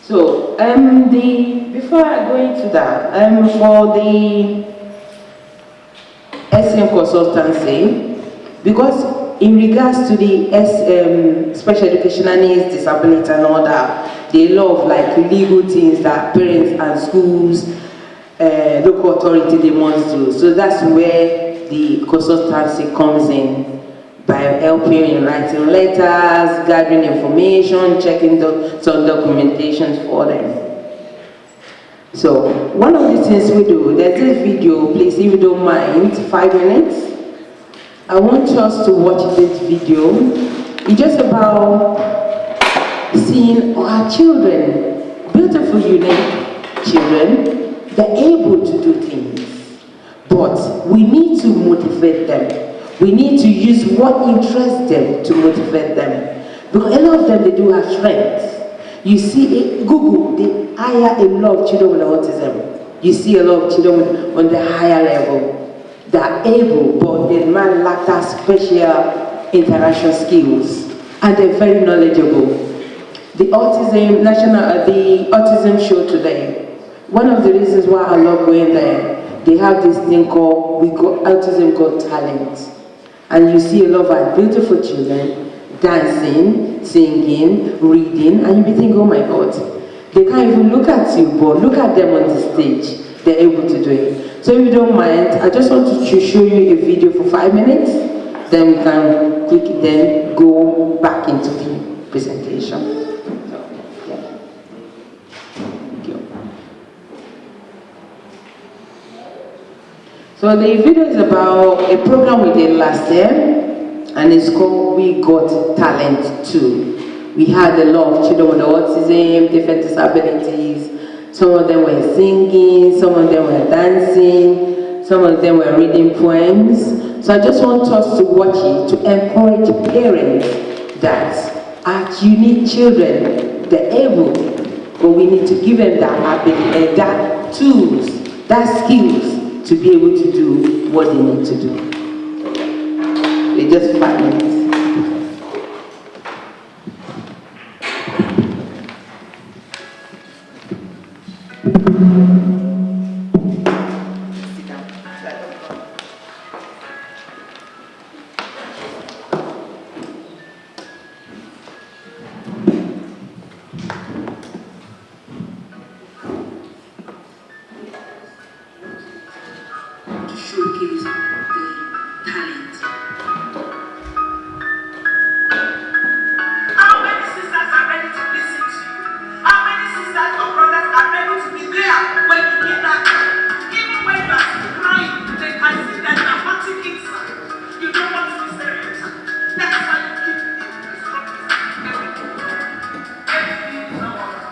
So, before I go into that, for the SM consultancy, because in regards to the special educational needs, disability and all that, they love like legal things that parents and schools, local authority they must do. So that's where the consultancy comes in by helping in writing letters, gathering information, checking some documentations for them. So one of the things we do, there's this video, please if you don't mind, 5 minutes. I want us to watch this video. It's just about seeing our children, beautiful, unique children, they're able to do things. But we need to motivate them. We need to use what interests them to motivate them. Because a lot of them, they do have strengths. You see, Google, they hire a lot of children with autism. You see a lot of children on the higher level. They're able, but they might lack that special interaction skills. And they're very knowledgeable. The the autism show today, one of the reasons why I love going there, they have this thing called, Autism Got Talent. And you see a lot of our beautiful children dancing, singing, reading, and you be thinking, oh my God, they can't even look at you, but look at them on the stage. They're able to do it. So if you don't mind, I just want to show you a video for 5 minutes, then we can quickly then go back into the presentation. So the video is about a program we did last year, and it's called We Got Talent Too. We had a lot of children with autism, different disabilities. Some of them were singing, some of them were dancing, some of them were reading poems. So I just want us to watch it to encourage parents that our unique children, they're able, but we need to give them that ability, that tools, that skills, to be able to do what they need to do. It's just 5 minutes. Showcase the talent. How many sisters are ready to listen to you? How many sisters or brothers are ready to be there when you get that call? Even when you are still crying, they can see that you are wanting inside. You don't want to be stereotyped. That's why you keep it. Everything is not all right.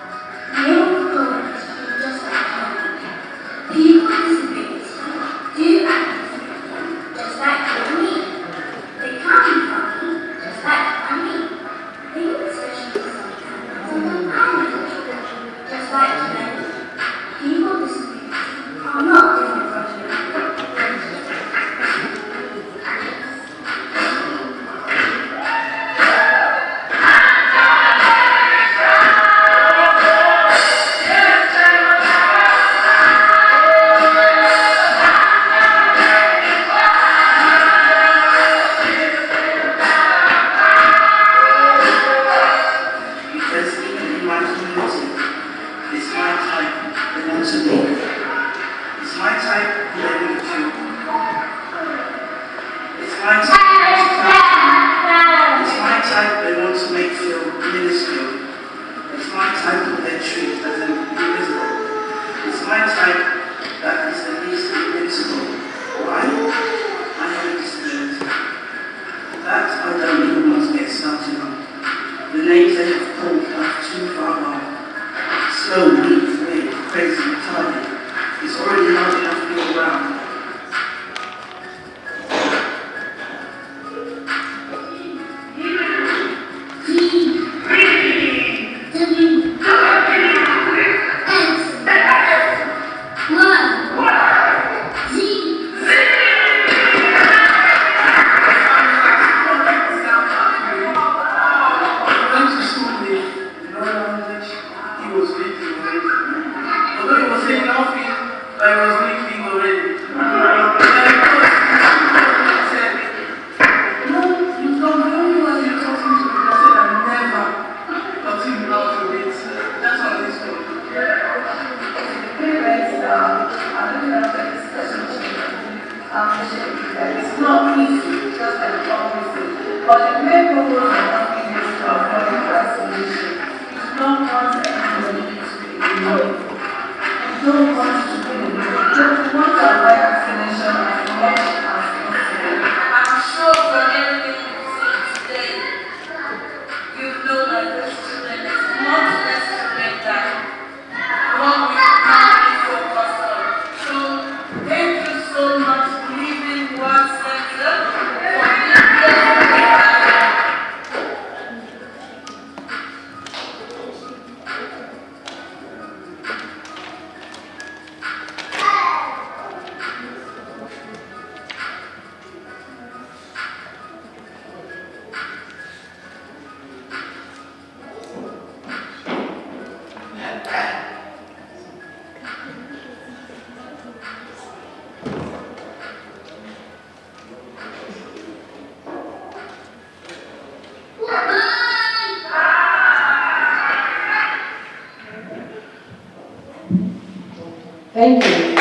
Thank you.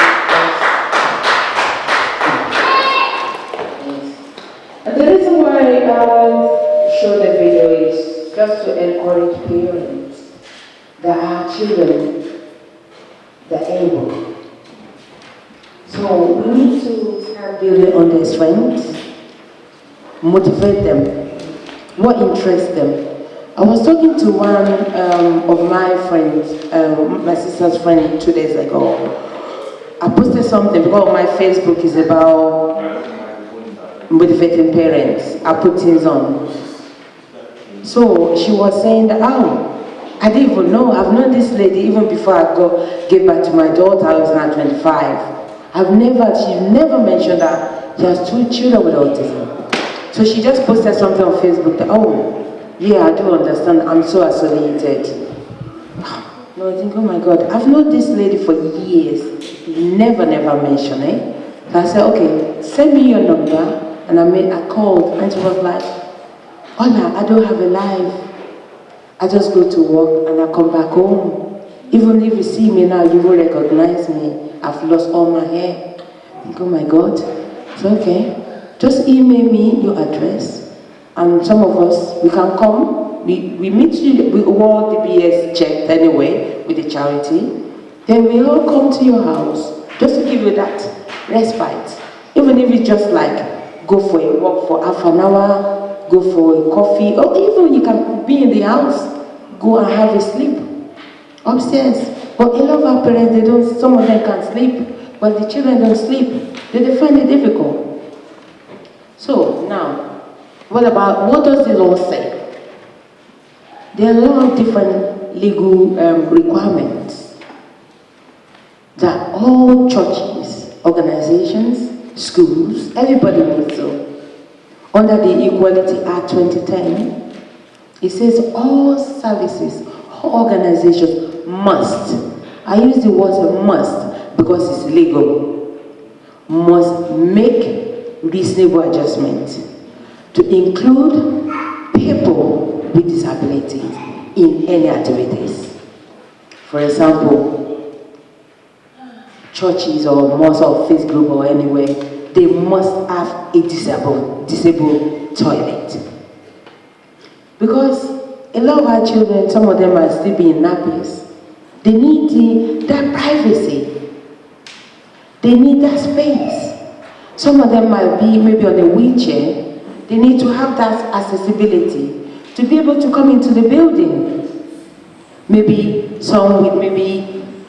And the reason why I show the video is just to encourage parents that our children, they're able. So we need to start building on their strengths, motivate them, what interests them. I was talking to one of my friends, my sister's friend 2 days ago. I posted something because my Facebook is about motivating parents. I put things on. So she was saying that, oh, I didn't even know. I've known this lady even before I gave back to my daughter. I was now 25. She never mentioned that she has 2 children with autism. So she just posted something on Facebook that, oh, yeah, I do understand. I'm so isolated. No, I think, oh my God, I've known this lady for years. Never mentioned it. So I said, okay, send me your number. And I called, and she was like, Ola, I don't have a life. I just go to work and I come back home. Even if you see me now, you will recognize me. I've lost all my hair. I think, oh my God. It's okay. Just email me your address. And some of us, we can come. We meet you, we all DBS checked anyway with the charity. Then we all come to your house just to give you that respite. Even if it's just like go for a walk for half an hour, go for a coffee, or even you can be in the house, go and have a sleep upstairs. But a lot of our parents, some of them can't sleep, but the children don't sleep. They find it difficult. So now, what does the law say? There are a lot of different legal requirements that all churches, organizations, schools, everybody needs to. Under the Equality Act 2010, it says all services, all organizations must, I use the word must because it's legal, must make reasonable adjustments to include people with disabilities in any activities. For example, churches or mosques or faith group or anywhere, they must have a disabled toilet. Because a lot of our children, some of them are still being nappies. They need that privacy. They need that space. Some of them might be maybe on a wheelchair. They need to have that accessibility to be able to come into the building. Maybe some with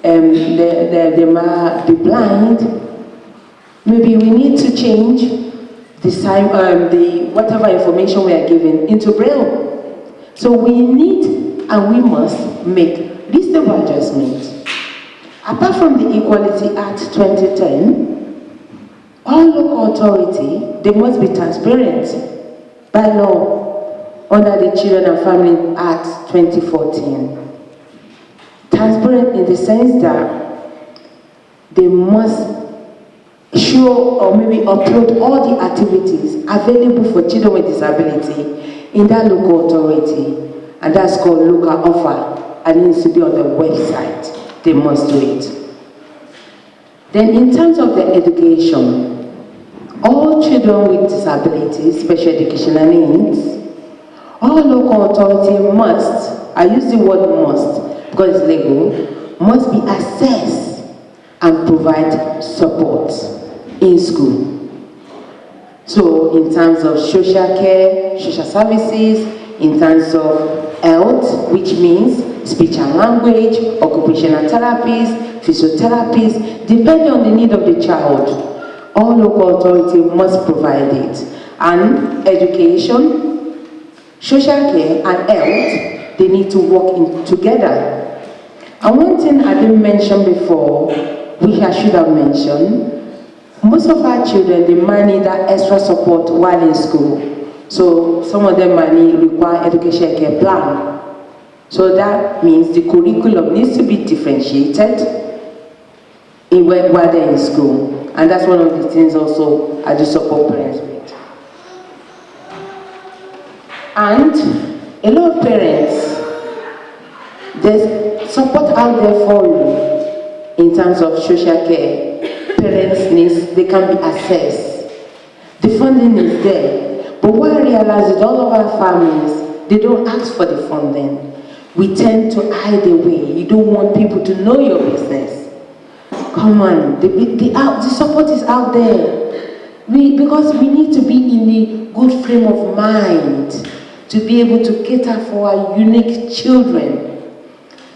they might be blind. Maybe we need to change the whatever information we are giving into Braille. So we need and we must make reasonable adjustments. Apart from the Equality Act 2010, all local authority, they must be transparent by law under the Children and Family Act 2014. Transparent in the sense that they must show or maybe upload all the activities available for children with disability in that local authority, and that's called local offer, and it needs to be on the website. They must do it. Then in terms of the education, all children with disabilities, special educational needs, all local authority must, I use the word must because it's legal, must be assessed and provide support in school. So in terms of social care, social services, in terms of health, which means speech and language, occupational therapies, physiotherapies, depending on the need of the child, all local authority must provide it. And education, social care, and health, they need to work together. And one thing I didn't mention before, which I should have mentioned, most of our children, they might need that extra support while in school. So some of them might require education care plan. So that means the curriculum needs to be differentiated while they're in school. And that's one of the things also I do support parents with. And a lot of parents, there's support out there for you. in terms of social care, parents' needs, they can be assessed. The funding is there. But what I realize is all of our families, they don't ask for the funding. We tend to hide away. You don't want people to know your business. Come on, the support is out there. Because we need to be in the good frame of mind to be able to cater for our unique children.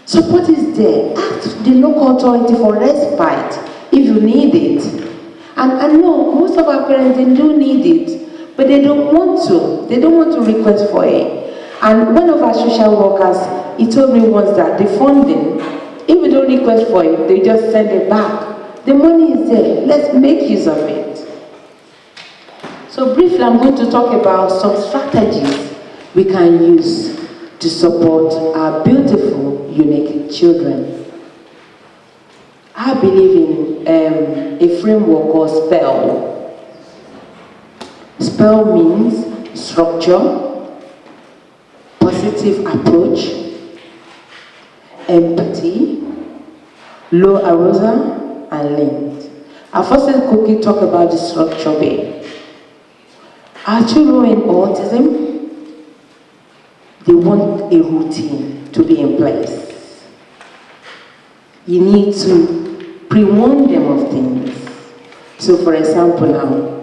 Support is there. Ask the local authority for respite if you need it. And I know most of our parents, they do need it, but they don't want to. They don't want to request for it. And one of our social workers, he told me once that the funding, if you don't request for it, they just send it back. The money is there. Let's make use of it. So briefly, I'm going to talk about some strategies we can use to support our beautiful, unique children. I believe in a framework called SPELL. SPELL means structure, positive approach, empathy, low arousal, and linked. I'll first quickly talk about the structure bit. Our children in autism, they want a routine to be in place. You need to pre-warn them of things. So for example now,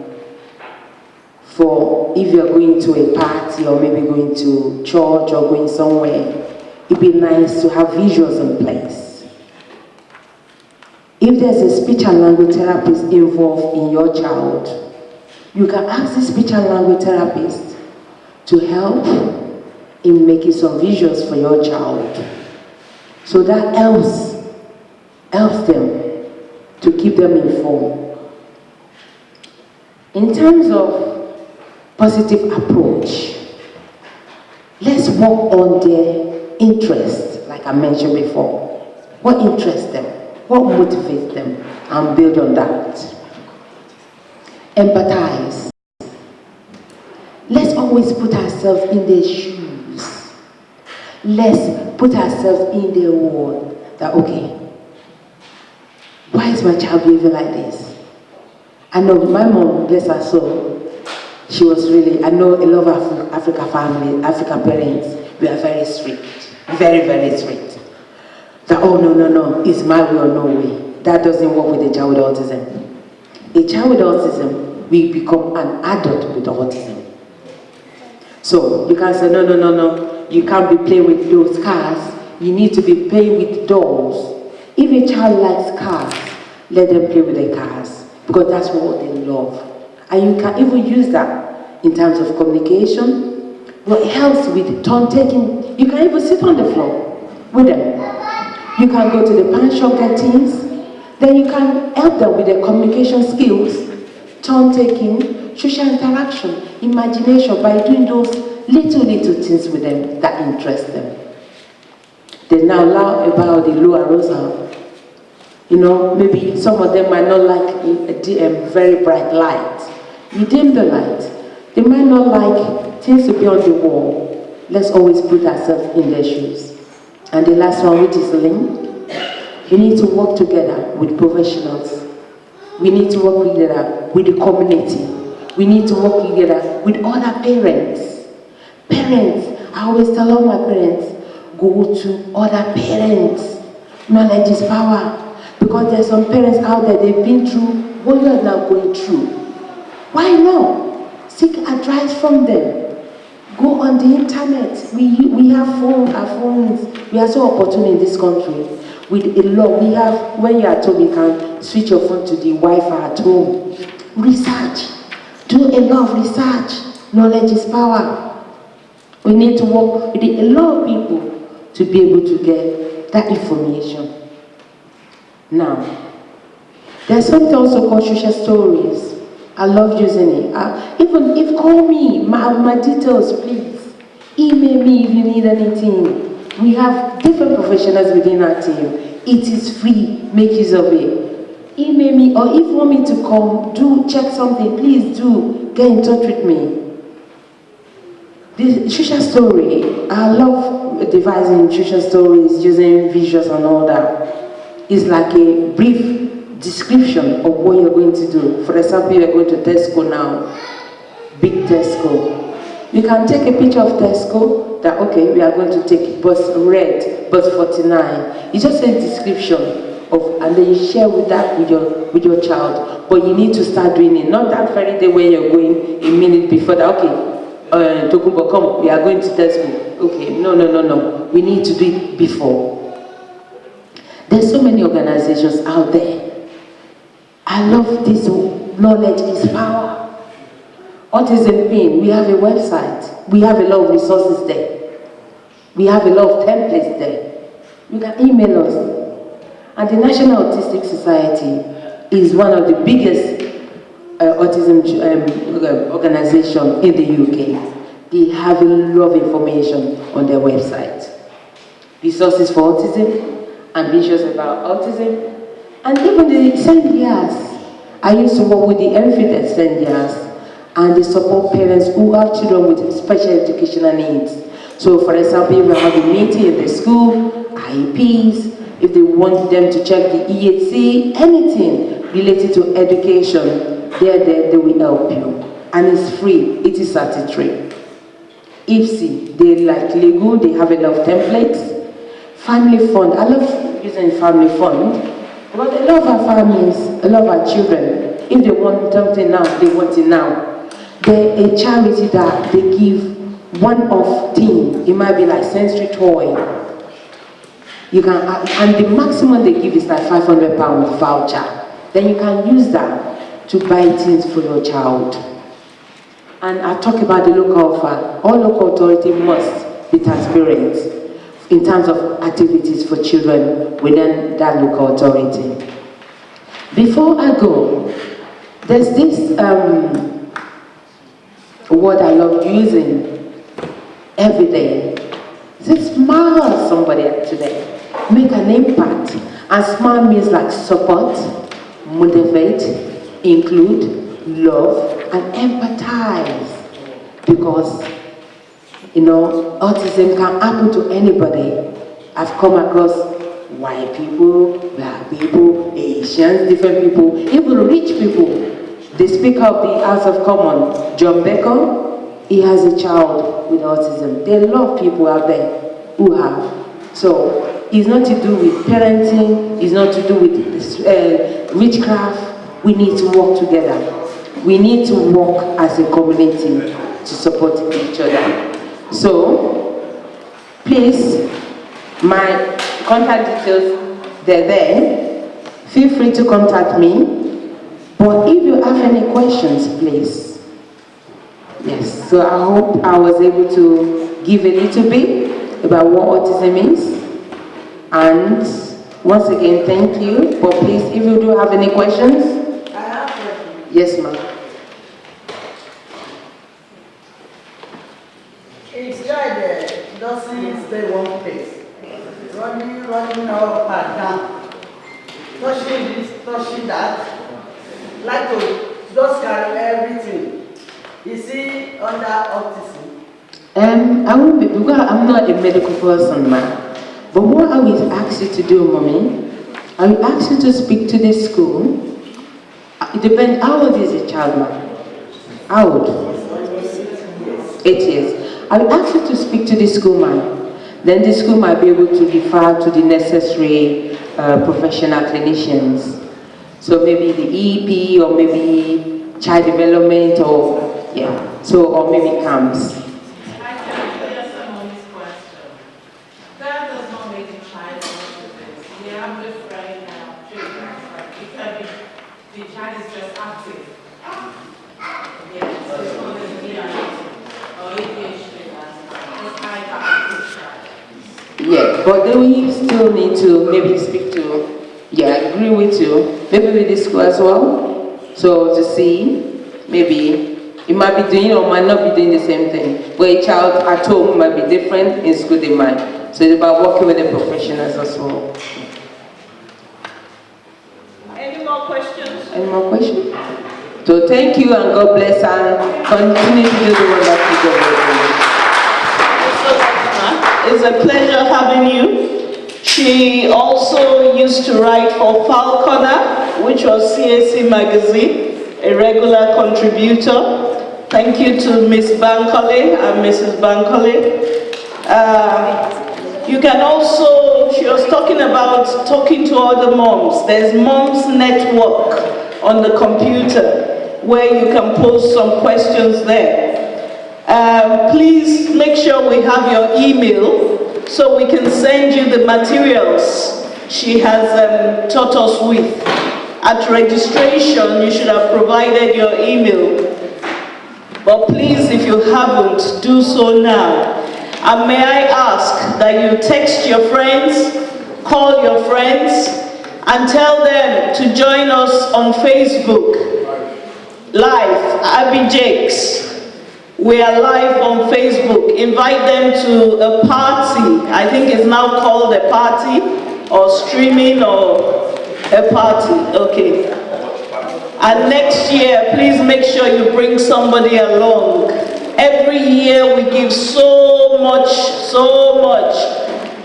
if you're going to a party or maybe going to church or going somewhere, it'd be nice to have visuals in place. If there's a speech and language therapist involved in your child, you can ask the speech and language therapist to help in making some visuals for your child. So that helps them to keep them informed. In terms of positive approach, let's work on their interest, like I mentioned before. What interests them? What motivates them? And build on that. Empathize. Let's always put ourselves in their shoes. Let's put ourselves in their world. That, okay, why is my child behaving like this? I know my mom, bless her soul, she was really, I know a lot of African parents, we are very strict. Very, very strict. That, oh, no, it's my way or no way. That doesn't work with a child with autism. A child with autism will become an adult with autism. So you can say, no, you can't be playing with those cars. You need to be playing with dolls. If a child likes cars, let them play with their cars, because that's what they love. And you can even use that in terms of communication. What helps with turn taking, you can even sit on the floor with them. You can go to the pawn shop, get things. Then you can help them with their communication skills, turn taking, social interaction, imagination, by doing those little things with them that interest them. They now allow about the low arousal. You know, maybe some of them might not like a very bright light. You dim the light. They might not like things to be on the wall. Let's always put ourselves in their shoes. And the last one, which is link. You need to work together with professionals. We need to work together with the community. We need to work together with other parents. Parents, I always tell all my parents, go to other parents. Knowledge is power. Because there's some parents out there, they've been through what you are now going through. Why not? Seek advice from them. Go on the internet. We have our phones. We are so opportune in this country. With a law, we have, when you're at home, you can switch your phone to the Wi-Fi at home. Research. Do a lot of research. Knowledge is power. We need to work with a lot of people to be able to get that information. Now, there's something also called social stories. I love using it. Even if call me, my details, please. Email me if you need anything. We have different professionals within our team. It is free. Make use of it. Email me, or if you want me to come, do check something, please do get in touch with me. The social story, I love devising social stories, using visuals and all that. is like a brief description of what you're going to do. For example, you're going to Tesco now, big Tesco. You can take a picture of Tesco that, okay, we are going to take bus red, bus 49. It's just a description of, and then you share with that with your child. But you need to start doing it. Not that very day when you're going a minute before that, okay, Tokumbo, come, we are going to Tesco. Okay, no. We need to do it before. There's so many organizations out there. I love this. Knowledge is power. Autism Pain, we have a website. We have a lot of resources there. We have a lot of templates there. You can email us. And the National Autistic Society is one of the biggest autism organization in the UK. They have a lot of information on their website. Resources for autism, ambitious about autism, and even the Sendias. I used to work with the MFIT Sendias, and they support parents who have children with special educational needs. So for example, if we have a meeting in the school, IEPs, if they want them to check the EHC, anything related to education, they will help you. And it's free, it is statutory. IFC, they like Lego, they have a lot of templates. Family fund, I love using family fund, but a lot of our families, a lot of our children, if they want something now, they want it now. They're a charity that they give one-off thing. It might be like sensory toy. You can, and the maximum they give is like £500 voucher. Then you can use that to buy things for your child. And I talk about the local offer. All local authority must be transparent in terms of activities for children within that local authority. Before I go, there's this word I love using every day. Say smile at somebody today. Make an impact. And smile means like support, motivate, include, love, and empathize. Because, autism can happen to anybody. I've come across white people, black people, Asians, different people, even rich people. The Speaker of the House of Commons, John Becker, he has a child with autism. There are a lot of people out there who have. So it's not to do with parenting, it's not to do with witchcraft. We need to work together. We need to work as a community to support each other. So, please, my contact details, they're there. Feel free to contact me. But if you have any questions, please. Yes, so I hope I was able to give a little bit about what autism is. And once again, thank you. But please, if you do have any questions. I have questions. Yes, ma'am. It's like doesn't stay one place. Running up and down. Touching this, touching that. Like to just carry everything. Is he under autism? I won't be, because I'm not a medical person, ma'am. But what I will ask you to do, mommy, I will ask you to speak to the school. It depends, how old is the child, ma'am? How old? 8 years. I will ask you to speak to the school, ma'am. Then the school might be able to refer to the necessary professional clinicians. So maybe the EEP or maybe child development or, yeah, so, or maybe camps. I can clear someone's question. That does not make a child autistic. We have different children. It can be the child is just active. Yes, so it's not or ADHD, just hyperactive child. Yeah, but then we still need to maybe speak to, yeah, I agree with you. Maybe with the school as well. So to see, maybe you might be doing or might not be doing the same thing. But a child at home might be different, in school they might. So it's about working with the professionals as well. Any more questions? Any more questions? So thank you and God bless and continue to do the wonderful job. It's a pleasure having you. She also used to write for Falconer, which was CAC magazine, a regular contributor. Thank you to Miss Bankole and Mrs. Bankole. You can also, she was talking about talking to other moms. There's Moms Network on the computer where you can post some questions there. Please make sure we have your email so we can send you the materials she has taught us with. At registration, you should have provided your email. But please, if you haven't, do so now. And may I ask that you text your friends, call your friends, and tell them to join us on Facebook Live, Abby Jakes. We are live on Facebook. Invite them to a party. I think it's now called a party, or streaming, or a party. Okay. And next year, please make sure you bring somebody along. Every year we give so much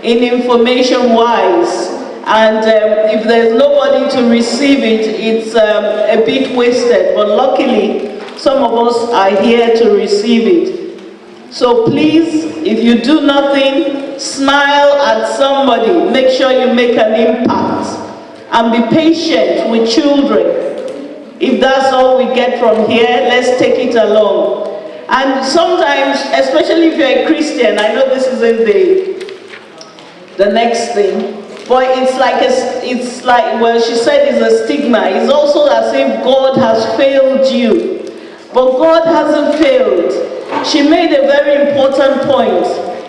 in information-wise. And if there's nobody to receive it, it's a bit wasted. But luckily, some of us are here to receive it. So please, if you do nothing, smile at somebody. Make sure you make an impact. And be patient with children. If that's all we get from here, let's take it along. And sometimes, especially if you're a Christian, I know this isn't the next thing, but it's like, well, she said it's a stigma. It's also as if God has failed you. But God hasn't failed. She made a very important point.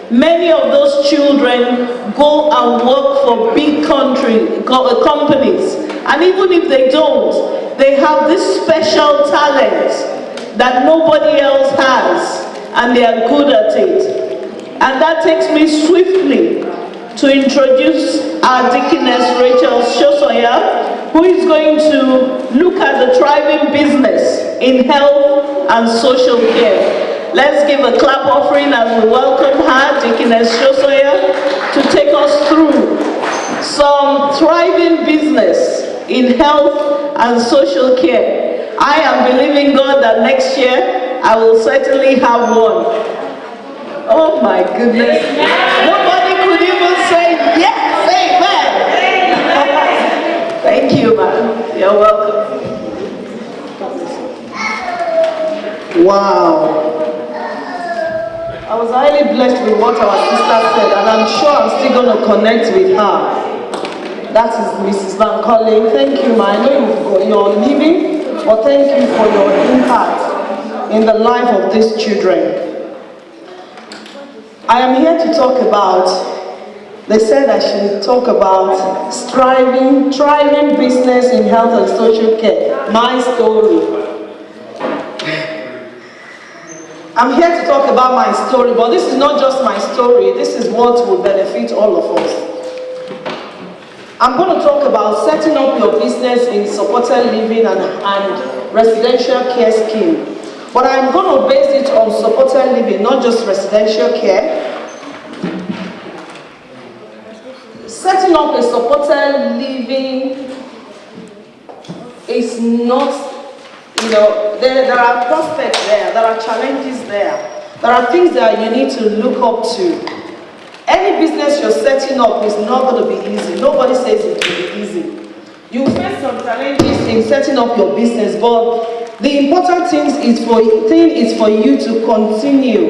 Many of those children go and work for big companies. And even if they don't, they have this special talent that nobody else has, and they are good at it. And that takes me swiftly to introduce our Deaconess Rachel Shosoya, who is going to look at the thriving business in health and social care. Let's give a clap offering as we welcome her, Deaconess Shosoya, to take us through some thriving business in health and social care. I am believing God that next year I will certainly have one. Oh my goodness. Nobody could even say yes, amen. Thank you, man. You're welcome. Wow. I was highly blessed with what our sister said, and I'm sure I'm still going to connect with her. That is Mrs. Van Colley. Thank you, ma. I know you're leaving, but thank you for your impact in the life of these children. I am here to talk about, they said I should talk about thriving business in health and social care. My story. I'm here to talk about my story, but this is not just my story. This is what will benefit all of us. I'm going to talk about setting up your business in supported living and residential care scheme. But I'm going to base it on supported living, not just residential care. Setting up a supported living is not, there are prospects there, there are challenges there, there are things that you need to look up to. Any business you're setting up is not going to be easy. Nobody says it will be easy. You face some challenges in setting up your business, but the important thing is for you to continue.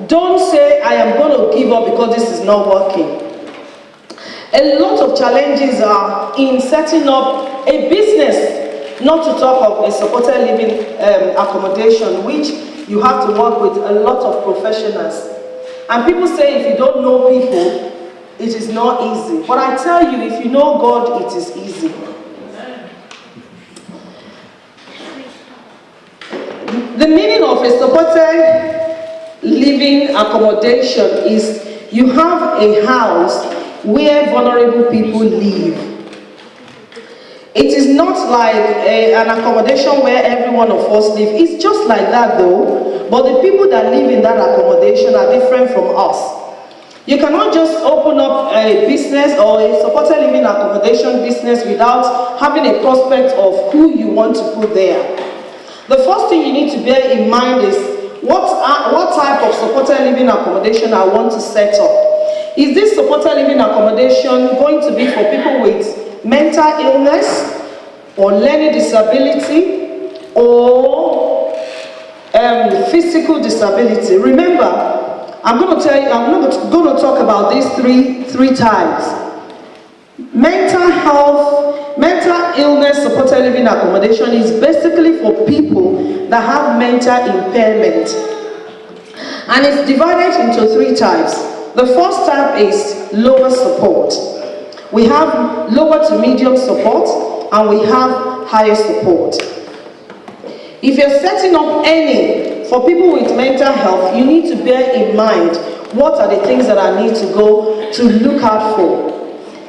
Don't say, I am going to give up because this is not working. A lot of challenges are in setting up a business, not to talk of a supported living accommodation, which you have to work with a lot of professionals. And people say if you don't know people, it is not easy. But I tell you, if you know God, it is easy. The meaning of a supported living accommodation is you have a house where vulnerable people live. It is not like an accommodation where every one of us live. It's just like that though, but the people that live in that accommodation are different from us. You cannot just open up a business or a supported living accommodation business without having a prospect of who you want to put there. The first thing you need to bear in mind is what type of supported living accommodation I want to set up. Is this supported living accommodation going to be for people with mental illness or learning disability or physical disability? Remember, I'm going to talk about these three types. Mental health, mental illness supported living accommodation is basically for people that have mental impairment. And it's divided into three types. The first type is lower support. We have lower to medium support and we have higher support. If you're setting up any for people with mental health, you need to bear in mind what are the things that I need to go to look out for.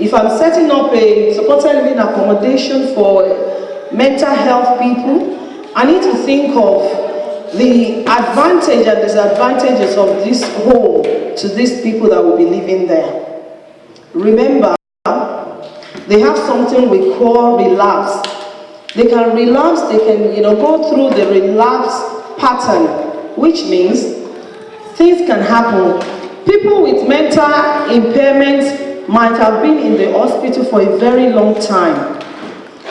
If I'm setting up a supported living accommodation for mental health people, I need to think of the advantage and disadvantages of this home to these people that will be living there. Remember, they have something we call relapse. They can relapse, they can go through the relapse pattern, which means things can happen. People with mental impairments might have been in the hospital for a very long time,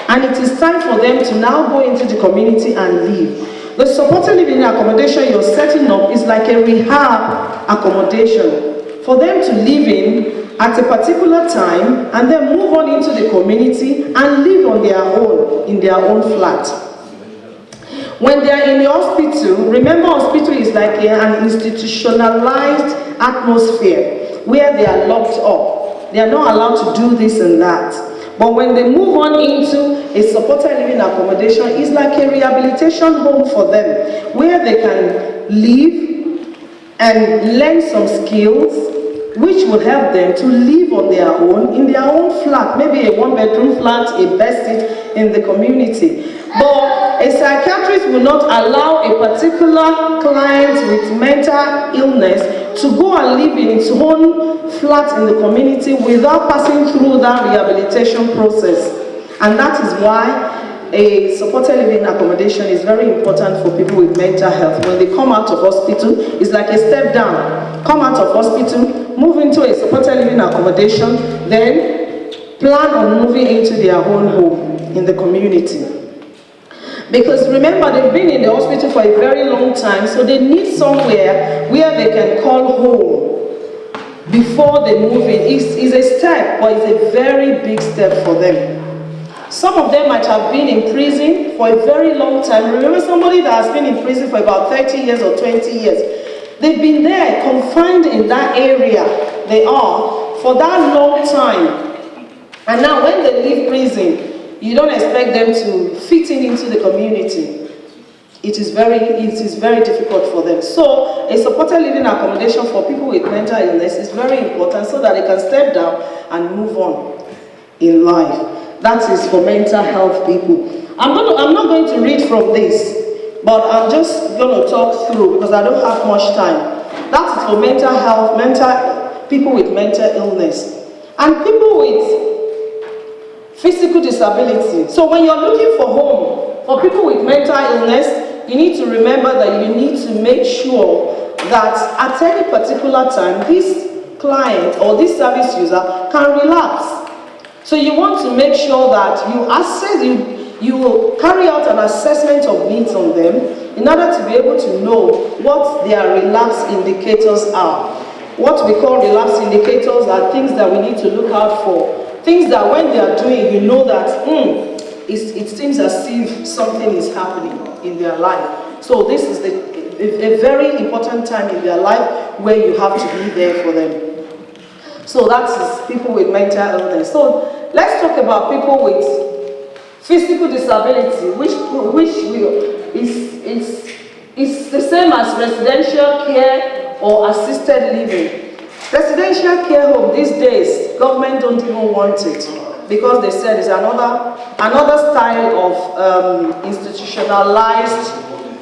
and it is time for them to now go into the community and live. The supported living accommodation you're setting up is like a rehab accommodation for them to live in at a particular time and then move on into the community and live on their own, in their own flat. When they are in the hospital, remember hospital is like an institutionalized atmosphere where they are locked up. They are not allowed to do this and that. But when they move on into a supported living accommodation, it's like a rehabilitation home for them, where they can live and learn some skills which will help them to live on their own, in their own flat, maybe a one-bedroom flat, a best seat in the community. But a psychiatrist will not allow a particular client with mental illness to go and live in its own flat in the community without passing through that rehabilitation process. And that is why a supported living accommodation is very important for people with mental health. When they come out of hospital, it's like a step down. Come out of hospital, move into a supported living accommodation, then plan on moving into their own home in the community. Because remember, they've been in the hospital for a very long time, so they need somewhere where they can call home before they move in. It's a step, but it's a very big step for them. Some of them might have been in prison for a very long time. Remember somebody that has been in prison for about 30 years or 20 years. They've been there, confined in that area they are for that long time. And now when they leave prison, you don't expect them to fit into the community. It is very difficult for them. So a supported living accommodation for people with mental illness is very important so that they can step down and move on in life. That is for mental health people. I'm not going to read from this, but I'm just going to talk through because I don't have much time. That is for mental health, people with mental illness, and people with physical disability. So when you're looking for home for people with mental illness, you need to remember that you need to make sure that at any particular time, this client or this service user can relapse. So you want to make sure that you carry out an assessment of needs on them in order to be able to know what their relapse indicators are. What we call relapse indicators are things that we need to look out for. Things that when they are doing, you know that it seems as if something is happening in their life. So this is a very important time in their life where you have to be there for them. So that's people with mental illness. So let's talk about people with physical disability, which is the same as residential care or assisted living. Residential care home these days, government don't even want it because they said it's another style of institutionalized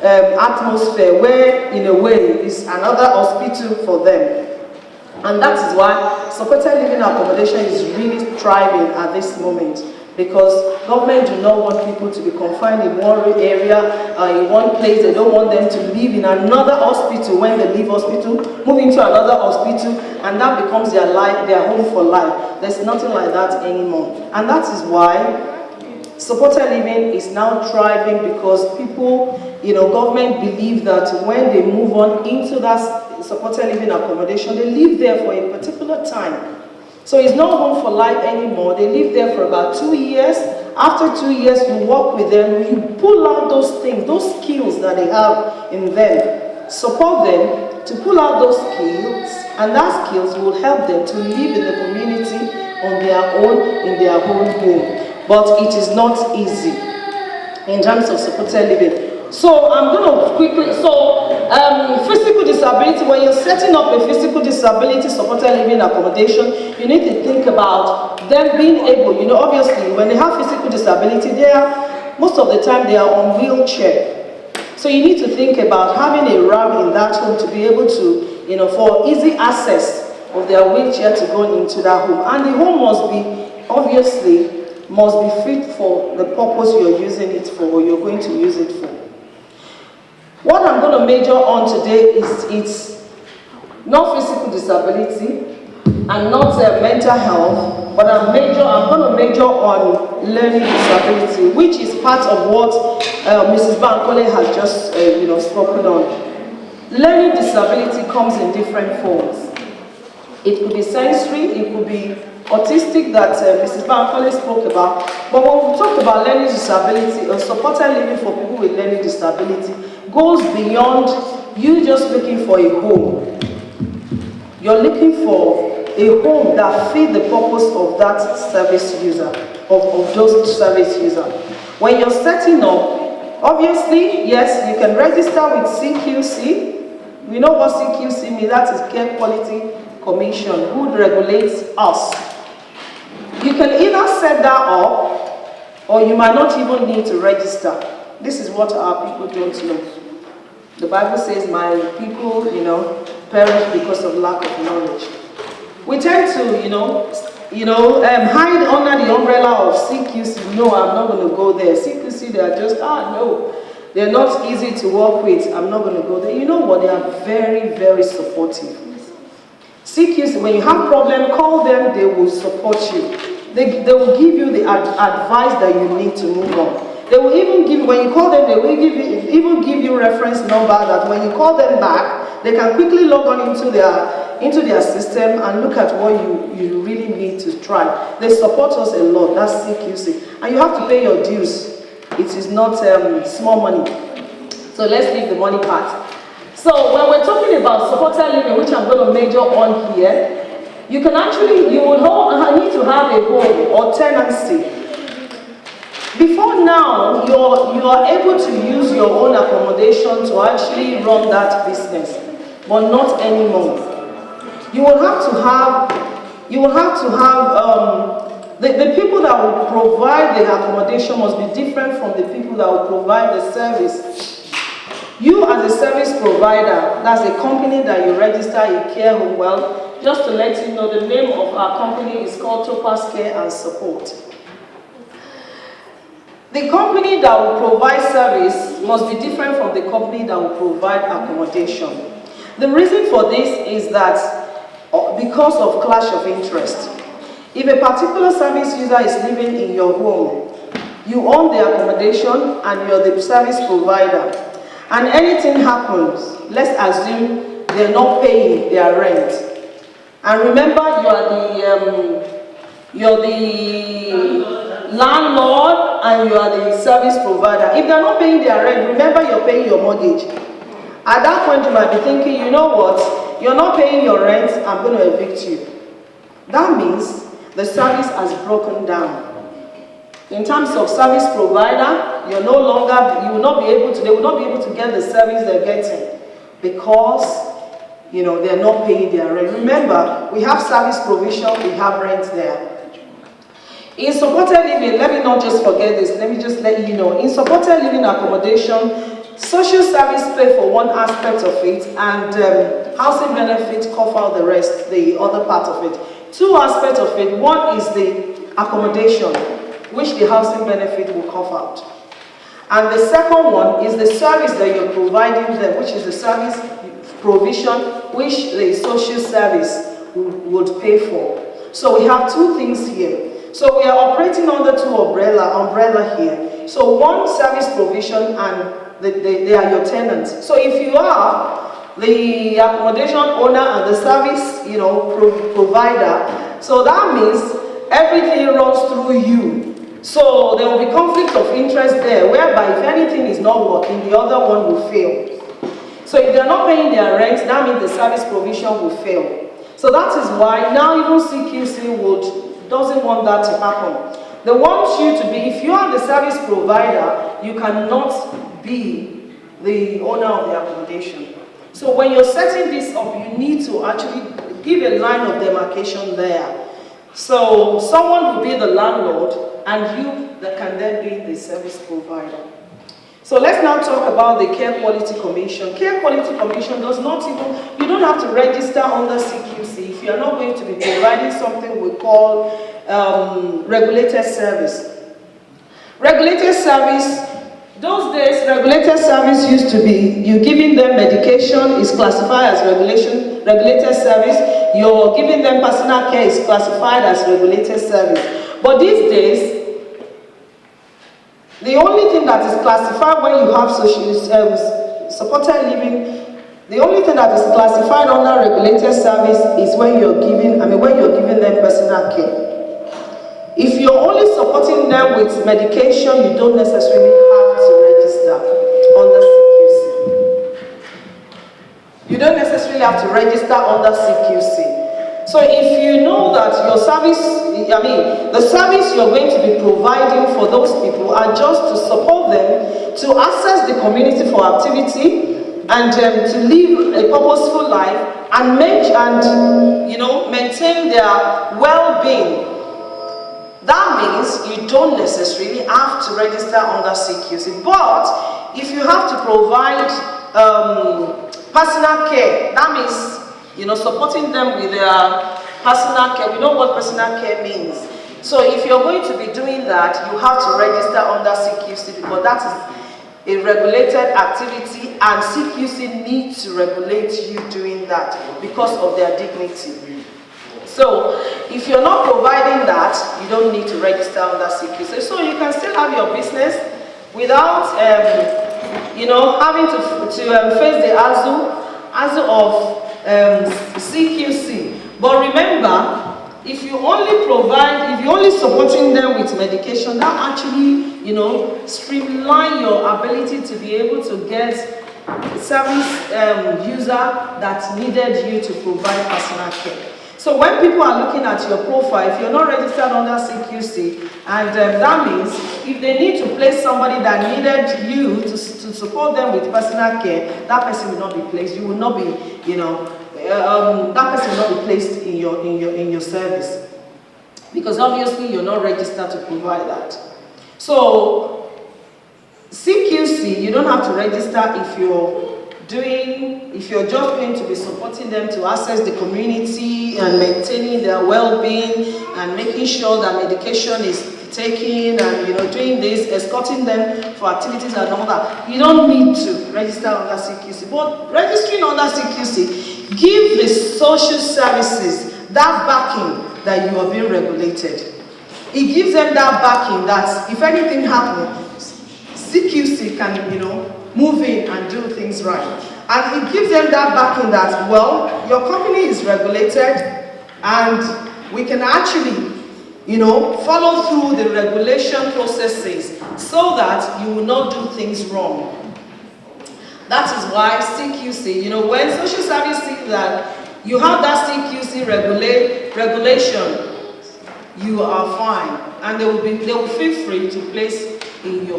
atmosphere where, in a way, it's another hospital for them. And that is why supported living accommodation is really thriving at this moment, because government do not want people to be confined in one area, in one place. They don't want them to live in another hospital. When they leave hospital, move into another hospital, and that becomes their life, their home for life. There's nothing like that anymore. And that is why supported living is now thriving, because people, government believe that when they move on into that supported living accommodation, they live there for a particular time. So it's not home for life anymore. They live there for about 2 years. After 2 years, you work with them, you pull out those things, those skills that they have in them, support them to pull out those skills, and that skills will help them to live in the community on their own, in their own home. But it is not easy in terms of supported living. So I'm going to quickly, physical disability, when you're setting up a physical disability supported living accommodation, you need to think about them being able, obviously when they have physical disability, most of the time they are on wheelchair. So you need to think about having a ramp in that home to be able to, for easy access of their wheelchair to go into that home. And the home must be fit for the purpose you're using it for, or you're going to use it for. What I'm going to major on today is it's not physical disability and not mental health, but I'm going to major on learning disability, which is part of what Mrs. Bankole has just spoken on. Learning disability comes in different forms. It could be sensory, it could be autistic that Mrs. Bankole spoke about. But when we talk about learning disability or supported living for people with learning disability, goes beyond you just looking for a home. You're looking for a home that fits the purpose of that service user, of those service users. When you're setting up, obviously, yes, you can register with CQC. We know what CQC means. That is Care Quality Commission, who regulates us. You can either set that up, or you might not even need to register. This is what our people don't know. The Bible says, my people, perish because of lack of knowledge. We tend to, hide under the umbrella of CQC. No, I'm not going to go there. CQC, they are just, no. They're not easy to work with. I'm not going to go there. You know what? They are very, very supportive. CQC, when you have a problem, call them. They will support you. They will give you the advice that you need to move on. They will even give, when you call them, they will even give you reference number that when you call them back, they can quickly log on into their system and look at what you really need to try. They support us a lot. That's CQC. And you have to pay your dues. It is not small money. So let's leave the money part. So when we're talking about supported living, which I'm going to major on here, you will need to have a home or tenancy. Before now, you are able to use your own accommodation to actually run that business, but not anymore. You will have to have the people that will provide the accommodation must be different from the people that will provide the service. You as a service provider, that's a company that you register a care home. Well, just to let you know, the name of our company is called Topaz Care and Support. The company that will provide service must be different from the company that will provide accommodation. The reason for this is that because of clash of interest. If a particular service user is living in your home, you own the accommodation and you're the service provider, and anything happens, let's assume they're not paying their rent. And remember, you're the landlord and you are the service provider. If they're not paying their rent, remember you're paying your mortgage. At that point, you might be thinking, you know what? You're not paying your rent, I'm going to evict you. That means the service has broken down. In terms of service provider, they will not be able to get the service they're getting because they're not paying their rent. Remember, we have service provision, we have rent there. In supported living, let me not just forget this, let me just let you know, in supported living accommodation, social service pay for one aspect of it, and housing benefit cover the rest, the other part of it. Two aspects of it. One is the accommodation, which the housing benefit will cover out. And the second one is the service that you're providing them, which is the service provision, which the social service would pay for. So we have two things here. So we are operating under two umbrella here. So one service provision, and they are your tenants. So if you are the accommodation owner and the service, provider, so that means everything runs through you. So there will be conflict of interest there, whereby if anything is not working, the other one will fail. So if they're not paying their rent, that means the service provision will fail. So that is why now even CQC doesn't want that to happen. They want you to be, if you are the service provider, you cannot be the owner of the accommodation. So when you're setting this up, you need to actually give a line of demarcation there. So someone will be the landlord, and you that can then be the service provider. So let's now talk about the Care Quality Commission. Care Quality Commission does not even, you don't have to register under CQC if you are not going to be providing something we call regulated service. Regulated service, those days regulated service used to be, you giving them medication is classified as regulated service, you're giving them personal care is classified as regulated service. But these days, the only thing that is classified when you have supported living, the only thing that is classified under regulated service is when you're giving them personal care. If you're only supporting them with medication, you don't necessarily have to register under CQC. You don't necessarily have to register under CQC. So if you know that your service, the service you're going to be providing for those people are just to support them to access the community for activity and to live a purposeful life and maintain their well-being, that means you don't necessarily have to register under CQC. But if you have to provide personal care, that means supporting them with their personal care. We know what personal care means. So if you're going to be doing that, you have to register under CQC because that is a regulated activity and CQC needs to regulate you doing that because of their dignity. So if you're not providing that, you don't need to register under CQC. So you can still have your business without having to face the ASU of CQC. But remember, if you only supporting them with medication, that actually, streamline your ability to be able to get service user that needed you to provide personal care. So when people are looking at your profile, if you're not registered under CQC, and that means if they need to place somebody that needed you to support them with personal care, that person will not be placed. You will not be, that person will not be placed in your service because obviously you're not registered to provide that. So CQC, you don't have to register if you're just going to be supporting them to access the community and maintaining their well-being and making sure that medication is taken and doing this, escorting them for activities and all that. You don't need to register under CQC. But registering under CQC, give the social services that backing that you are being regulated. It gives them that backing that if anything happens, CQC can, move in and do things right. And it gives them that backing that, well, your company is regulated and we can actually, follow through the regulation processes so that you will not do things wrong. That is why CQC, when social service sees that you have that CQC regulation, you are fine, and they will feel free to place in your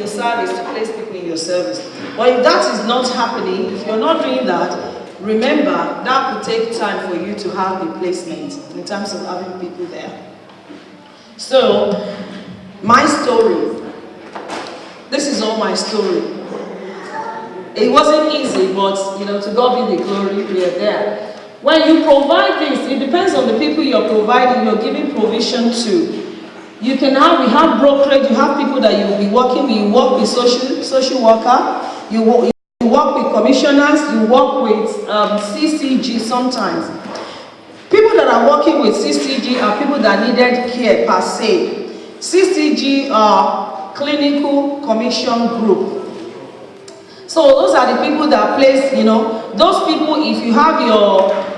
service, to place people in your service. But if that is not happening, if you're not doing that, remember that will take time for you to have the placement in terms of having people there. So, my story. This is all my story. A It wasn't easy, but you know, to God be the glory, we are there. When you provide this, it depends on the people you're providing, you're giving provision to. We have brokerage, you have people that you will be working with, you work with social worker, you work with commissioners, you work with CCG sometimes. People that are working with CCG are people that needed care per se. CCG are clinical commission group. So those are the people that place, you know, those people, if you have your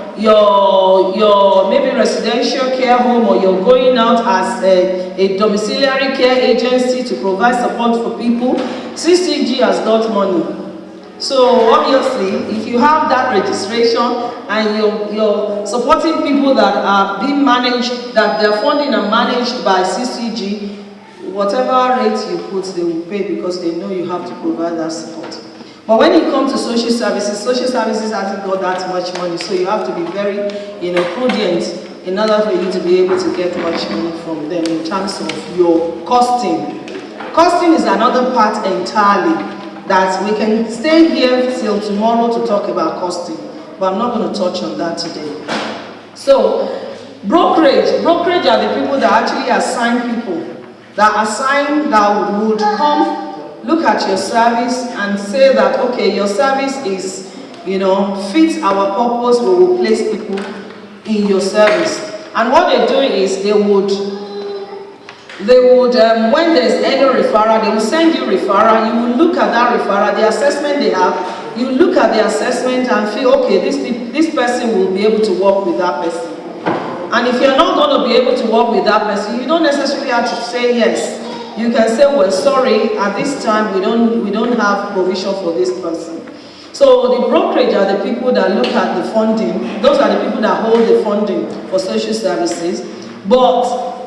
maybe residential care home, or you're going out as a domiciliary care agency to provide support for people, CCG has got money. So obviously, if you have that registration and you're supporting people that are being managed, that their funding are managed by CCG, whatever rate you put, they will pay because they know you have to provide that support. But when it comes to social services hasn't got that much money, so you have to be very, you know, prudent in order for you to be able to get much money from them in terms of your costing. Costing is another part entirely that we can stay here till tomorrow to talk about costing, but I'm not going to touch on that today. So, brokerage are the people that actually assign people, that would come look at your service and say that, okay, your service is, you know, fits our purpose, we will place people in your service. And what they do is they would when there's any referral, they will send you referral, you will look at that referral, the assessment they have, you look at the assessment and feel, okay, this person will be able to work with that person. And if you're not going to be able to work with that person, you don't necessarily have to say yes. You can say, well, sorry, at this time we don't have provision for this person. So the brokerage are the people that look at the funding. Those are the people that hold the funding for social services. But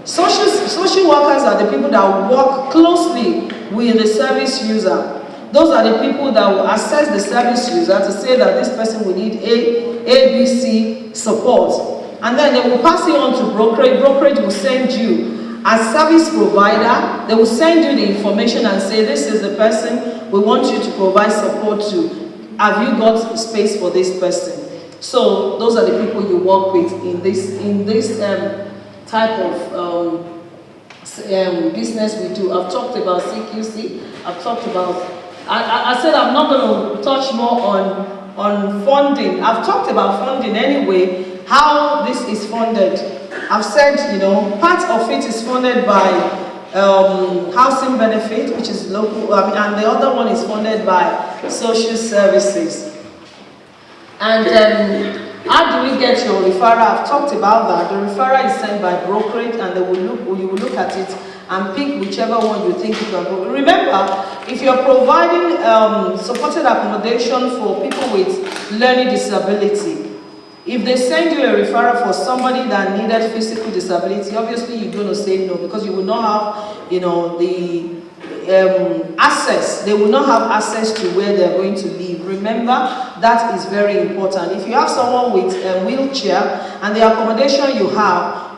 social workers are the people that work closely with the service user. Those are the people that will assess the service user to say that this person will need A, B, C support. And then they will pass it on to brokerage. Brokerage will send you, as service provider, they will send you the information and say, this is the person we want you to provide support to. Have you got space for this person? So those are the people you work with in this type of business we do. I've talked about CQC. I've talked about, I said I'm not going to touch more on funding. I've talked about funding anyway, how this is funded. I've said, you know, part of it is funded by housing benefit, which is local, and the other one is funded by social services. And how do we get your referral? I've talked about that. The referral is sent by brokerage, and you will look at it and pick whichever one you think you can go. Remember, if you're providing supported accommodation for people with learning disability, if they send you a referral for somebody that needed physical disability, obviously you're going to say no, because you will not have, you know, the access. They will not have access to where they're going to live. Remember, that is very important. If you have someone with a wheelchair and the accommodation you have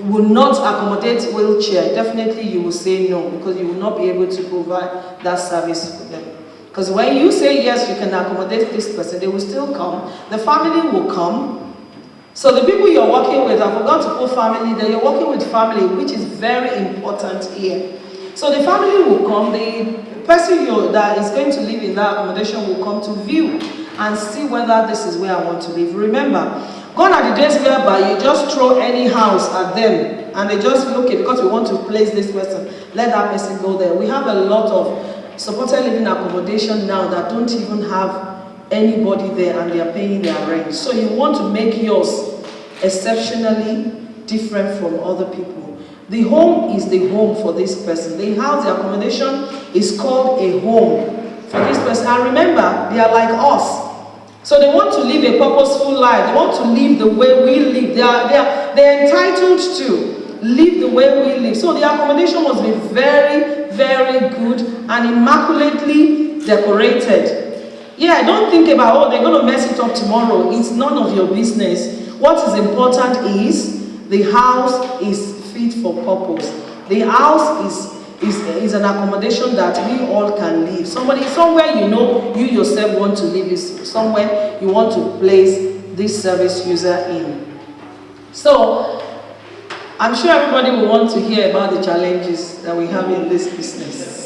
will not accommodate wheelchair, definitely you will say no, because you will not be able to provide that service for them. Because when you say yes, you can accommodate this person, they will still come. The family will come. So the people you're working with, I forgot to put family there, you're working with family, which is very important here. So the family will come, the person that is going to live in that accommodation will come to view and see whether this is where I want to live. Remember, gone are the days whereby you just throw any house at them and they just feel, okay, because we want to place this person, let that person go there. We have a lot of supported living accommodation now that don't even have anybody there and they are paying their rent. So you want to make yours exceptionally different from other people. The home is the home for this person. The house, the accommodation is called a home for this person. And remember, they are like us. So they want to live a purposeful life. They want to live the way we live. They're entitled to live the way we live. So the accommodation must be very, very good and immaculately decorated. Yeah, don't think about, oh, they're going to mess it up tomorrow. It's none of your business. What is important is the house is fit for purpose. The house is an accommodation that we all can live. Somewhere you know you yourself want to live, is somewhere you want to place this service user in. So I'm sure everybody will want to hear about the challenges that we have in this business.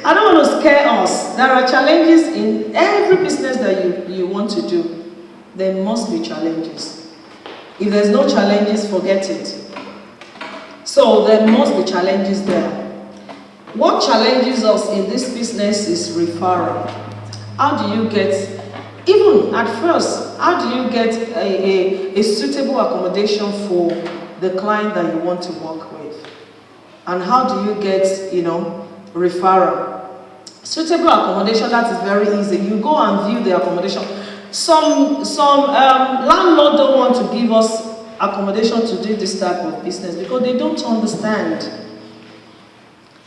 I don't want to scare us. There are challenges in every business that you want to do. There must be challenges. If there's no challenges, forget it. So there must be challenges there. What challenges us in this business is referral. How do you get, even at first, how do you get a suitable accommodation for the client that you want to work with? And how do you get, referral? Suitable accommodation, that is very easy. You go and view the accommodation. Some landlords don't want to give us accommodation to do this type of business because they don't understand.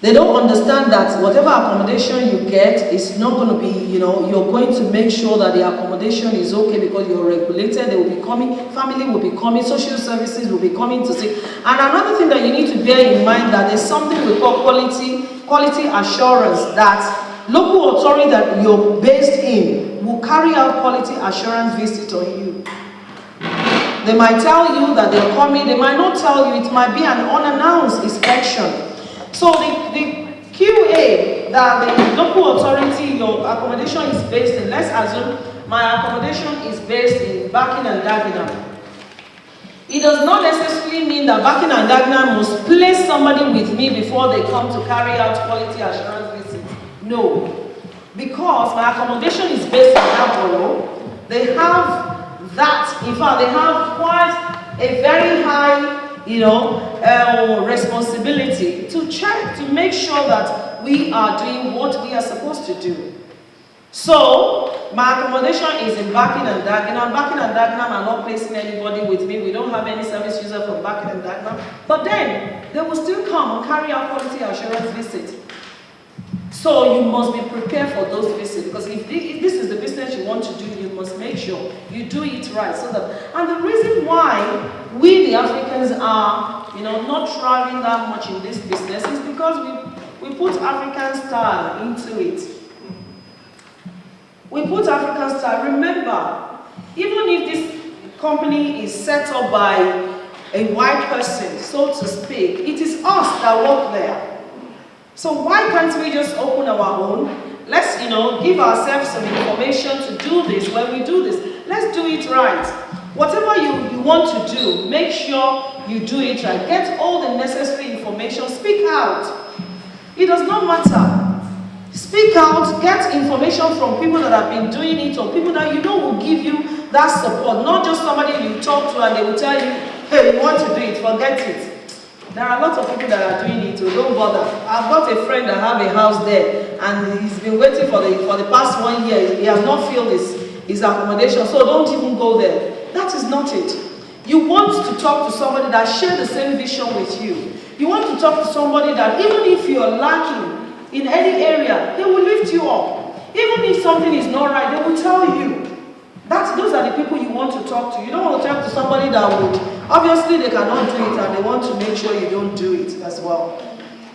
They don't understand that whatever accommodation you get is not going to be, you're going to make sure that the accommodation is okay because you're regulated. They will be coming, family will be coming, social services will be coming to see. And another thing that you need to bear in mind that there's something we call quality assurance, that local authority that you're based in will carry out quality assurance visit on you. They might tell you that they're coming, they might not tell you, it might be an unannounced inspection. So the QA that the local authority, your accommodation is based in, let's assume my accommodation is based in Barking and Dagenham. It does not necessarily mean that Barking and Dagenham must place somebody with me before they come to carry out quality assurance visit. No. Because my accommodation is based in that borough, they have that, in fact, they have quite a very high, responsibility to check, to make sure that we are doing what we are supposed to do. So, my accommodation is in Barking and Dagenham. Barking and Dagenham are not placing anybody with me. We don't have any service user from Barking and Dagenham. But then, they will still come and carry out quality assurance visits. So you must be prepared for those visits, because if this is the business you want to do, you must make sure you do it right. And the reason why we, the Africans, are not thriving that much in this business is because we put African style into it. We put African style. Remember, even if this company is set up by a white person, so to speak, it is us that work there. So why can't we just open our own? Let's, give ourselves some information to do this. When we do this, let's do it right. Whatever you want to do, make sure you do it right. Get all the necessary information. Speak out. It does not matter. Speak out. Get information from people that have been doing it, or people that will give you that support. Not just somebody you talk to and they will tell you, hey, you want to do it, forget it. There are lots of people that are doing it, so don't bother. I've got a friend that have a house there, and he's been waiting for the past 1 year. He has not filled his accommodation, so don't even go there. That is not it. You want to talk to somebody that shares the same vision with you. You want to talk to somebody that even if you're lacking in any area, they will lift you up. Even if something is not right, they will tell you. Those are the people you want to talk to. You don't want to talk to somebody that would, obviously they cannot do it, and they want to make sure you don't do it as well.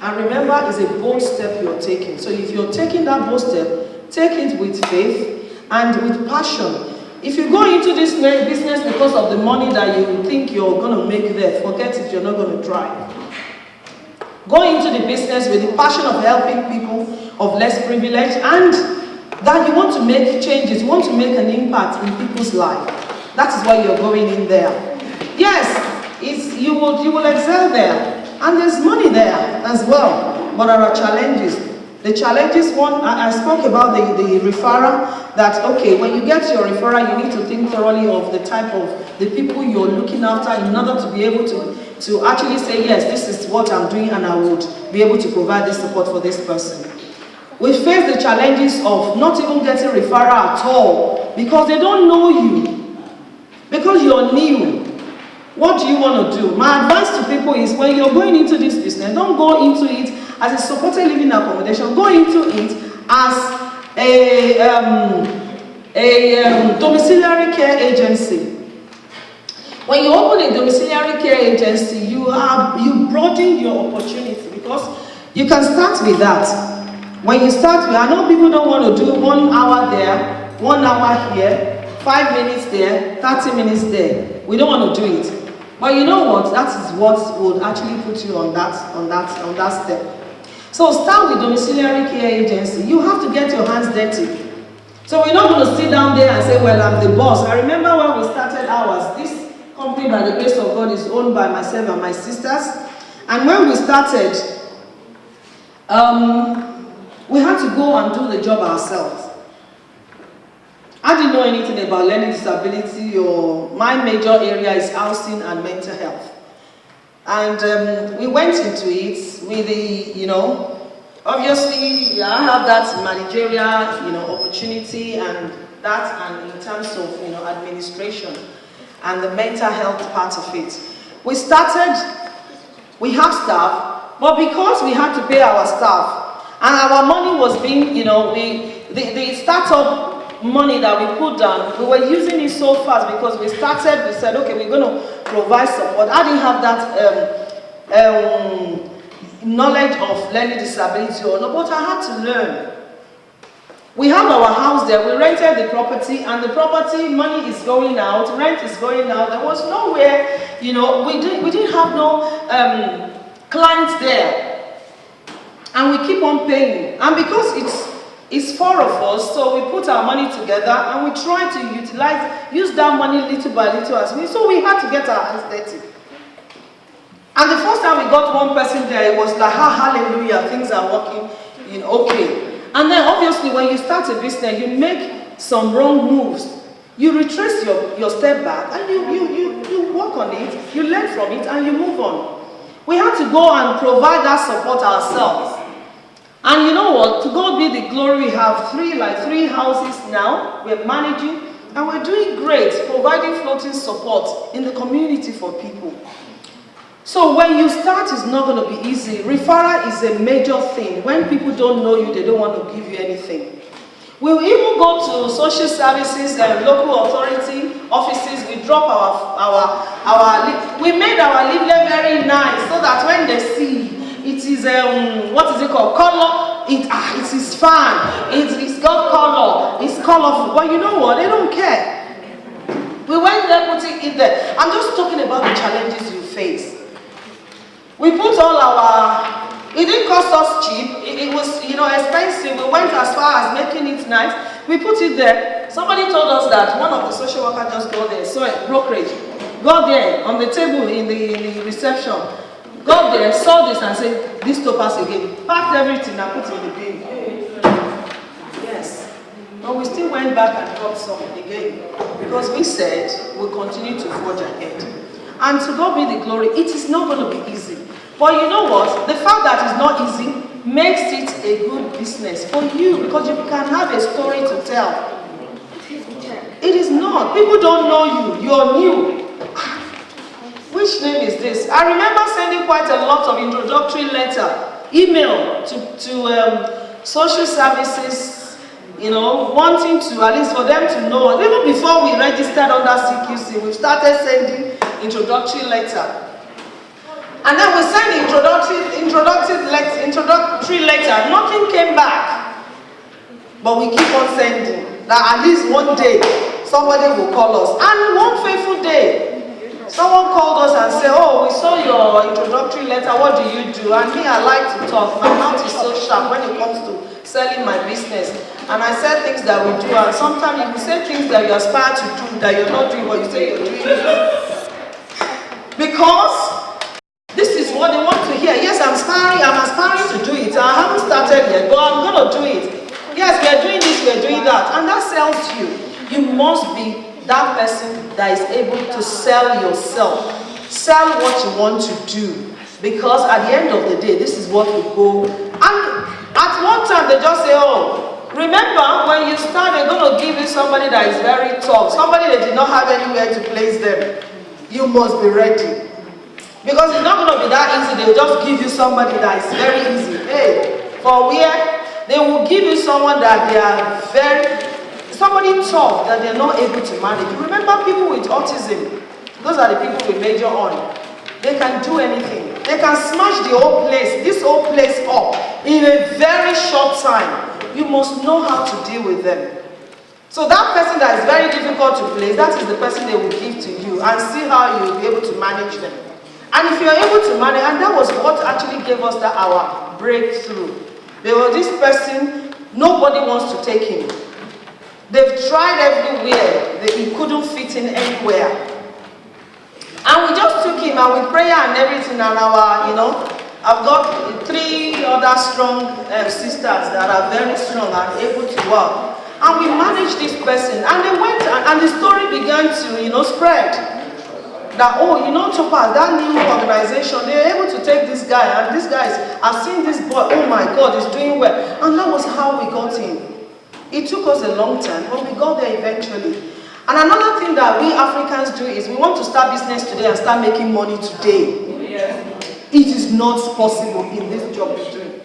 And remember, it's a bold step you're taking. So if you're taking that bold step, take it with faith and with passion. If you go into this business because of the money that you think you're going to make there, forget it, you're not going to try. Go into the business with the passion of helping people of less privilege, and that you want to make changes, you want to make an impact in people's life. That is why you're going in there. Yes, you will excel there, and there's money there as well, but there are challenges. The challenges, I spoke about the referral, that okay, when you get your referral, you need to think thoroughly of the type of the people you're looking after in order to be able to actually say, yes, this is what I'm doing, and I would be able to provide this support for this person. We face the challenges of not even getting referral at all because they don't know you, because you're new. What do you want to do? My advice to people is, when you're going into this business, don't go into it as a supported living accommodation. Go into it as a domiciliary care agency. When you open a domiciliary care agency, you broaden your opportunity, because you can start with that. When you start with, I know people don't want to do 1 hour there, 1 hour here, 5 minutes there, 30 minutes there. We don't want to do it. But you know what? That is what would actually put you on that step. So start with domiciliary care agency. You have to get your hands dirty. So we're not going to sit down there and say, well, I'm the boss. I remember when we started ours, this company, by the grace of God, is owned by myself and my sisters. And when we started, we had to go and do the job ourselves. I didn't know anything about learning disability, or my major area is housing and mental health. And we went into it with the, obviously I have that managerial, opportunity, and that, and in terms of, administration and the mental health part of it. We started, we have staff, but because we had to pay our staff, and our money was being, the startup money that we put down, we were using it so fast because we said, okay, we're going to provide support. I didn't have that knowledge of learning disability or no, but I had to learn. We have our house there, we rented the property, and the property money is going out, rent is going out. There was nowhere, we didn't have no clients there. And we keep on paying. And because it's 4 of us, so we put our money together and we try to use that money little by little as we, so we had to get our hands dirty. And the first time we got one person there, it was like, hallelujah, things are working, okay. And then obviously when you start a business, you make some wrong moves. You retrace your step back and you work on it, you learn from it, and you move on. We had to go and provide that support ourselves. And you know what? To God be the glory, we have 3 houses now. We're managing, and we're doing great, providing floating support in the community for people. So when you start, it's not going to be easy. Referral is a major thing. When people don't know you, they don't want to give you anything. We will even go to social services and local authority offices. We drop we made our leaflet very nice so that when they see, it is what is it called? Color. It is fun. It's got color. It's colorful. But you know what? They don't care. We went there putting it there. I'm just talking about the challenges you face. We put all our. It didn't cost us cheap. It was expensive. We went as far as making it nice. We put it there. Somebody told us that one of the social workers just got there, saw a brokerage, got there on the table in the reception. Got there, saw this and said, this stop us again. Packed everything and put it in the bin. Yes. But we still went back and got some again. Because we said we'll continue to forge ahead. And to God be the glory, it is not going to be easy. But you know what? The fact that it's not easy makes it a good business for you, because you can have a story to tell. It is not. People don't know you. You're new. Which name is this? I remember sending quite a lot of introductory email to social services, wanting to, at least for them to know. Even before we registered under CQC, we started sending introductory letter. And then we sent introductory letter. Nothing came back. But we keep on sending. That at least one day, somebody will call us. And one fateful day, someone called us and said, oh, we saw your introductory letter, what do you do? And me, I like to talk. My mouth is so sharp when it comes to selling my business. And I said things that we do, and sometimes you say things that you aspire to do, that you're not doing, but you say you're doing it. Because this is what they want to hear. Yes, I'm aspiring to do it. I haven't started yet, but I'm going to do it. Yes, we're doing this, we're doing that. And that sells you. You must be that person that is able to sell yourself. Sell what you want to do. Because at the end of the day, this is what will go. And at one time, they just say, oh, remember when you start, they're going to give you somebody that is very tough. Somebody that did not have anywhere to place them. You must be ready. Because it's not going to be that easy. They'll just give you somebody that is very easy. Hey, for where they will give you someone that they are somebody tough that they're not able to manage. Remember people with autism. Those are the people we major on. They can do anything. They can smash the whole place, this whole place up in a very short time. You must know how to deal with them. So that person that is very difficult to place, that is the person they will give to you and see how you will be able to manage them. And if you are able to manage, and that was what actually gave us that our breakthrough. There was this person, nobody wants to take him. They've tried everywhere, he couldn't fit in anywhere. And we just took him, and with prayer and everything, and our, I've got 3 other strong sisters that are very strong and able to work. And we managed this person, and they went, and the story began to, spread. That, Topaz, that new organization, they were able to take this guy, and this guy, I've seen this boy, oh my God, he's doing well. And that was how we got him. It took us a long time, but we got there eventually. And another thing that we Africans do is we want to start business today and start making money today. Yeah. It is not possible in this job we're doing.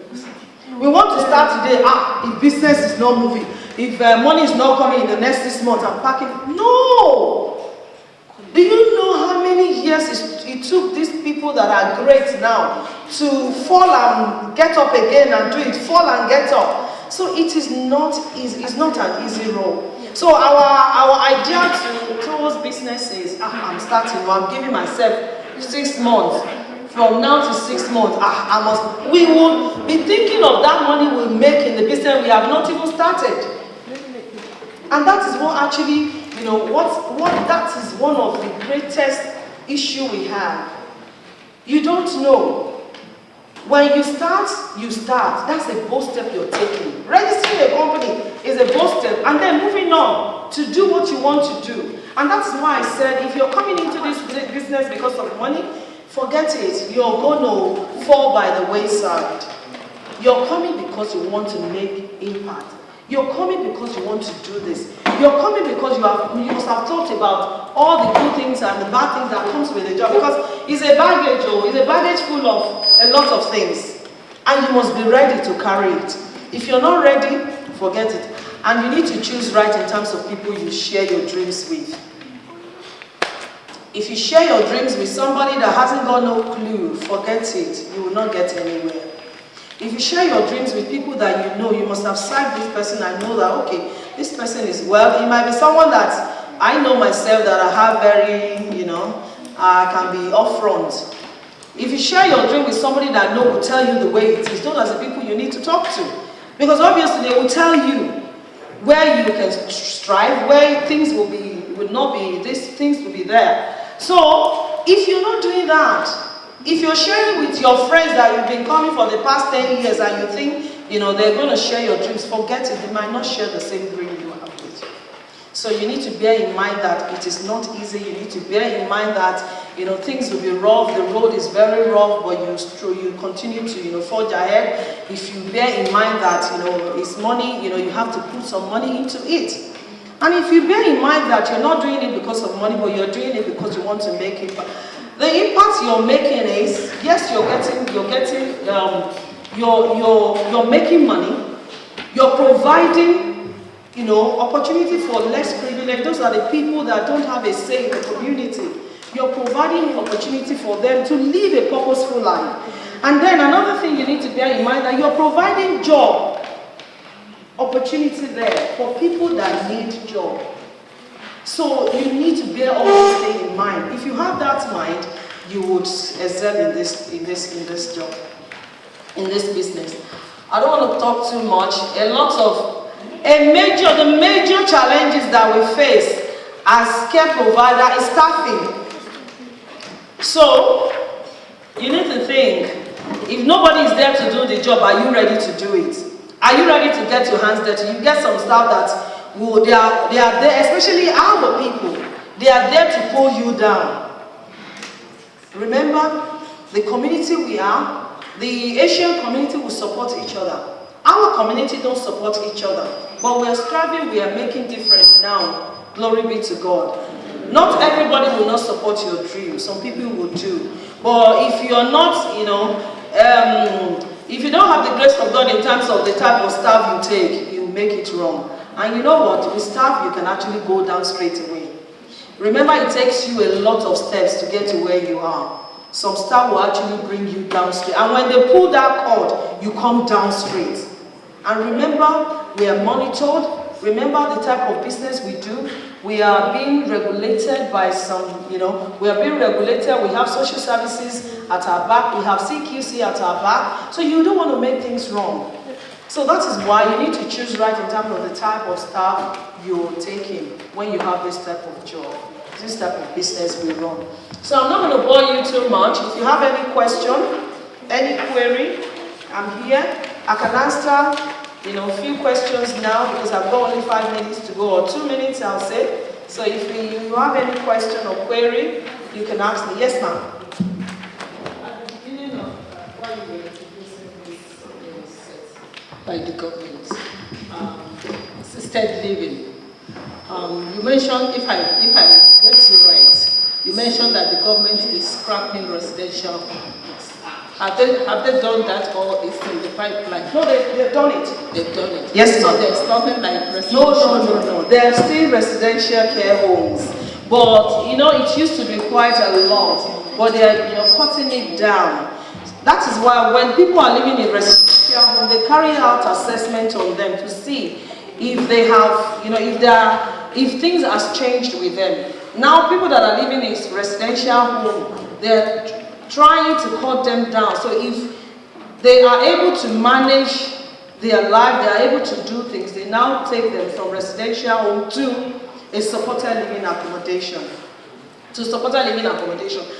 We want to start today, if business is not moving, if money is not coming in the next 6 months, I'm packing. No! Do you know how many years it took these people that are great now to fall and get up again and do it, fall and get up? So it is not easy, it's not an easy role. So our idea towards business is, I'm starting, I'm giving myself 6 months. From now to 6 months, we will be thinking of that money we'll make in the business we have not even started. And that is what actually, that is one of the greatest issue we have. You don't know. When you start, That's a bold step you're taking. Registering a company is a bold step, and then moving on to do what you want to do. And that's why I said, if you're coming into this business because of money, forget it. You're going to fall by the wayside. You're coming because you want to make impact. You're coming because you want to do this. You're coming because you must have thought about all the good things and the bad things that comes with the job. Because it's a baggage, it's a baggage full of a lot of things. And you must be ready to carry it. If you're not ready, forget it. And you need to choose right in terms of people you share your dreams with. If you share your dreams with somebody that hasn't got no clue, forget it. You will not get anywhere. If you share your dreams with people that you must have signed this person and know that, okay, this person is well. It might be someone that I know myself that I have very, can be upfront. If you share your dream with somebody that will tell you the way it is, those are the people you need to talk to. Because obviously they will tell you where you can strive, where things will not be, these things will be there. So, if you're not doing that, if you're sharing with your friends that you've been coming for the past 10 years and you think, they're going to share your dreams, forget it. They might not share the same dream you have with you. So you need to bear in mind that it is not easy. You need to bear in mind that, things will be rough. The road is very rough, but you continue to, forge ahead. If you bear in mind that, it's money, you have to put some money into it. And if you bear in mind that you're not doing it because of money, but you're doing it because you want to make impact, the impact you're making is, yes, you're making money, you're providing, opportunity for less privileged. Those are the people that don't have a say in the community. You're providing opportunity for them to live a purposeful life. And then another thing you need to bear in mind that you're providing job opportunity there for people that need job. So you need to bear all these things in mind. If you have that mind, you would excel in this job, in this business. I don't want to talk too much. The major challenges that we face as care provider is staffing. So you need to think, if nobody is there to do the job, are you ready to do it? Are you ready to get your hands dirty? You get some staff that they are there, especially our people. They are there to pull you down. Remember, the community we are, the Asian community will support each other. Our community don't support each other. But we are striving, we are making difference now. Glory be to God. Not everybody will not support your dream. Some people will do. But if you are not, if you don't have the grace of God in terms of the type of staff you take, you make it wrong. And you know what? With staff, you can actually go down straight away. Remember, it takes you a lot of steps to get to where you are. Some staff will actually bring you down straight. And when they pull that cord, you come down straight. And remember, we are monitored. Remember the type of business we do. We are being regulated by some, we are being regulated. We have social services at our back. We have CQC at our back. So you don't want to make things wrong. So that is why you need to choose right in terms of the type of staff you're taking when you have this type of job, this type of business we run. So I'm not going to bore you too much. If you have any question, any query, I'm here. I can answer a few questions now because I've got only 5 minutes to go, or 2 minutes I'll say. So if you have any question or query, you can ask me. Yes, ma'am. At the beginning of why you were introducing this set by the government, assisted living. You mentioned, if I get you right, you mentioned that the government is scrapping residential homes. Have they done that, or is in the pipeline? No, they've done it. They've done it. Yes, ma'am. So there's nothing like residential. No. There are still residential care homes, but it used to be quite a lot. But they are cutting it down. That is why when people are living in residential home, they carry out assessment on them to see if they have, if things has changed with them. Now people that are living in residential home, they're trying to cut them down. So if they are able to manage their life, they are able to do things, they now take them from residential home to a supported living accommodation.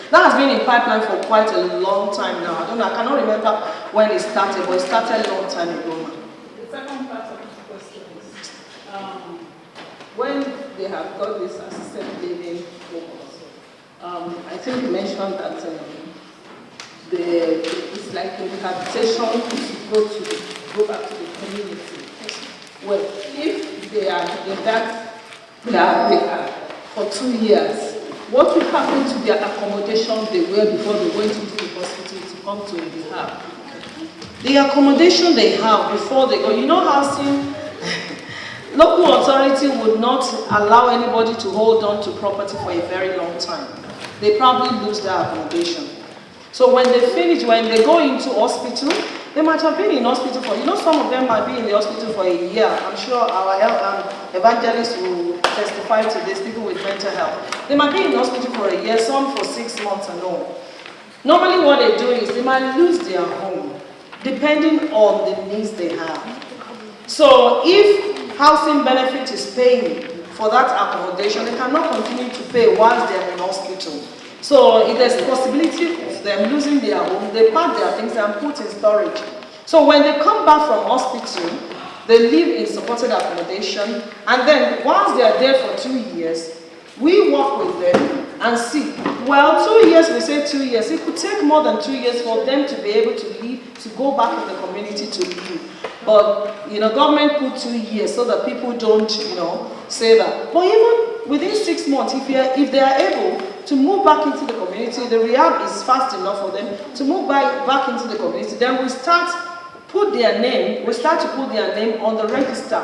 That has been in pipeline for quite a long time now. I cannot remember when it started, but it started a long time ago. The second part of the question is, when they have got this assisted living homes, I think you mentioned that it's like a rehabilitation to go back to the community. Well, if they are in that rehab for 2 years, what will happen to their accommodation they were before they went into the hospital to come to rehab? The accommodation they have before they go, housing, local authority would not allow anybody to hold on to property for a very long time. They probably lose their accommodation. So when they finish, when they go into hospital, they might have been in hospital for, some of them might be in the hospital for a year. I'm sure our evangelists will testify to this, people with mental health. They might be in hospital for a year, some for 6 months and all. Normally what they do is they might lose their home, depending on the needs they have. So if housing benefit is paying for that accommodation, they cannot continue to pay whilst they are in hospital. So if there's a possibility of them losing their home, they pack their things and put in storage. So when they come back from hospital, they live in supported accommodation, and then once they are there for 2 years, we work with them and see. Well, 2 years, we say 2 years. It could take more than 2 years for them to be able to leave, to go back in the community to live. But, government put 2 years so that people don't, say that. But even within 6 months, if they are able to move back into the community, the rehab is fast enough for them to move back into the community, then we start to put their name on the register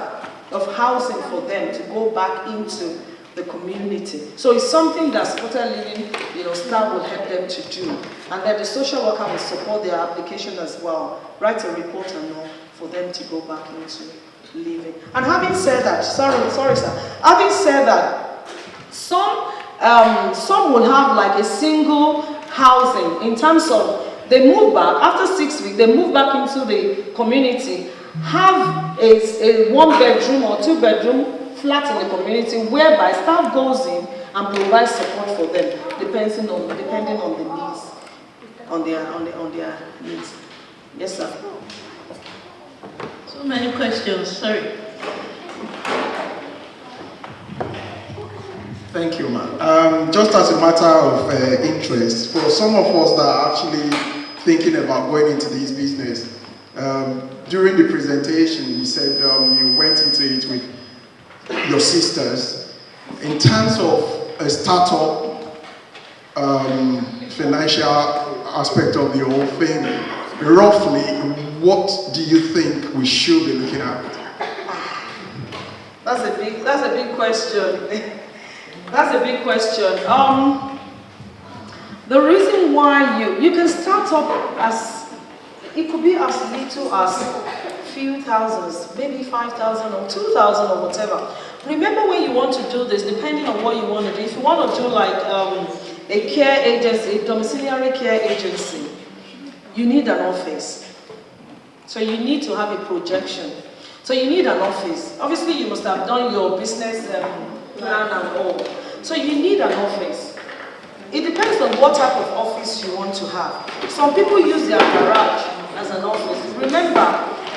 of housing for them to go back into the community. So it's something that supported living, staff will help them to do. And then the social worker will support their application as well, write a report and all for them to go back into living. And having said that, sorry sir, having said that, some will have like a single housing in terms of they move back, after 6 weeks, they move back into the community, have a 1 bedroom or 2 bedroom flat in the community whereby staff goes in and provides support for them, depending on the needs, on their needs. Yes, sir. So many questions, sorry. Thank you, ma'am. Just as a matter of interest, for some of us that are actually thinking about going into this business, during the presentation, you said you went into it with your sisters. In terms of a startup, financial aspect of the whole thing, roughly, what do you think we should be looking at? That's a big question. That's a big question. The reason why you can start up as, it could be as little as few thousands, maybe 5,000 or 2,000 or whatever. Remember, when you want to do this, depending on what you want to do, if you want to do like a care agency, a domiciliary care agency, you need an office. So you need to have a projection. So you need an office. Obviously, you must have done your business plan and all. So you need an office. It depends on what type of office you want to have. Some people use their garage as an office. Remember,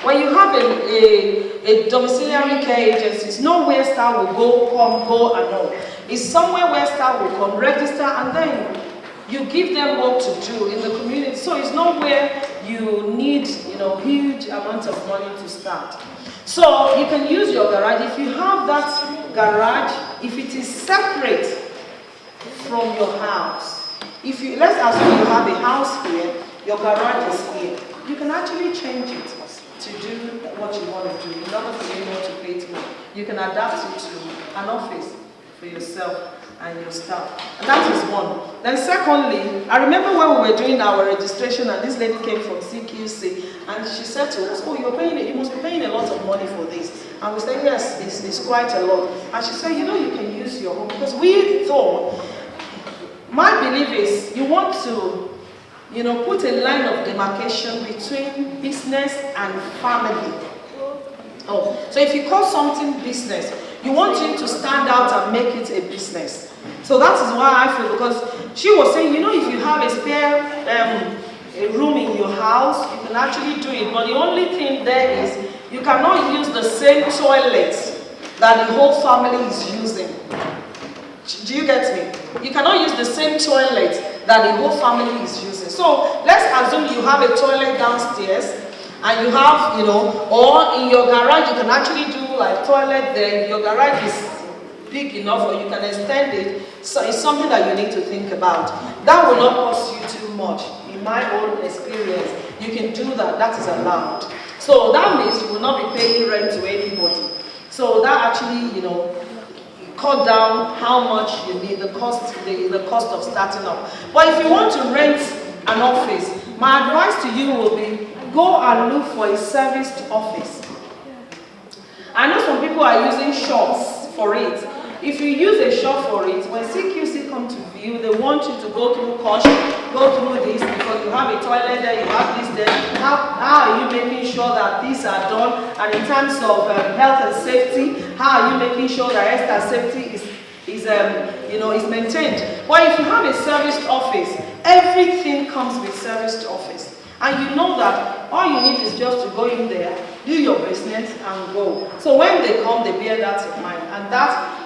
when you have a domiciliary care agency, it's not where staff will go and all. It's somewhere where staff will come, register, and then you give them work to do in the community. So it's not where you need, huge amounts of money to start. So you can use your garage. If you have that garage, if it is separate from your house, let's assume you have a house here, your garage is here, you can actually change it to do what you want to do in order for you not to pay too much. You can adapt it to an office for yourself and your staff. And that is one. Then secondly, I remember when we were doing our registration and this lady came from CQC and she said to us, oh, you must be paying a lot of money for this. And we said, yes, it's quite a lot. And she said, you can use your home. Because we thought, my belief is you want to put a line of demarcation between business and family. So if you call something business, you want it to stand out and make it a business. So that is why I feel, because she was saying, if you have a spare a room in your house, you can actually do it. But the only thing there is, you cannot use the same toilet that the whole family is using. Do you get me? You cannot use the same toilet that the whole family is using. So let's assume you have a toilet downstairs and you have, or in your garage you can actually do like toilet there. If your garage is big enough or you can extend it, so it's something that you need to think about. That will not cost you too much. In my own experience, you can do that. That is allowed. So that means you will not be paying rent to anybody. So that actually, cut down how much you need, the cost of starting up. But if you want to rent an office, my advice to you will be, go and look for a serviced office. I know some people are using shops for it. If you use a shop for it, when CQC come to view, they want you to go through caution, go through this, because you have a toilet there, you have this there. How are you making sure that these are done? And in terms of health and safety, how are you making sure that health and safety is maintained? But if you have a serviced office, everything comes with serviced office. And you know that all you need is just to go in there, do your business, and go. So when they come, they bear that in mind. And that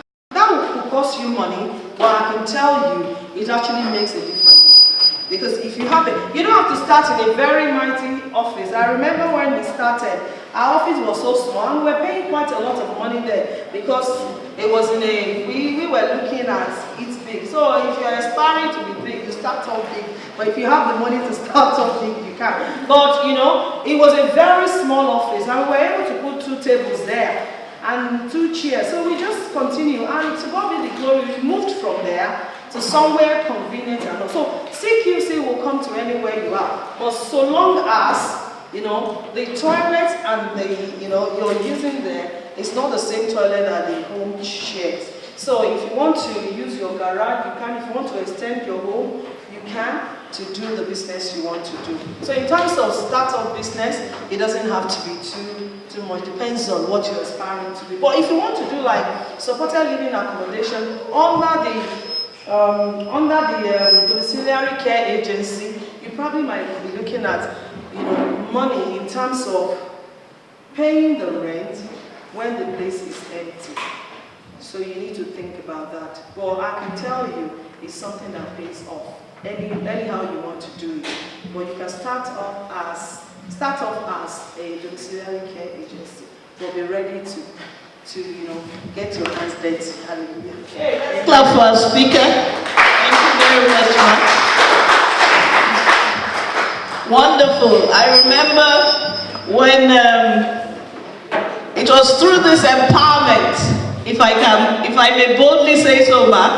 will cost you money, but I can tell you, it actually makes a difference. Because if you have it, you don't have to start in a very mighty office. I remember when we started, our office was so small, and we were paying quite a lot of money there because it was we were looking at it big. So if you're aspiring to be big, you start off big. But if you have the money to start off big, you can. But it was a very small office, and we were able to put 2 tables there and 2 chairs. So we just continue, and to God be the glory, we moved from there to somewhere convenient and all. So CQC will come to anywhere you are, but so long as the toilet and you're using there, it's not the same toilet that the home shares. So if you want to use your garage, you can. If you want to extend your home, you can, to do the business you want to do. So in terms of startup business, it doesn't have to be too much. Depends on what you're aspiring to do. But if you want to do like supported living accommodation under the domiciliary care agency, you probably might be looking at money in terms of paying the rent when the place is empty. So you need to think about that. But I can tell you, it's something that pays off. Anyhow you want to do it. But you can start off as a domiciliary care agency. But be ready to get your hands dirty. Hallelujah. Clap for our speaker. Thank you very much, ma'am. Wonderful. I remember when it was through this empowerment if I may boldly say so, Mark,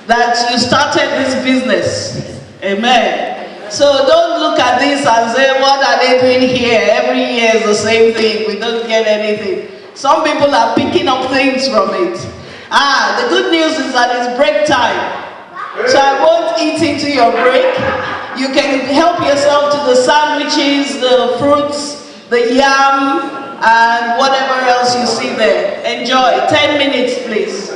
that you started this business. Amen. So don't look at this and say, what are they doing here? Every year is the same thing. We don't get anything. Some people are picking up things from it. The good news is that it's break time. So I won't eat into your break. You can help yourself to the sandwiches, the fruits, the yam, and whatever else you see there. Enjoy. 10 minutes, please.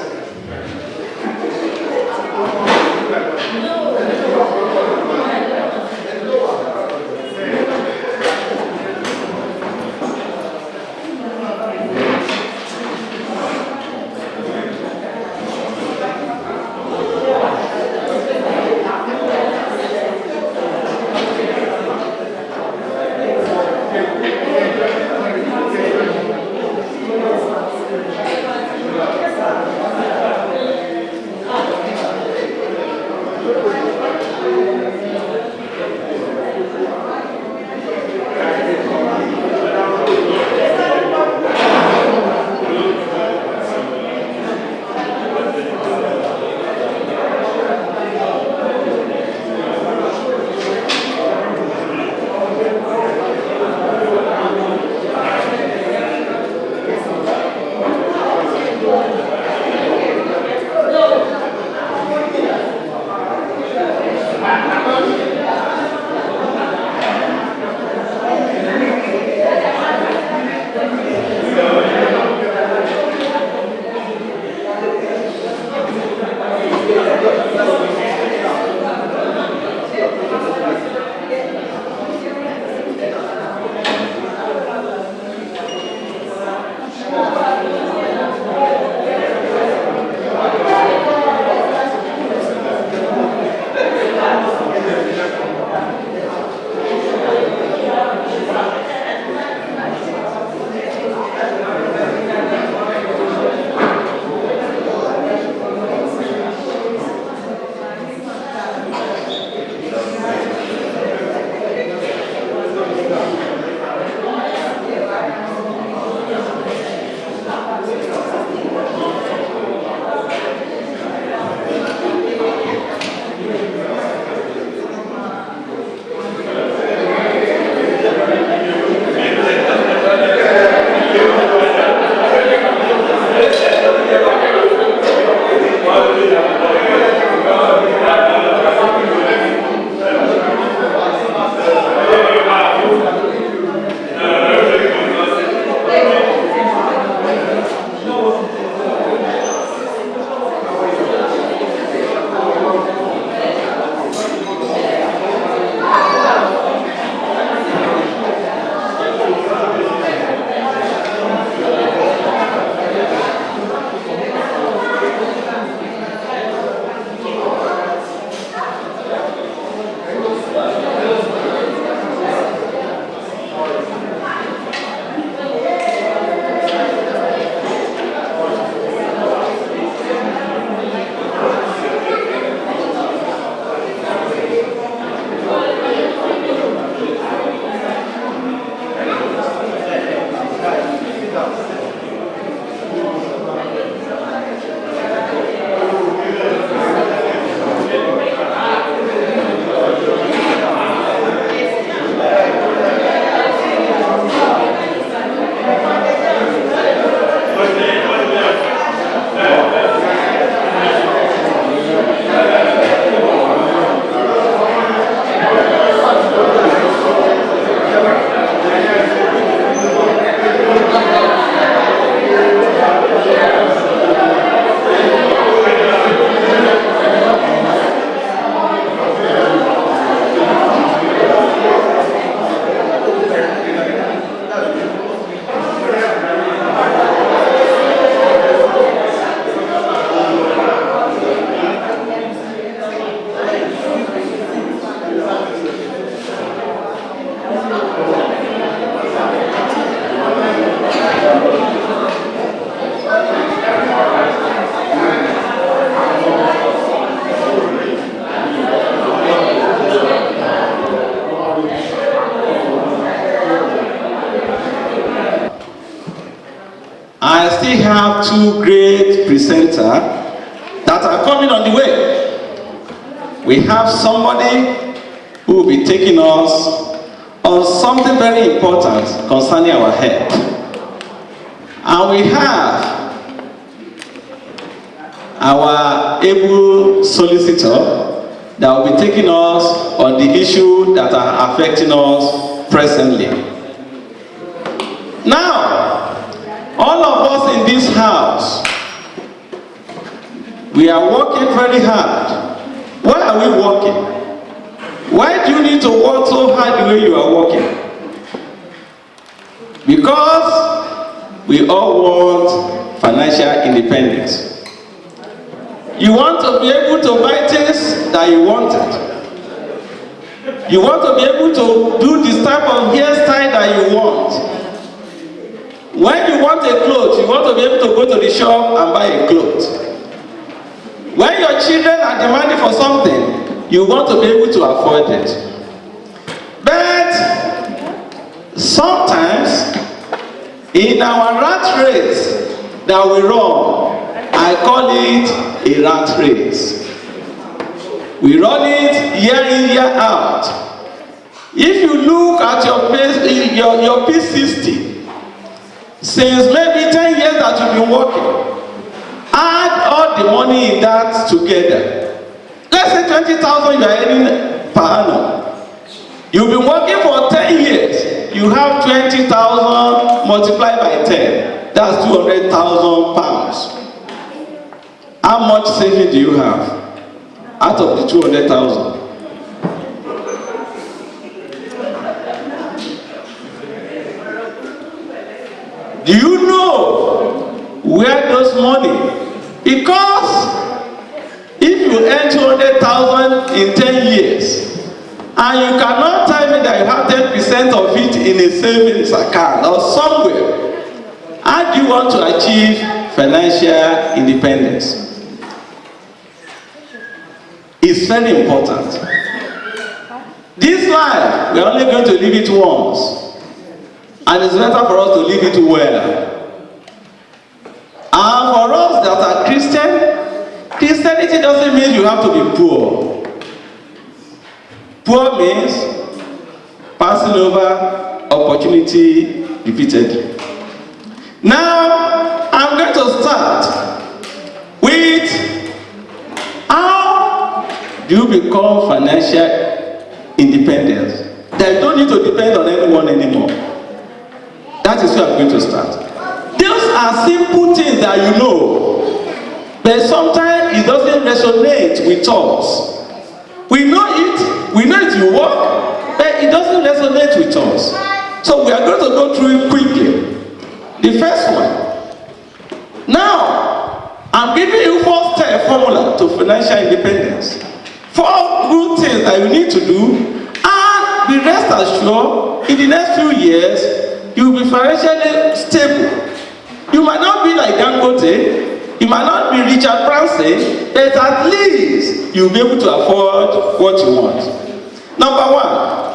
have two great presenters that are coming on the way. We have somebody who will be taking us on something very important concerning our health. And we have our able solicitor that will be taking us on the issue that are affecting us presently. Now, all of us in this house, we are working very hard. Why are we working? Why do you need to work so hard the way you are working? Because we all want financial independence. You want to be able to buy things that you wanted. You want to be able to do this type of hairstyle that you want. When you want a clothes, you want to be able to go to the shop and buy a clothes. When your children are demanding for something, you want to be able to afford it. But sometimes, in our rat race that we run, I call it a rat race. We run it year in, year out. If you look at your P60, since maybe 10 years that you've been working, add all the money in that together. Let's say 20,000 you are earning per annum. You've been working for 10 years. You have 20,000 multiplied by 10. That's 200,000 pounds. How much saving do you have out of the 200,000? Do you know where those money? Because if you earn 200,000 in 10 years, and you cannot tell me that you have 10% of it in a savings account or somewhere, how do you want to achieve financial independence? It's very important. This life, we're only going to live it once. And it's better for us to live it well. And for us that are Christian, Christianity doesn't mean you have to be poor. Poor means passing over opportunity repeatedly. Now, I'm going to start with how do you become financial independent? That you don't need to depend on anyone anymore. That is where I'm going to start. Those are simple things that you know, but sometimes it doesn't resonate with us. We know it will work, but it doesn't resonate with us. So we are going to go through it quickly. The first one. Now, I'm giving you 4-step formula to financial independence. 4 good things that you need to do, and be rest assured, in the next few years, you will be financially stable. You might not be like Dangote, you might not be Richard Branson, but at least you'll be able to afford what you want. Number 1.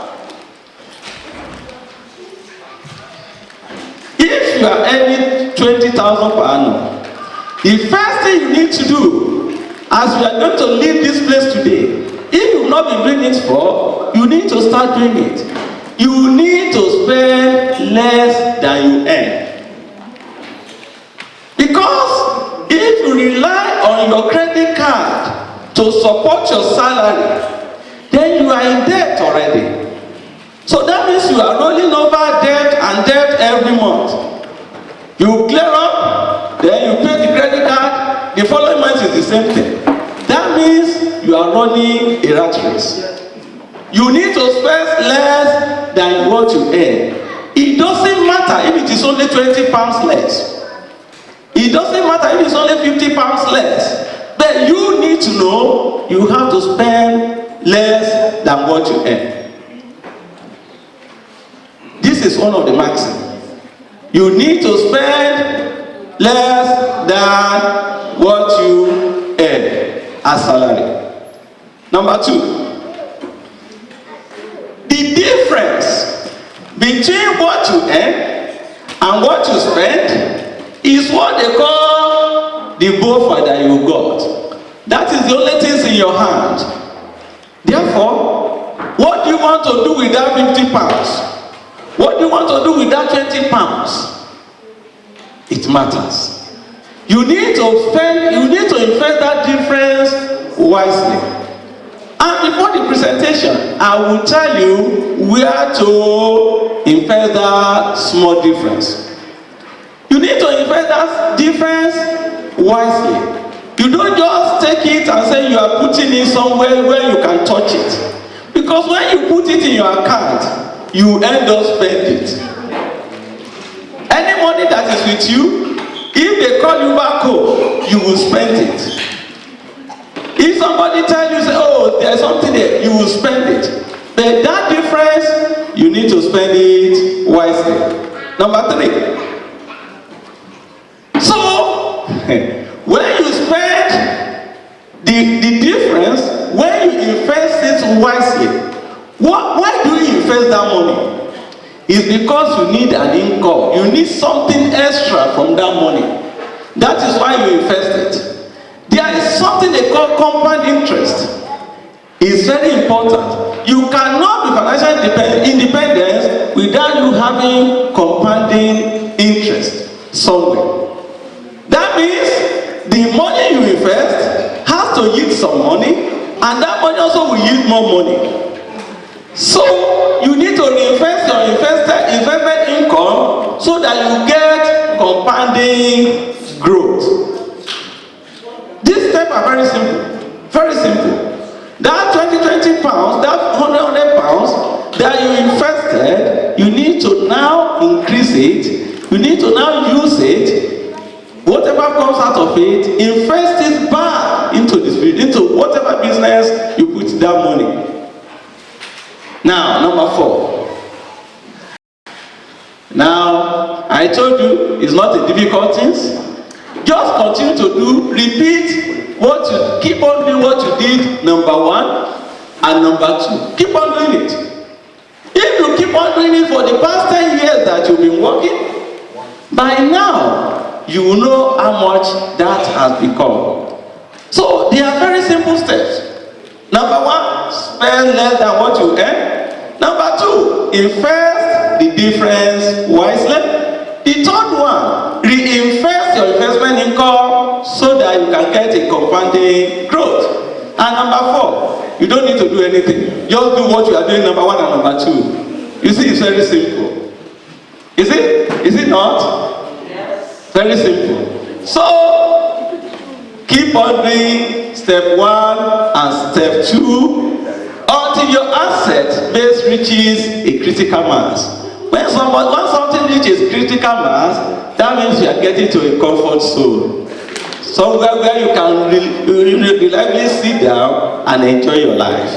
If you are earning 20,000 per annum, the first thing you need to do, as we are going to leave this place today, if you've not been doing it for, you need to start doing it. You need to spend less than you earn. Because if you rely on your credit card to support your salary, then you are in debt already. So that means you are rolling over debt and debt every month. You clear up, then you pay the credit card, the following month is the same thing. That means you are running a rat race. You need to spend less than what you earn. It doesn't matter if it is only 20 pounds less. It doesn't matter if it's only 50 pounds less. But you need to know you have to spend less than what you earn. This is one of the maxims. You need to spend less than what you earn as salary. Number 2. The difference between what you earn and what you spend is what they call the buffer that you got. That is the only thing in your hand. Therefore, what do you want to do with that 50 pounds? What do you want to do with that 20 pounds? It matters. You need to invest that difference wisely. And before the presentation, I will tell you where to invest that small difference. You need to invest that difference wisely. You don't just take it and say you are putting it somewhere where you can touch it. Because when you put it in your account, you end up spending it. Any money that is with you, if they call you back home, you will spend it. If somebody tells you, say, oh, there's something there, you will spend it. But that difference, you need to spend it wisely. Number 3. So, when you spend the difference, when you invest it wisely, why do you invest that money? It's because you need an income. You need something extra from that money. That is why you invest it. There is something they call compound interest. It's very important. You cannot be financially independent without you having compounding interest somewhere. That means the money you invest has to yield some money, and that money also will yield more money. So you need to reinvest your investment income so that you get compounding growth. These steps are very simple. Very simple. That 20 pounds, that 100 pounds that you invested, you need to now increase it. You need to now use it. Whatever comes out of it, invest it back into whatever business you put that money. Now, number 4. Now, I told you it's not a difficult thing. Just continue to repeat keep on doing what you did, number 1 and number 2. Keep on doing it. If you keep on doing it for the past 10 years that you've been working, by now, you will know how much that has become. So, they are very simple steps. Number 1, spend less than what you earn. Number 2, invest the difference wisely. The third one, reinvest your investment income so that you can get a compounding growth. And number 4, you don't need to do anything. Just do what you are doing, number 1 and number 2. You see, it's very simple. Is it? Is it not? Yes. Very simple. So, keep on doing step 1 and step 2 until your asset base reaches a critical mass. When something reaches critical mass, that means you are getting to a comfort zone. Somewhere where you can reliably sit down and enjoy your life.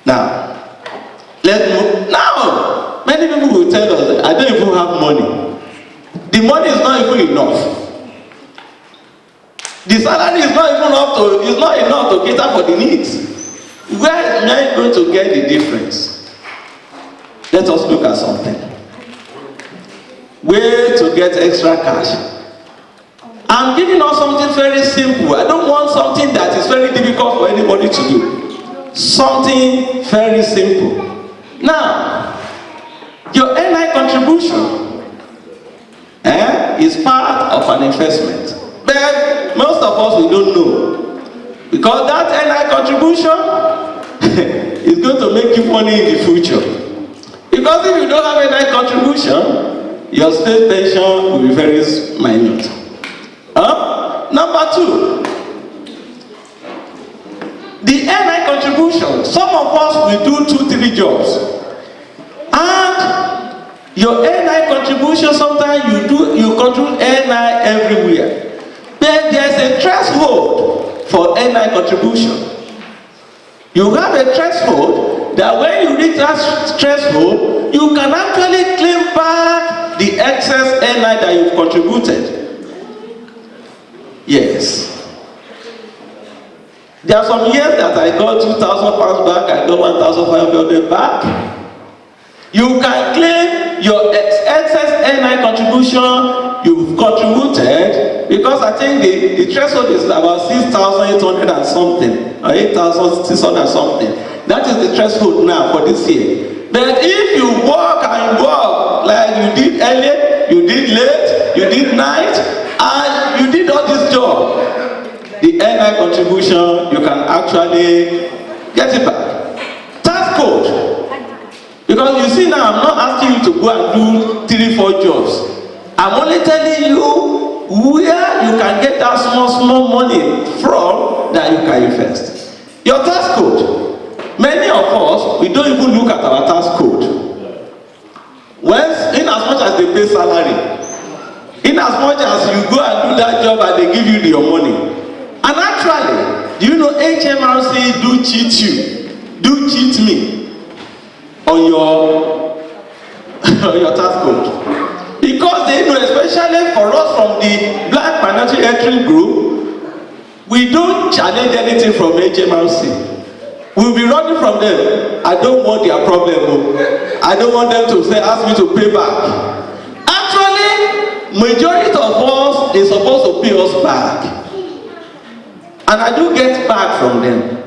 Now, let's move. Now, many people will tell us that I don't even have money. The money is not even enough. The salary is not enough to cater for the needs. Where am I going to get the difference? Let us look at something. Way to get extra cash. I'm giving us something very simple. I don't want something that is very difficult for anybody to do. Something very simple. Now, your NI contribution is part of an investment. But most of us, we don't know. Because that NI contribution is going to make you money in the future. Because if you don't have NI contribution, your state pension will be very minute. Number 2, the NI contribution. Some of us will do 2-3 jobs. And your NI contribution, sometimes you contribute NI everywhere. But there's a threshold for NI contribution. You have a threshold that when you reach that threshold, you can actually claim back the excess NI that you've contributed. Yes. There are some years that I got 2,000 pounds back, I got 1,500 back. You can claim your excess NI contribution you've contributed, because I think the threshold is about 6,800 and something, or 8,600 and something. That is the threshold now for this year. But if you work and work, like you did early, you did late, you did night, and you did all this job, the NI contribution, you can actually get it back. Tax code. Because you see now, I'm not asking you to go and do 3-4 jobs. I'm only telling you where you can get that small money from that you can invest. Your tax code. Many of us, we don't even look at our tax code. In as much as they pay salary, in as much as you go and do that job and they give you your money. And actually, do you know HMRC do cheat you, do cheat me on your tax code? Because they know, especially for us from the Black Financial Entry Group, we don't challenge anything from HMRC. We'll be running from them. I don't want their problem. I don't want them to say, ask me to pay back. Actually, majority of us is supposed to pay us back. And I do get back from them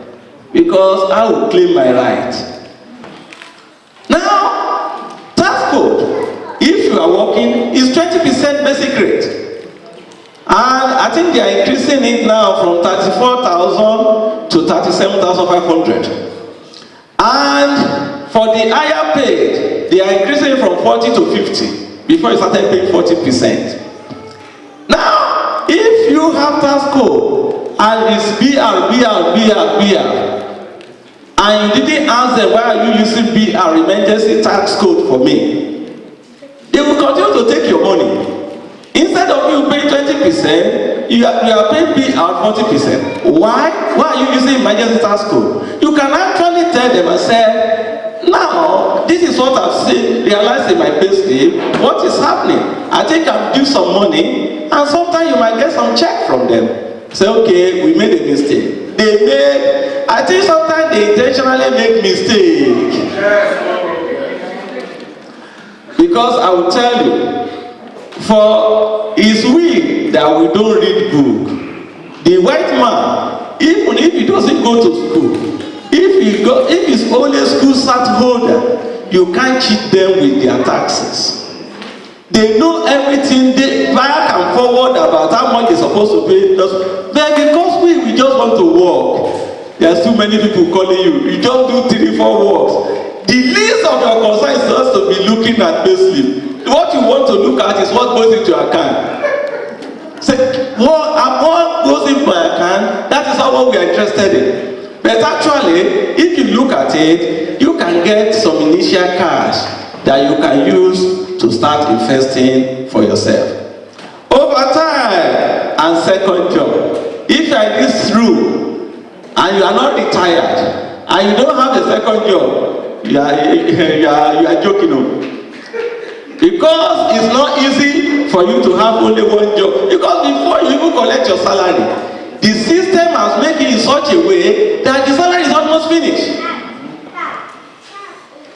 because I will claim my right. Now, tax code, if you are working, is 20% basic rate. And I think they are increasing it now from 34,000 to 37,500. And for the higher paid, they are increasing from 40 to 50 before you started paying 40%. Now, if you have tax code and it's BR, and you didn't ask them, why are you using BR, emergency tax code, for me, they will continue to take your money. Instead of you paying 20%, you are paying BR 40%. Why? Why are you using emergency tax code? You can actually tell them and say, now, this is what I've seen, realized in my payslip, what is happening? I think I'm due some money, and sometimes you might get some check from them. Say, okay, we made a mistake. I think sometimes they intentionally make mistake. Because I will tell you, for it's we that we don't read book. The white man, even if he doesn't go to school, if he's only school cert holder, you can't cheat them with their taxes. They know everything back and forward about how much they're supposed to pay. But because we just want to work, there's too many people calling you. You just do 3-4 works. The least of your concern is just to be looking at payslip. What you want to look at is what goes into your account. Say, what goes into my account? That is not what we are interested in. But actually, if you look at it, you can get some initial cash that you can use to start investing for yourself. Over time, and second job. If you are in this room and you are not retired and you don't have a second job, you are joking. Because it's not easy for you to have only one job. Because before you even collect your salary, the system has made it in such a way that the salary is almost finished.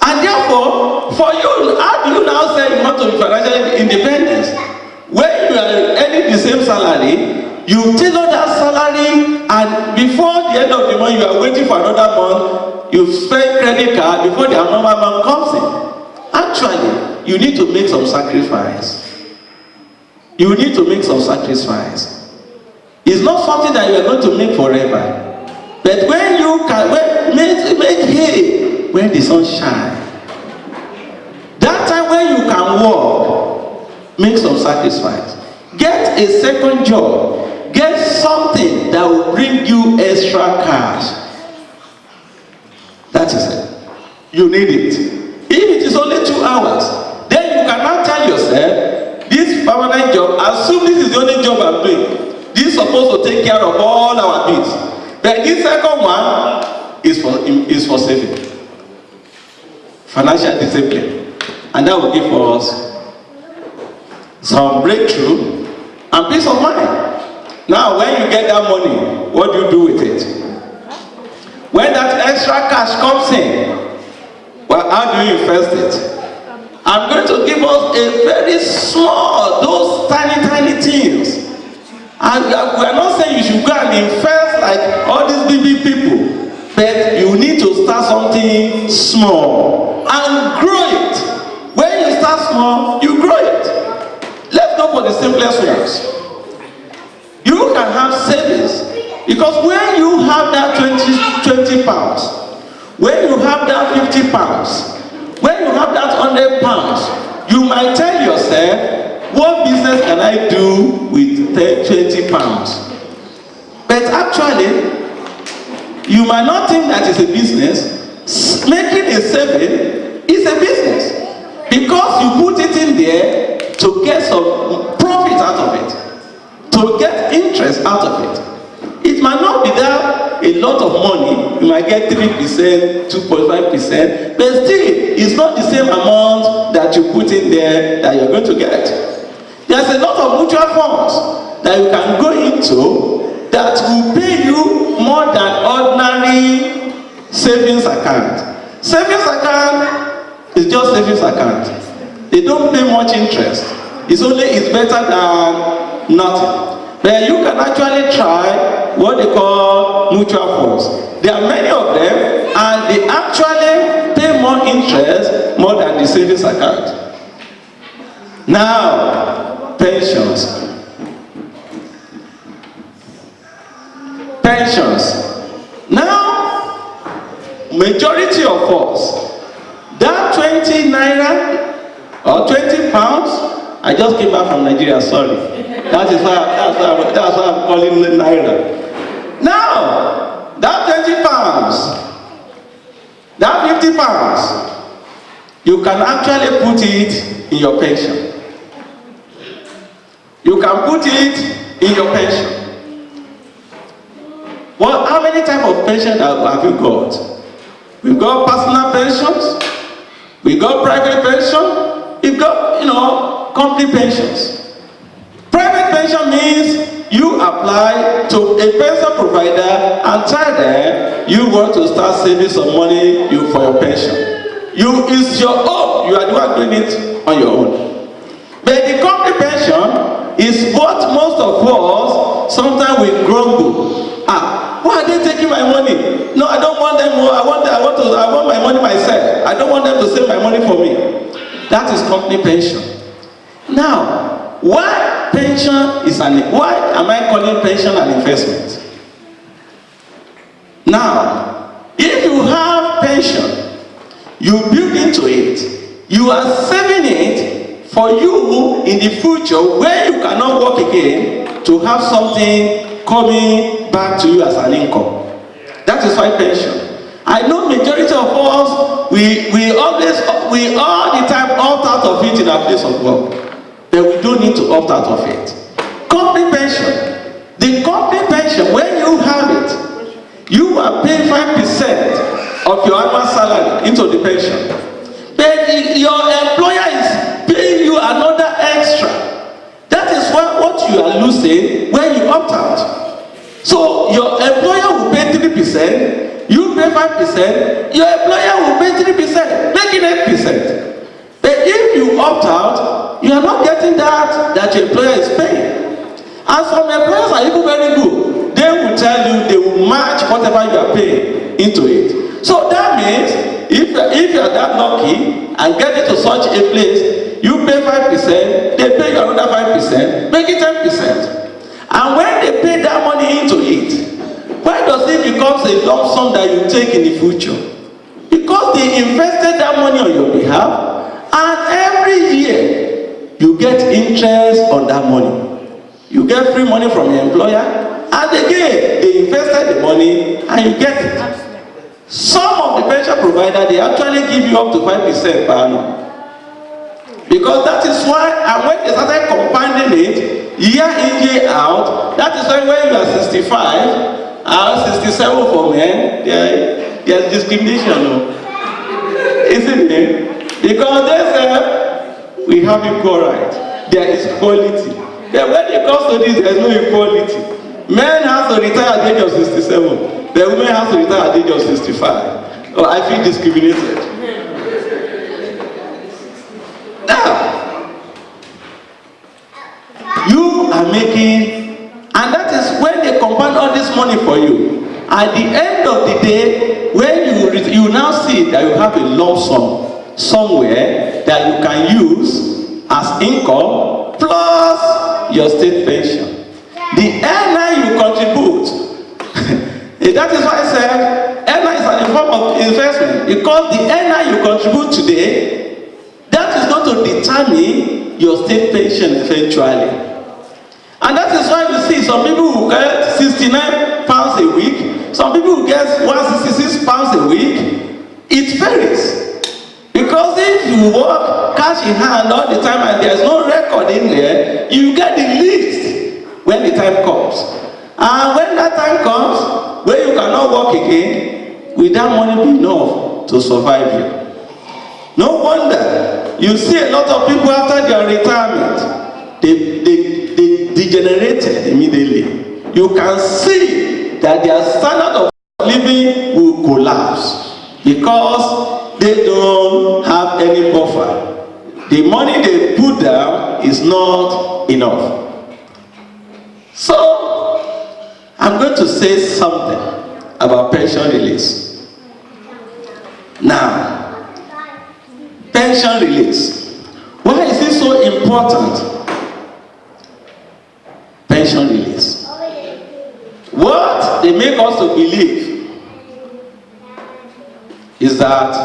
And therefore, for you, how do you now say you want to be financially independent? When you are earning the same salary, you tailor that salary, and before the end of the month, you are waiting for another month, you spend credit card before the normal month comes in. Actually, you need to make some sacrifice. You need to make some sacrifice. It's not something that you are going to make forever. But when you can make hay when the sun shines, that time when you can work, make some sacrifice. Get a second job. Get something that will bring you extra cash. That is it. You need it. If it is only 2 hours, then you cannot tell yourself, this permanent job, assume this is the only job I'm doing. This is supposed to take care of all our needs. But this second one is for saving. Financial discipline. And that will give us some breakthrough and peace of mind. Now, when you get that money, what do you do with it? When that extra cash comes in, well, how do you invest it? I'm going to give us a very small, those tiny things. And we are not saying you should go and invest like all these big people, but you need to start something small and grow it. When you start small, you grow it. Let's go for the simplest ones. You can have savings, because when you have that 20 pounds, when you have that 50 pounds, when you have that 100 pounds, you might tell yourself, what business can I do with 20 pounds? But actually, you might not think that is a business. Making a saving is a business, because you put it in there to get some profit out of it, to get interest out of it. It might not be that a lot of money, you might get 3%, 2.5%, but still, it's not the same amount that you put in there that you're going to get. There's a lot of mutual funds that you can go into that will pay you more than ordinary savings account. Savings account is just savings account. They don't pay much interest. It's better than nothing. But you can actually try what they call mutual funds. There are many of them, and they actually pay more interest more than the savings account. Now, pensions. Now, majority of us, that 20 naira or 20 pounds, I just came back from Nigeria, sorry. That's why I'm calling it naira. Now, that 20 pounds, that 50 pounds, you can actually put it in your pension. You can put it in your pension. Well, how many types of pension have you got? We've got personal pensions, we've got private pension, we've got, company pensions. Private pension means you apply to a pension provider and tell them you want to start saving some money for your pension. It's your own. You are the one doing it on your own. But the company pension is what most of us sometimes we grumble. Why are they taking my money? No, I don't want them. I want my money myself. I don't want them to save my money for me. That is company pension. Now, why am I calling pension an investment? Now, if you have pension, you build into it, you are saving it for you in the future where you cannot work again to have something coming back to you as an income. That is why pension. I know majority of us, we all the time opt out of it in our place of work. But we don't need to opt out of it. Company pension. The company pension, when you have it, you are paying 5% of your annual salary into the pension. But your employer is paying you another extra. That is what you are losing when you opt out. So your employer will pay 3%, you pay 5%, your employer will pay 3%, making 8%. But if you opt out, you are not getting that your employer is paying. And some employers are even very good. They will tell you they will match whatever you are paying into it. So that means if you are that lucky and get into such a place, you pay 5%, they pay you another 5%, make it 10%. And when they pay that money into it, why does it become a lump sum that you take in the future? Because they invested that money on your behalf, and every year you get interest on that money. You get free money from your employer, and again they invested the money and you get it. Some of the pension providers, they actually give you up to 5% per annum. Because that is why, and when they started compounding it year in, year out, that is why when you are 65 or 67 for men, there's discrimination, isn't it? Because they say we have equal right, there is equality. Then when it comes to this, there is no equality. Men have to retire at the age of 67, the women have to retire at the age of 65. Oh, I feel discriminated. At the end of the day, when you now see that you have a lump sum somewhere that you can use as income plus your state pension. The NI you contribute, that is why I said NI is an form of investment, because the NI you contribute today, that is going to determine your state pension eventually. And that is why you see some people who get 69 pounds a week, some people who get 166 pounds a week. It varies. Because if you work cash in hand all the time and there's no record in there, you get the least when the time comes. And when that time comes, when you cannot work again, will that money be enough to survive you? No wonder you see a lot of people after their retirement, they degenerated immediately. You can see that their standard of living will collapse because they don't have any buffer. The money they put down is not enough. So, I'm going to say something about pension release. Now, pension release. Why is it so important? Pension release. What they make us to believe is that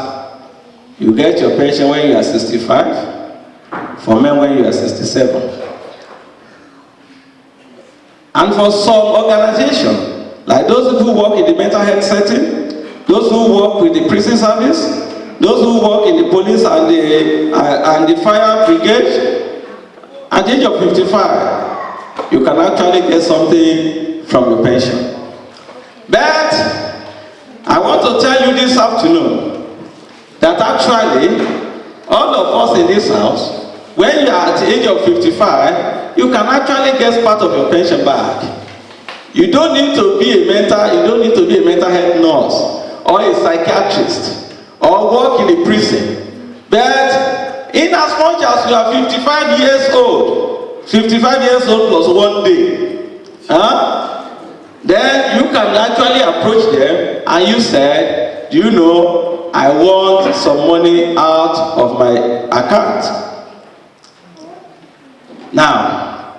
you get your pension when you are 65, for men when you are 67. And for some organizations, like those who work in the mental health setting, those who work with the prison service, those who work in the police and the fire brigade, at the age of 55, you can actually get something from your pension. But I want to tell you this afternoon that actually all of us in this house, when you are at the age of 55, you can actually get part of your pension back. You don't need to be a mental health nurse or a psychiatrist or work in a prison. But in as much as you are 55 years old plus 1 day, then you can actually approach them and you said, do you know, I want some money out of my account. Now,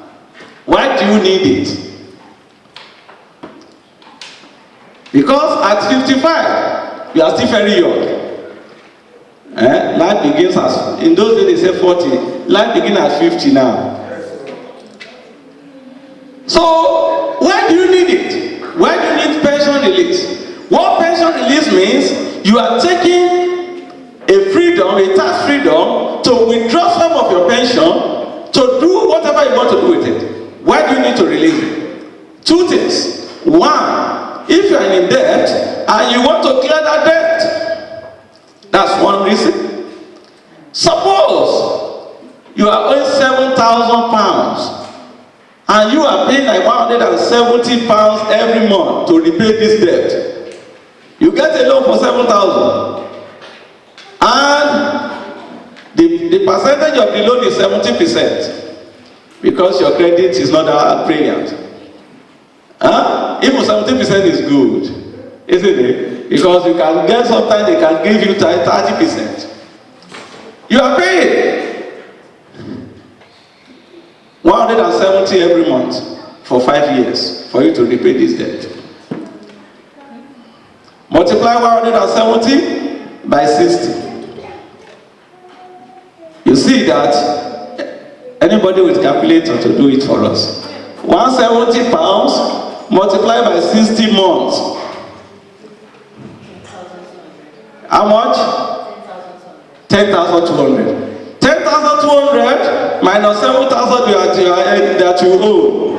why do you need it? Because at 55, you are still very young. Life begins as, in those days they say 40, life begins at 50 now. So, why do you need it? Why do you need pension release? What pension release means, you are taking a freedom, a tax freedom, to withdraw some of your pension, to do whatever you want to do with it. Why do you need to release it? Two things. One, if you are in debt, and you want to clear that debt, that's one reason. Suppose you are owing £7,000, and you are paying like £170 every month to repay this debt. You get a loan for 7,000, and the percentage of the loan is 70%, because your credit is not that brilliant. Even 70% is good, isn't it? Because you can get, sometimes they can give you 30%. You are paying 170 every month for 5 years for you to repay this debt. Multiply 170 by 60. You see that anybody with calculator to do it for us. £170 multiplied by 60 months. How much? 10,200. 10,200 minus 7,000 that you owe.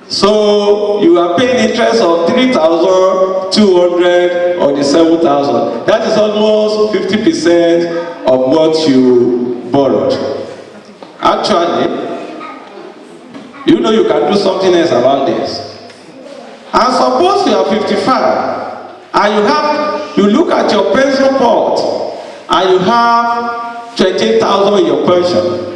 So you are paying interest of 3,200 on the 7,000. That is almost 50% of what you borrowed. Actually, you know you can do something else about this. And suppose you are 55 and you look at your pension pot and you have 28,000 in your pension.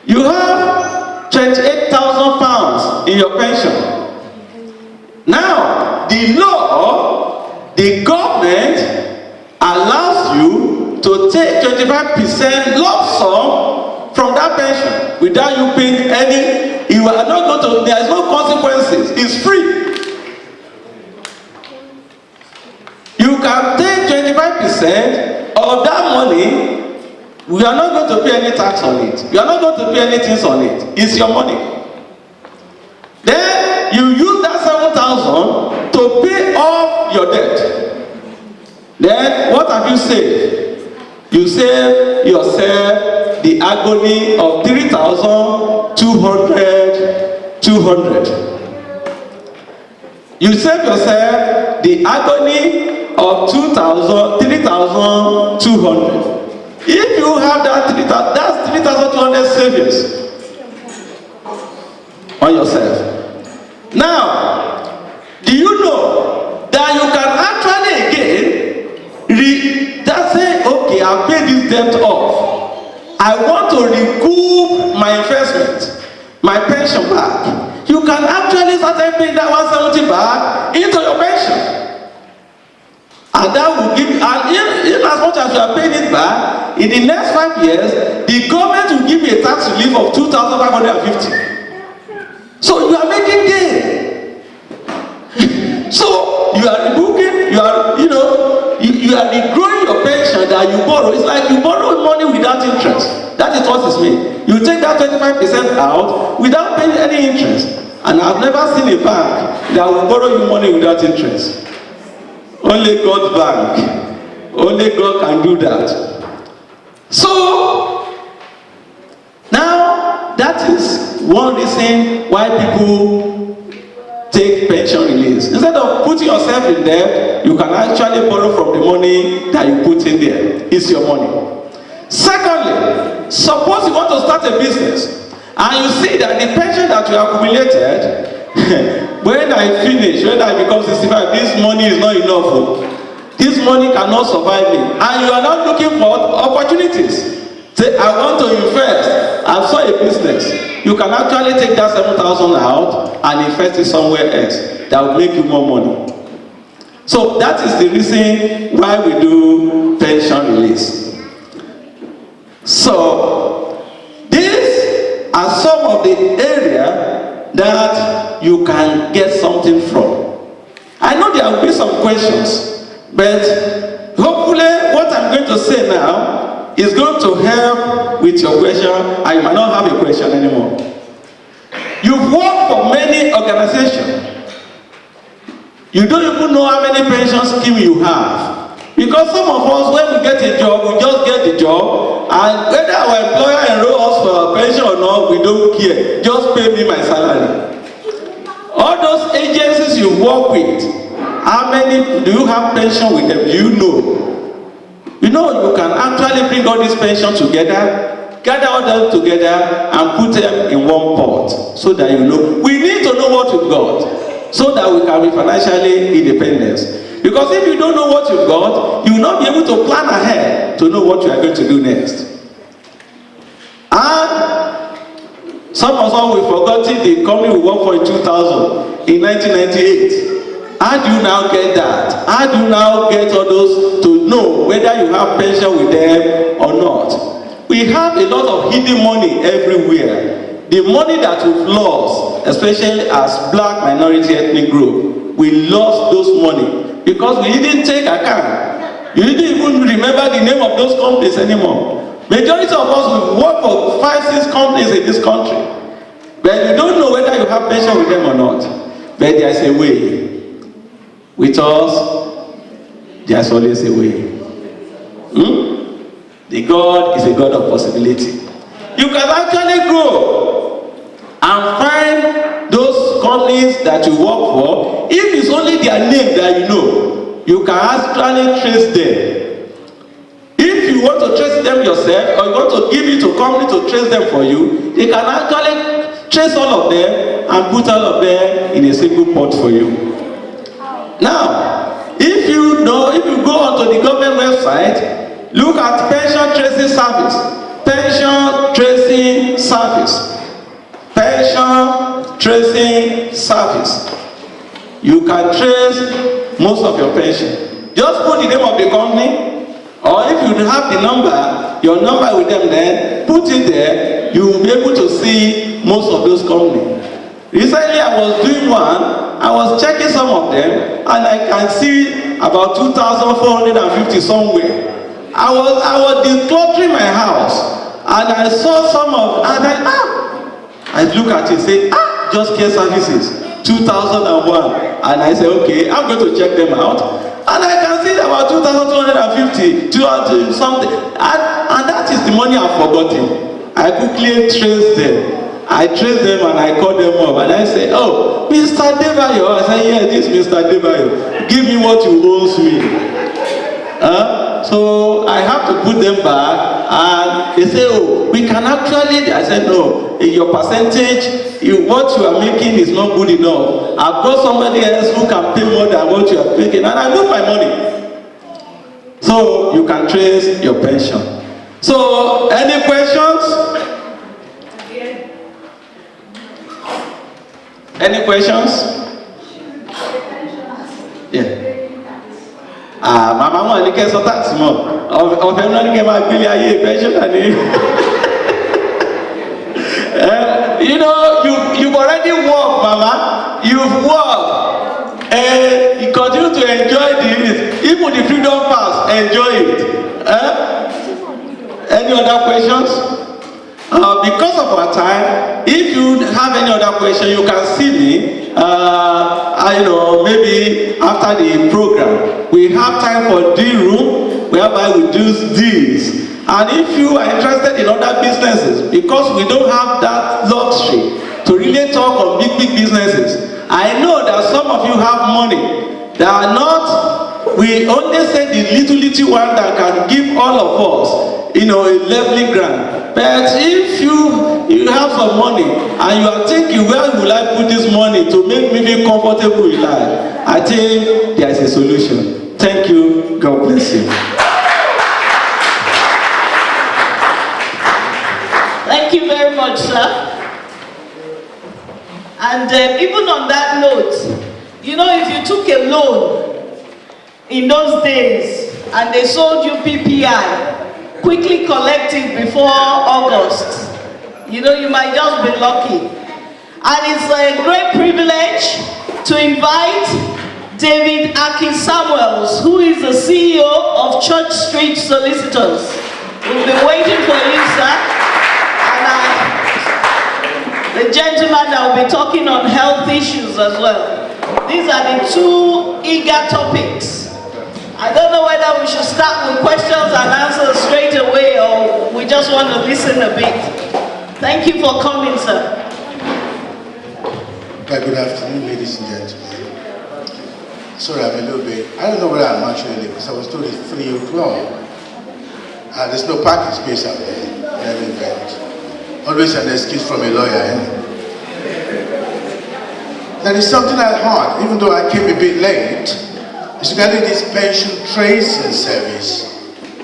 You have 28,000 pounds in your pension. Now, the law, the government allows you to take 25% lump sum from that pension without you paying any. You are not going to. There is no consequences. It's free. You can take 25% of that money. We are not going to pay any tax on it. You are not going to pay anything on it. It's your money. Then you use that 7,000 to pay off your debt. Then what have you saved? You save yourself the agony of 3,200. You save yourself the agony of 3,200. If you have that 3,000, that's 3,200 savings on yourself. Now, do you know that you can actually again just say, okay, I'll pay this debt off. I want to recoup my investment, my pension back. You can actually start paying that 170 back into your pension. And that will give you, and in as much as you are paying it back, in the next 5 years, the government will give you a tax relief of 2,550. So you are making gain. So you are rebooking, you are growing your pension that you borrow. It's like you borrow money without interest. That is what it means. You take that 25% out without paying any interest. And I've never seen a bank that will borrow you money without interest. Only God's bank. Only God can do that. So, now that is one reason why people take pension release. Instead of putting yourself in debt, you can actually borrow from the money that you put in there. It's your money. Secondly, suppose you want to start a business and you see that the pension that you accumulated when I finish, when I become 65, this money is not enough. This money cannot survive me. And you are not looking for opportunities. Say, I want to invest. I saw a business. You can actually take that 7,000 out and invest it somewhere else that will make you more money. So that is the reason why we do pension release. So these are some of the areas that you can get something from. I know there will be some questions, but hopefully what I'm going to say now is going to help with your question, and you might not have a question anymore. You've worked for many organizations. You don't even know how many pension schemes you have. Because some of us, when we get a job, we just get the job, and whether our employer enroll us for our pension or not, we don't care. Just pay me my salary. All those agencies you work with, how many do you have pension with them? Do you know? You know, you can actually bring all these pensions together, gather all them together, and put them in one pot, so that you know. We need to know what we've got, so that we can be financially independent. Because if you don't know what you've got, you will not be able to plan ahead to know what you are going to do next. And some of us, we've forgotten the company we worked for in 2000, in 1998. How do you now get that? How do you now get all those to know whether you have pension with them or not? We have a lot of hidden money everywhere. The money that we've lost, especially as black minority ethnic group, we lost those money because we didn't take account. You didn't even remember the name of those companies anymore. Majority of us will work for 5-6 companies in this country, but you don't know whether you have pension with them or not. But there is a way. With us, there is always a way. The God is a God of possibility. You can actually go and find those companies that you work for. If it's only their name that you know, you can actually trace them. If you want to trace them yourself, or you want to give it to a company to trace them for you, they can actually trace all of them and put all of them in a single pot for you. Now, if you go onto the government website, look at pension tracing service. Pension tracing service. pension tracing service. You can trace most of your pension. Just put the name of the company, or if you have the number, your number with them then, put it there, you will be able to see most of those companies. Recently I was doing one, I was checking some of them, and I can see about 2,450 somewhere. I was decluttering my house, and I saw some of, and I look at it, say, Just Care Services, 2001, and I say, okay, I'm going to check them out, and I can see about 2,250, 200 something, and that is the money I've forgotten. I quickly trace them. I trace them and I call them up, and I say, oh, Mr. Debayo. I say, yeah, this is Mr. Debayo. Give me what you owe me. So I have to put them back, and they say, oh, we can actually, I said, no, your percentage, what you are making is not good enough. I've got somebody else who can pay more than what you are making, and I lose my money. So you can trace your pension. So, any questions? Any questions? Yeah. Mama wọn ní kẹ́ sọ tax mọ́ ọ̀fẹ́ náà ní kẹ́ máa gbélé ayé pensioner ní. You know, you've already worked, Mama. You've worked, and you continue to enjoy this. Even the freedom pass, enjoy it. Any other questions? Because of our time, if you have any other question, you can see me. Maybe after the program, we have time for D room, whereby we do this. And if you are interested in other businesses, because we don't have that luxury to really talk on big businesses, I know that some of you have money that are not. We only say the little one that can give all of us, a leveling grant. But if you have some money and you are thinking, where will I put this money to make me feel comfortable in life? I think there is a solution. Thank you. God bless you. Thank you very much, sir. And even on that note, if you took a loan in those days and they sold you PPI, quickly collect it before August. You might just be lucky. And it's a great privilege to invite David Aki Samuels, who is the CEO of Church Street Solicitors. We've been waiting for you, sir. The gentleman that will be talking on health issues as well. These are the two eager topics. I don't know whether we should start with questions and answers straight away, or we just want to listen a bit. Thank you for coming, sir. Good afternoon, ladies and gentlemen. Sorry, I'm a little bit, I don't know where I'm actually living, because I was told it's 3 o'clock. There's no parking space out there in every event. Always an excuse from a lawyer. There is something I heard, even though I came a bit late, is regarding this pension tracing service.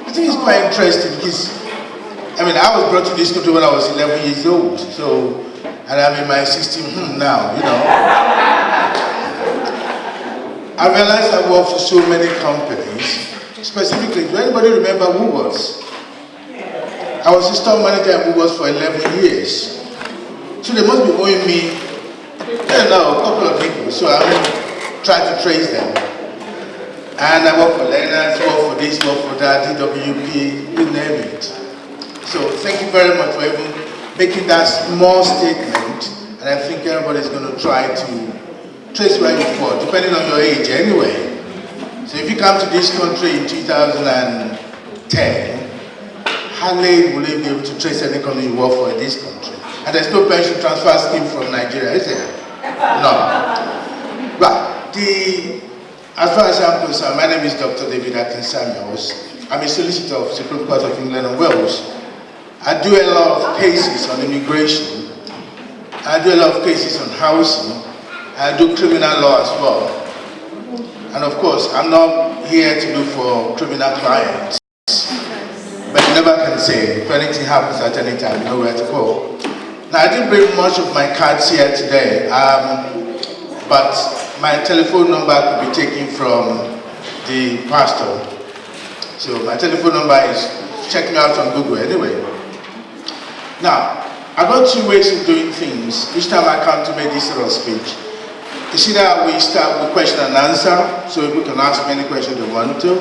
I think it's quite interesting because, I was brought to this country when I was 11 years old, and I'm in my 16th now, I realized I work for so many companies. Specifically, do anybody remember Woolworths? I was a store manager at Woolworths for 11 years. So they must be owing me, a couple of people. So I try to trace them. And I work for Leonard's, work for this, work for that, DWP, you name it. So thank you very much for even making that small statement. And I think everybody's going to try to trace where you fall, depending on your age anyway. So if you come to this country in 2010, hardly will you be able to trace any company you work for in this country. And there's no pension transfer scheme from Nigeria, is there? No. Right. As far as I'm concerned, my name is Dr. David Akin Samuels. I'm a solicitor of the Supreme Court of England and Wales. I do a lot of cases on immigration. I do a lot of cases on housing. I do criminal law as well. And of course, I'm not here to look for criminal clients. But you never can say, if anything happens at any time, you know where to go. Now, I didn't bring much of my cards here today, but my telephone number could be taken from the pastor. So my telephone number is, check me out on Google anyway. Now, I got two ways of doing things each time I come to make this sort of speech. It's either we start with question and answer, so people can ask me any question they want to,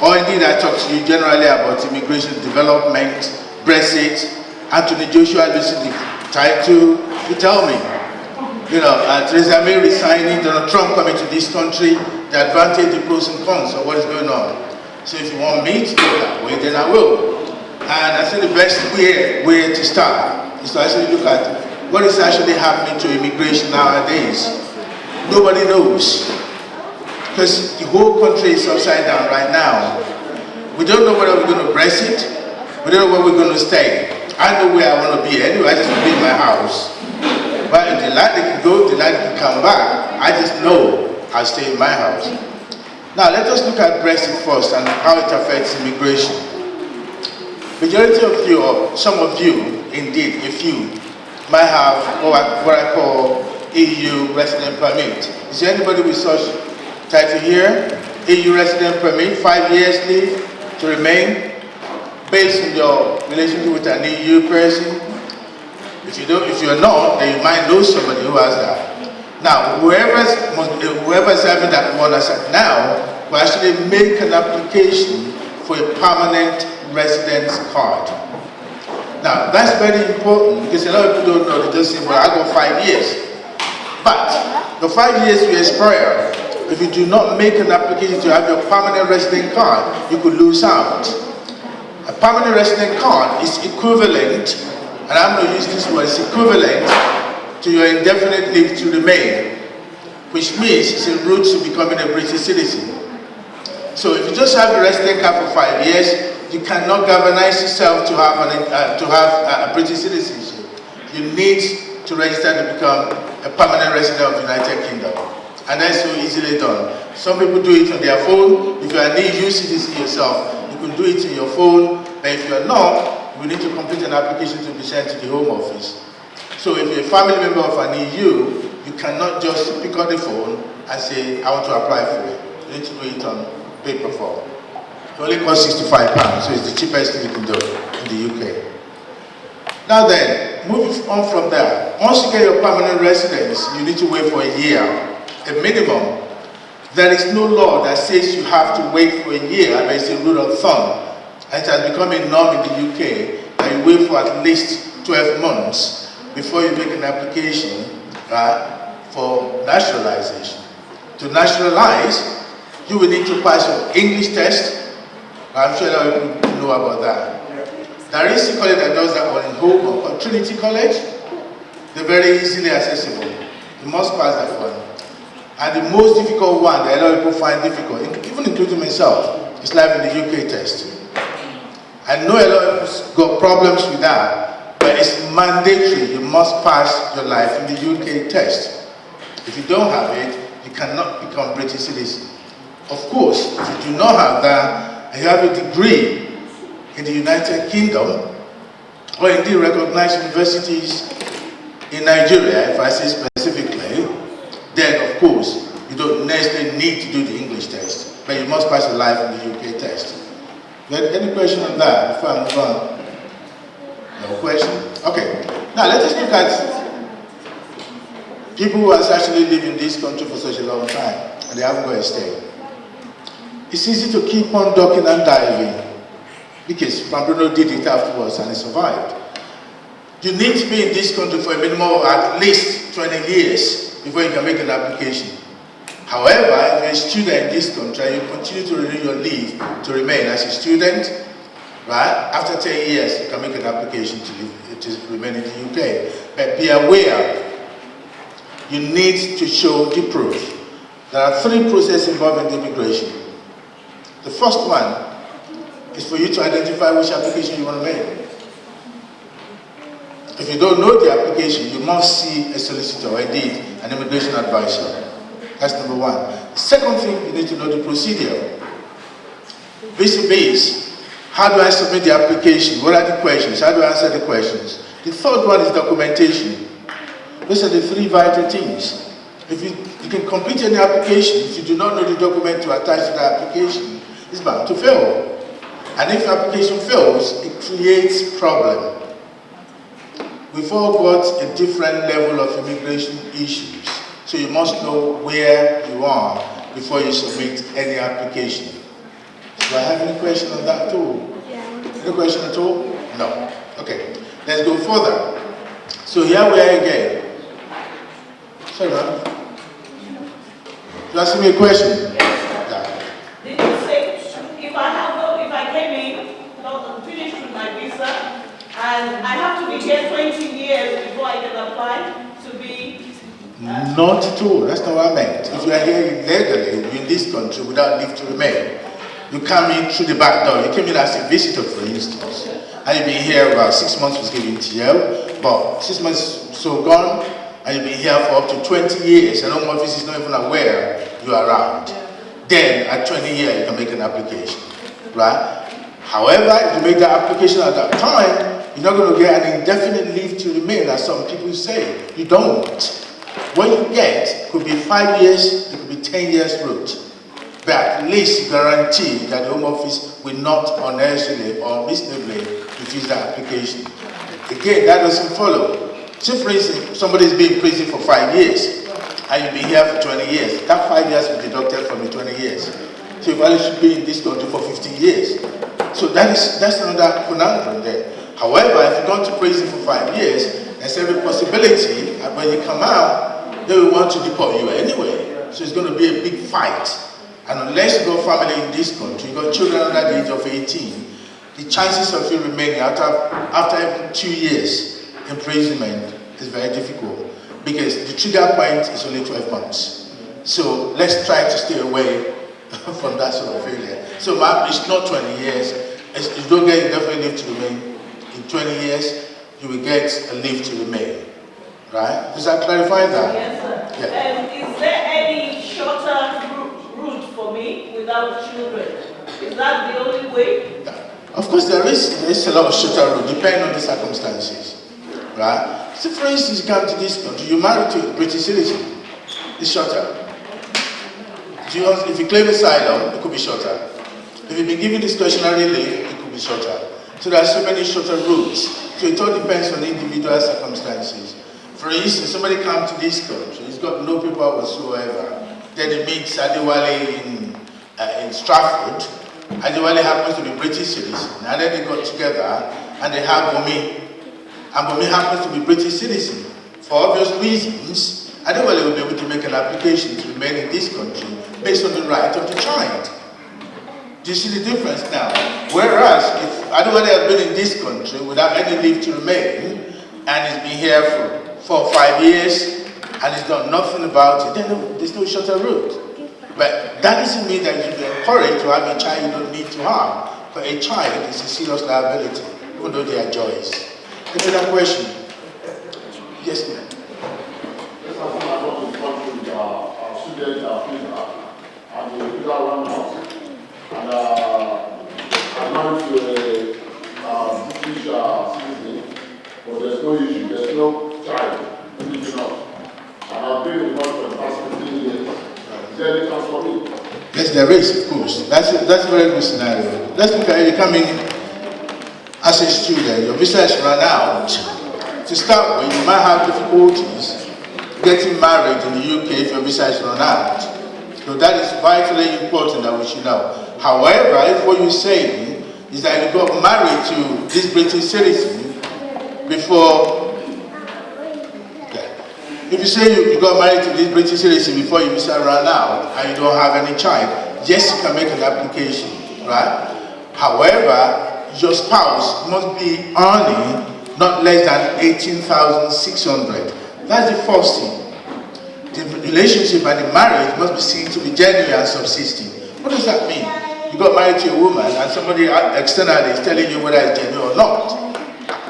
or indeed I talk to you generally about immigration development, Brexit, Anthony Joshua losing the title. You tell me, Theresa May resigning, Donald Trump coming to this country, the advantage, the pros and cons of what is going on. So if you want me to go that way, then I will. And I think the best way to start is to actually look at what is actually happening to immigration nowadays. Nobody knows. Because the whole country is upside down right now. We don't know whether we're going to Brexit. We don't know where we're going to stay. I know where I want to be anyway. I just want to be in my house. But if they like, they can go. If they like, they can come back. I just know I'll stay in my house. Now, let us look at Brexit first and how it affects immigration. Majority of you, or some of you, indeed, a few, might have what I call EU resident permit. Is there anybody with such title here? EU resident permit, 5 years leave to remain, based on your relationship with an EU person. If you're not, then you might know somebody who has that. Now, whoever's having that one as of now, will actually make an application for a permanent residence card. Now, that's very important because a lot of people don't know. They just say, well, I got 5 years. But the 5 years will expire. If you do not make an application to have your permanent resident card, you could lose out. A permanent resident card is equivalent, and I'm going to use this word, it's equivalent to your indefinite leave to remain, which means it's en route to becoming a British citizen. So if you just have a resident card for 5 years, you cannot galvanize yourself to have a British citizenship. You need to register to become a permanent resident of the United Kingdom. And that's so easily done. Some people do it on their phone. If you are an EU citizen yourself, you can do it on your phone. But if you are not, you need to complete an application to be sent to the Home Office. So if you're a family member of an EU, you cannot just pick up the phone and say, I want to apply for it. You need to do it on paper form. It only costs £65, so it's the cheapest thing you can do in the UK. Now then, moving on from there, once you get your permanent residence, you need to wait for a year, a minimum. There is no law that says you have to wait for a year, but it's a rule of thumb. And it has become a norm in the UK that you wait for at least 12 months before you make an application for naturalization. To naturalize, you will need to pass your English test. I'm sure a lot of people know about that. There is a college that does that one in Holborn called Trinity College. They're very easily accessible. You must pass that one. And the most difficult one that a lot of people find difficult, even including myself, is Life in the UK test. I know a lot of people got problems with that, but it's mandatory. You must pass your Life in the UK test. If you don't have it, you cannot become British citizen. Of course, if you do not have that, and you have a degree in the United Kingdom, or indeed recognized universities in Nigeria, if I say specifically, then of course, you don't necessarily need to do the English test, but you must pass your Life in the UK test. Any question on that before I move on? No question? Okay. Now let us look at people who have actually lived in this country for such a long time, and they haven't got a stay. It's easy to keep on ducking and diving because Bruno did it afterwards and he survived. You need to be in this country for a minimum of at least 20 years before you can make an application. However, if you're a student in this country, you continue to renew your leave to remain as a student, right? After 10 years, you can make an application to remain in the UK. But be aware, you need to show the proof. There are 3 processes involved in immigration. The first one is for you to identify which application you want to make. If you don't know the application, you must see a solicitor or indeed an immigration advisor. That's number 1. The second thing, you need to know the procedure. Vis-a-vis, how do I submit the application? What are the questions? How do I answer the questions? The third one is documentation. Those are the three vital things. If you can complete any application, if you do not know the document to attach to the application, it's bound to fail. And if the application fails, it creates problem. We've all got a different level of immigration issues. So you must know where you are before you submit any application. Do I have any question on that too? Any question at all? No. Okay. Let's go further. So here we are again. Sorry, ma'am. You asking me a question? Yes. Did you say if I came in, not finished with my visa, and I have to be here 20 years before I can apply to be? Not at all. That's not what I meant. If you are here illegally in this country without leave to remain, you come in through the back door. You came in as a visitor, for instance, and you've been here about 6 months was given to you, but 6 months so gone, and you've been here for up to 20 years, and Home Office is not even aware you are around. Then, at 20 years, you can make an application, right? However, if you make that application at that time, you're not going to get an indefinite leave to remain, as some people say. You don't. What you get could be 5 years, it could be 10 years route. But at least guarantee that the Home Office will not unnecessarily or unreasonably refuse the application. Again, that doesn't follow. So for instance, somebody is being in prison for 5 years, and you've been here for 20 years. That 5 years will be deducted from the 20 years. So you only should be in this country for 15 years. So that's another conundrum there. However, if you've gone to prison for 5 years, there's every possibility that when you come out, they will want to deport you anyway. So it's going to be a big fight. And unless you got family in this country, you got children under the age of 18, the chances of you remaining after even 2 years imprisonment is very difficult, because the trigger point is only 12 months. So let's try to stay away from that sort of failure. So it's not 20 years. If you don't get indefinite leave to remain, in 20 years, you will get a leave to remain. Right? Does that clarify that? Yes, sir. Yeah. Is there any shorter route for me without children? Is that the only way? Of course, there is a lot of shorter route, depending on the circumstances. Right? So, for instance, you come to this country, you're married to a British citizen, it's shorter. If you claim asylum, it could be shorter. If you've been given discretionary leave, it could be shorter. So there are so many shorter routes. So it all depends on the individual circumstances. For instance, somebody comes to this country, he's got no paper whatsoever. Then he meets Adewale in Stratford. Adewale happens to be a British citizen. And then they got together and they have Bumi. And Bumi happens to be a British citizen. For obvious reasons, Adewale will be able to make an application to remain in this country based on the right of the child. Do you see the difference now? Whereas if Adewale had been in this country without any leave to remain, and he's been here for 4 or 5 years, and he's done nothing about it, then there's no shorter route. But that doesn't mean that you should be encouraged to have a child you don't need to have. For a child, it's a serious liability, even though they are joys. Any other question? Yes, ma'am. Yes, I think I want to talk to our students, our visa, and the visa run out. And I'm married to a British citizen, but there's no issue, there's no child, anything else. And I've been in the country for the past 15 years. Is there any chance for me? Yes, there is, of course. That's a very good scenario. Let's look at it. You come in as a student, your visa is run out. To start with, you might have difficulties getting married in the UK if your visa is run out. So that is vitally important that we should know. However, if what you're saying is that you got married to this British citizen before, if you say you got married to this British citizen before your visa ran out and you don't have any child, yes, you can make an application, right? However, your spouse must be earning not less than 18,600. That's the first thing. The relationship and the marriage must be seen to be genuine and subsisting. What does that mean? You got married to a woman and somebody externally is telling you whether it's genuine or not.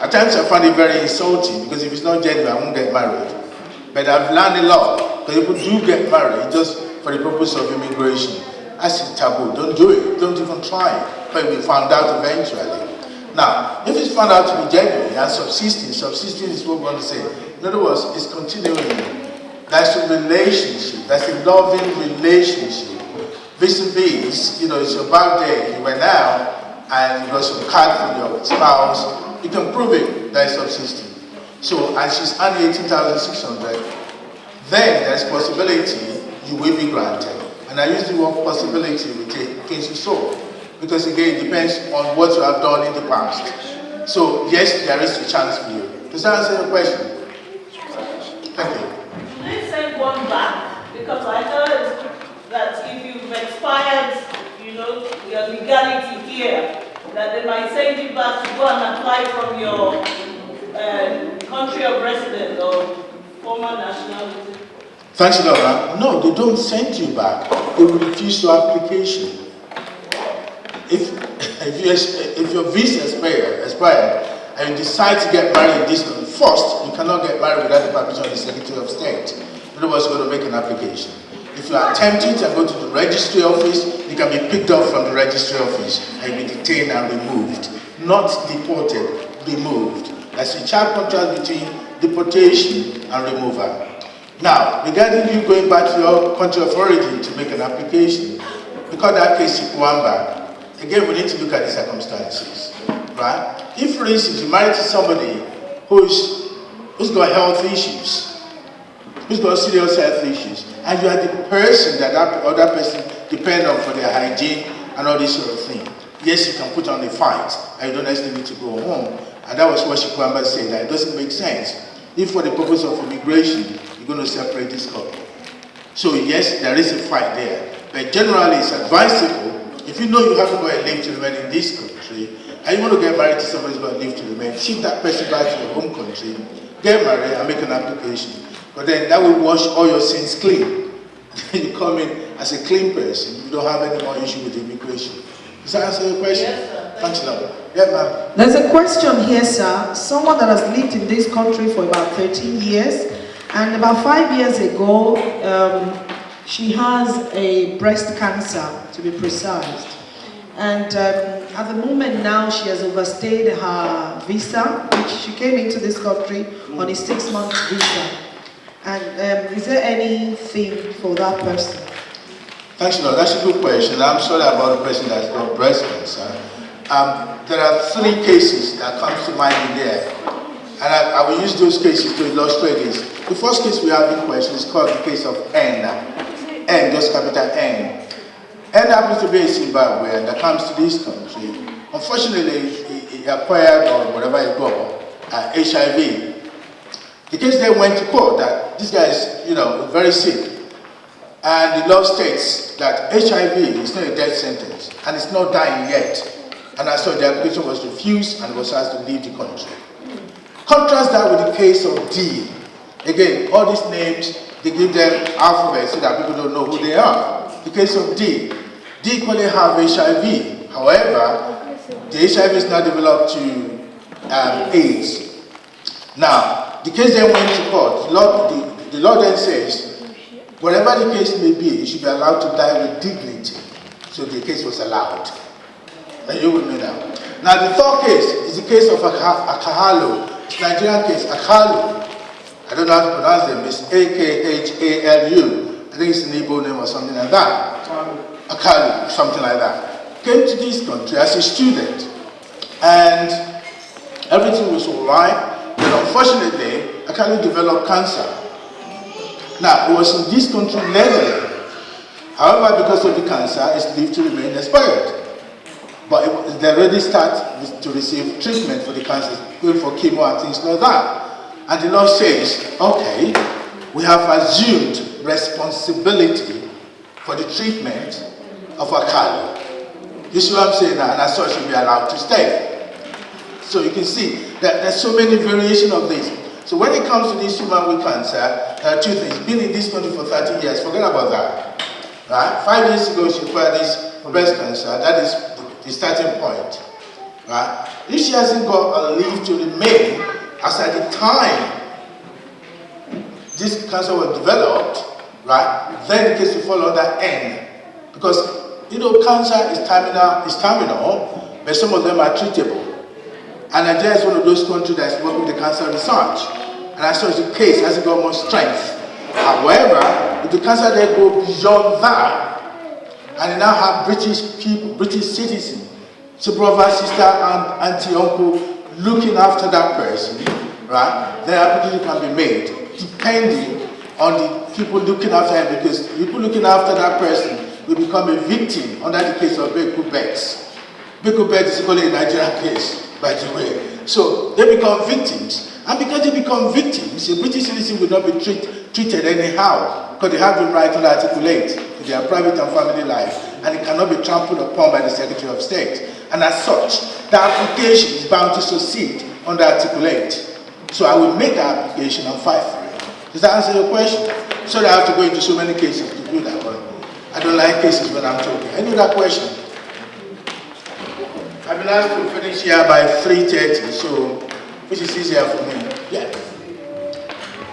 At times I find it very insulting, because if it's not genuine, I won't get married. But I've learned a lot, because people do get married just for the purpose of immigration. That's taboo. Don't do it. Don't even try it, but you'll be found out eventually. Now, if it's found out to be genuine and subsisting is what we want to say. In other words, it's continuing. That's a relationship, that's a loving relationship. Vis-a-vis, it's your birthday, you went out, and you got some card from your spouse, you can prove it that it's subsisting. So, and she's earning 18,600, then there's possibility you will be granted. And I use the word possibility with a pinch of salt, because again, it depends on what you have done in the past. So, yes, there is a chance for you. Does that answer your question? Thank you. Let's send one back, because I heard that if you've expired, your legality here, that they might send you back to go and apply from your country of residence or former nationality. Thanks, Laura. No, they don't send you back. They will refuse your application. If your visa expired and you decide to get married in this country, first, you cannot get married without the permission of the Secretary of State. In other words, you're going to make an application. If you are tempted to go to the registry office, you can be picked up from the registry office and be detained and removed. Not deported, removed. That's a sharp contrast between deportation and removal. Now, regarding you going back to your country of origin to make an application, because that case is Kwamba, again, we need to look at the circumstances, right? If, for instance, you marry to somebody who's got health issues, who's got serious health issues, and you are the person that other person depend on for their hygiene and all this sort of thing, yes, you can put on a fight, and you don't necessarily need to go home. And that was what Shikwamba said, that it doesn't make sense. If for the purpose of immigration, you're going to separate this couple. So yes, there is a fight there. But generally, it's advisable, if you know you haven't got a leave to remain in this country, and you want to get married to somebody who's got a leave to remain, ship that person back to your home country, get married and make an application. But then that will wash all your sins clean. You come in as a clean person, you don't have any more issue with immigration. Does that answer your question? Yes, sir. Thanks, Laura. Yeah, ma'am. There's a question here, sir. Someone that has lived in this country for about 13 years, and about 5 years ago, she has a breast cancer, to be precise. And at the moment now, she has overstayed her visa, which she came into this country on a 6-month visa. And is there anything for that person? Thanks, Lord. That's a good question. I'm sorry about the person that's got breast cancer. There are 3 cases that come to mind in there. And I will use those cases to illustrate this. The first case we have in question is called the case of N. N, just capital N. N happens to be a Zimbabwean that comes to this country. Unfortunately, he acquired, or whatever it got, HIV. The case then went to court that this guy is, very sick. And the law states that HIV is not a death sentence, and it's not dying yet. And as such, the application was refused and was asked to leave the country. Contrast that with the case of D. Again, all these names, they give them alphabets so that people don't know who they are. The case of D. D equally have HIV. However, the HIV is now developed to AIDS. Now, the case then went to court. The law then says, whatever the case may be, you should be allowed to die with dignity. So the case was allowed. And you will know that. Now, the third case is the case of Akahalo. It's Nigerian case, Akalu. I don't know how to pronounce them. It's Akhalu. I think it's an Igbo name or something like that. Akalu, something like that. Came to this country as a student. And everything was all right. But unfortunately, Akalu developed cancer. Now, it was in this country legally. However, because of the cancer, its leave to remain expired. But they already start to receive treatment for the cancer, going for chemo and things like that. And the law says, okay, we have assumed responsibility for the treatment of Akalu. You see what I'm saying now? And as such, you'll be allowed to stay. So you can see that there's so many variations of this. So when it comes to this human with cancer, there are 2 things. Been in this country for 30 years, forget about that. Right? 5 years ago, she acquired this breast cancer. That is the starting point. Right? If she hasn't got a leave to remain, as at the time this cancer was developed, right, then the case will fall under N. Because, cancer is terminal, but some of them are treatable. And Nigeria is one of those countries that's working with the cancer research. And as such, the case hasn't got much strength. However, if the cancer there go beyond that, and they now have British people, British citizens, so brother, sister, and auntie, uncle, looking after that person, right? Then application can be made, depending on the people looking after him, because people looking after that person will become a victim under the case of Beku Bex. Beku Bex is equally a Nigerian case, by the way. So they become victims. And because they become victims, a British citizen will not be treated anyhow, because they have the right to articulate to their private and family life, and it cannot be trampled upon by the Secretary of State. And as such, the application is bound to succeed under articulate. So I will make the application and fight for it. Does that answer your question? Sorry, I have to go into so many cases to do that, but I don't like cases when I'm talking. Any other question? I've been asked to finish here by 3:30, so which is easier for me. Yeah.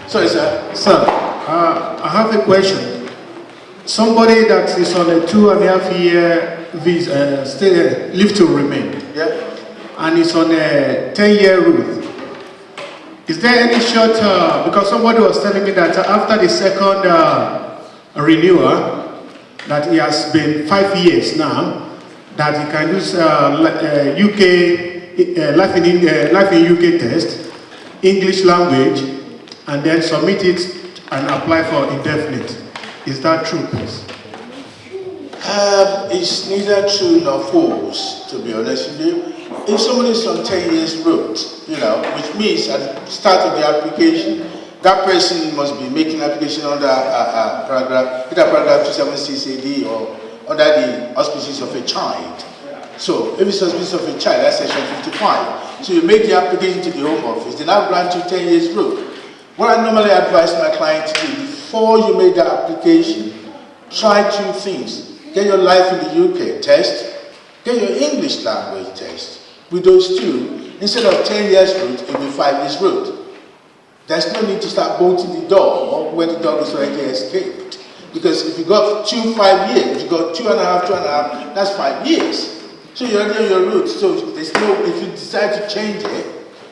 Sorry, sir. Sir, I have a question. Somebody that is on a 2.5-year visa, leave to remain, Yeah. and is on a 10-year route. Is there any short, because somebody was telling me that after the second renewal, that he has been 5 years now, that he can use life in UK test, English language, and then submit it and apply for indefinite. Is that true, please? It's neither true nor false, to be honest with you. If somebody is on 10 years route, which means at the start of the application, that person must be making application under paragraph 27 AD or under the auspices of a child. So if it's auspices of a child, that's section 55. So you make the application to the Home Office, they now grant you 10 years route. What I normally advise my client to do, before you make the application, try 2 things. Get your life in the UK test, get your English language test. With those 2, instead of 10 years route, it will be 5 years route. There's no need to start bolting the dog when the dog is already escaped. Because if you got 5 years, if you got 2.5, that's 5 years. So you're already on your route. So there's no, if you decide to change it,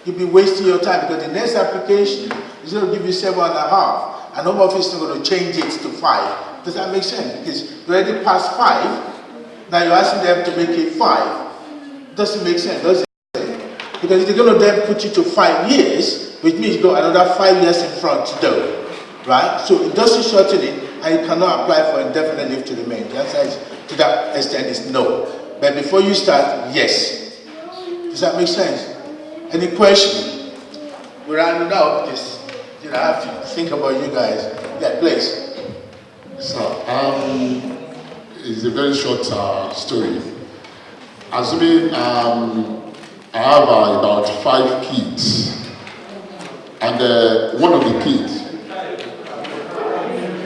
you'll be wasting your time, because the next application is going to give you 7.5. And Home Office is not going to change it to 5. Does that make sense? Because you already passed 5, now you're asking them to make it 5. Doesn't make sense, does it? Because they're going to then put you to 5 years, which means you got another 5 years in front to do, right? So it doesn't shorten it, and you cannot apply for indefinite leave to remain. The answer is, to that extent, is no. But before you start, yes. Does that make sense? Any question? We're rounding up, just I have to think about you guys. Yeah, please. So, it's a very short story. Assuming I have about 5 kids, and one of the kids,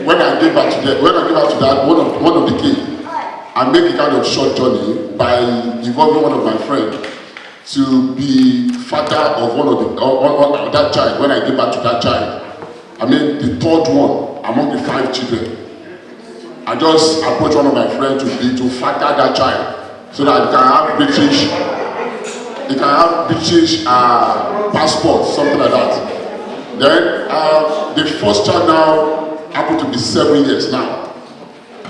when I give back to that, one of the kids, I make a kind of short journey by involving one of my friends to be father of one of that child. When I give back to that child, I mean the 3rd one among the 5 children. I just approach one of my friends to father that child, so that he can have British passport, something like that. Then the first child now happens to be 7 years now.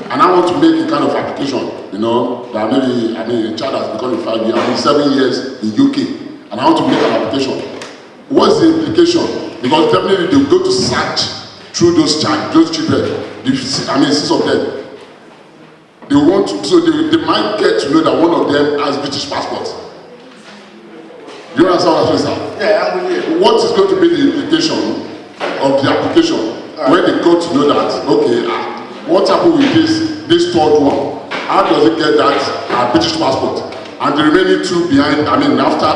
And I want to make a kind of application, that maybe, a child has become 5 years, 7 years in UK, and I want to make an application. What's the implication? Because definitely they will go to search through those children, 6 of them. They want to, so they might get to know that one of them has British passport. Do you understand what I'm saying, sir? Yeah, I'm with you. What is going to be the implication of the application when they go to know that, okay, what happened with this 3rd one? How does it get that British passport? And the remaining 2 behind, after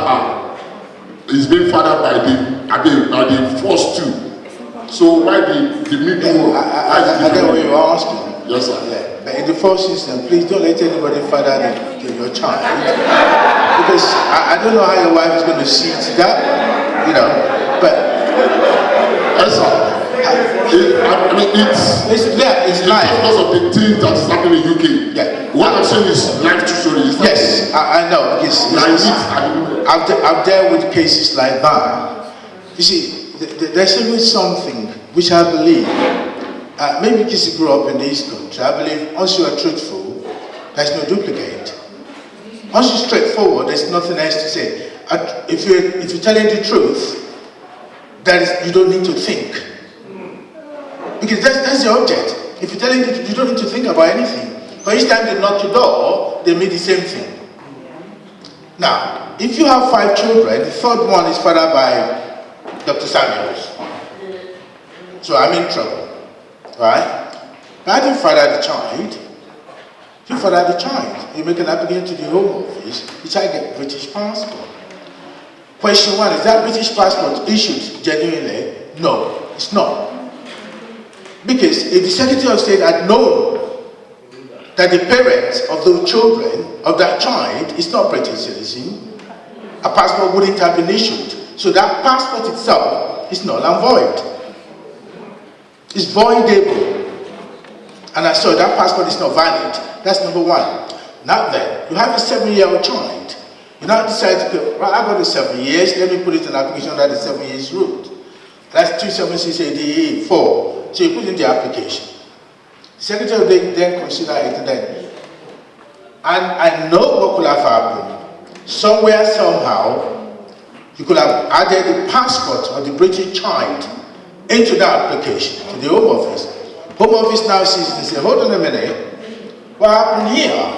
is being fathered by the first 2. So why the middle one? I get what you're asking. Yes, sir. Yeah. But in the first instance, please don't let anybody father your child. Because I don't know how your wife is going to see to that, but... Yes, sir. It's life. Because of the things that is happening in UK. Yeah. What I'm saying is life to story. Yes, I know. Yes. I've dealt with cases like that. You see, there's always something which I believe, maybe because you grew up in this country, I believe once you are truthful, there's no duplicate. Once you're straightforward, there's nothing else to say. If you're telling the truth, that is, you don't need to think. Because that's the object. If you're telling the truth, you don't need to think about anything. But each time they knock your door, they make the same thing. Now, if you have 5 children, the third one is fathered by Dr. Samuels. So I'm in trouble. Right? But I didn't father the child. If you father the child, you make an application to the Home Office, the child gets British passport. Question 1, is that British passport issued genuinely? No, it's not. Because if the Secretary of State had known that the parents of those children, of that child, is not British citizen, a passport wouldn't have been issued. So that passport itself is null and void. It's voidable. And I saw that passport is not valid. That's number 1. Now then, you have a 7-year-old child. You now decide to go, right, I got the 7 years, let me put it in application under the 7 years route. That's 276 4. So you put in the application. The Secretary will then consider it then. And I know what could have happened. Somewhere, somehow, you could have added the passport of the British child into that application to the Home Office. Home Office now sees it and says, hold on a minute, what happened here?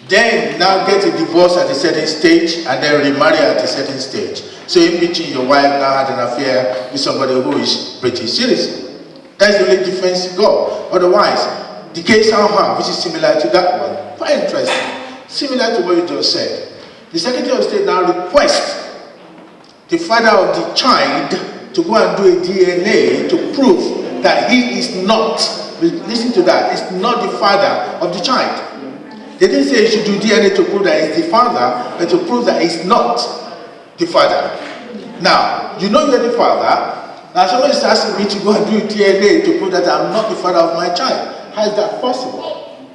Then now get a divorce at a certain stage and then remarry at a certain stage. So in between, your wife now had an affair with somebody who is British citizen. That's the only difference you got. Otherwise, the case I have, which is similar to that one, quite interesting, similar to what you just said. The Secretary of State now requests the father of the child to go and do a DNA to prove that he is not, listen to that, is not the father of the child. They didn't say you should do DNA to prove that he's the father, but to prove that he's not the father. Now, you know you're the father. Now somebody is asking me to go and do DNA to prove that I'm not the father of my child. How is that possible?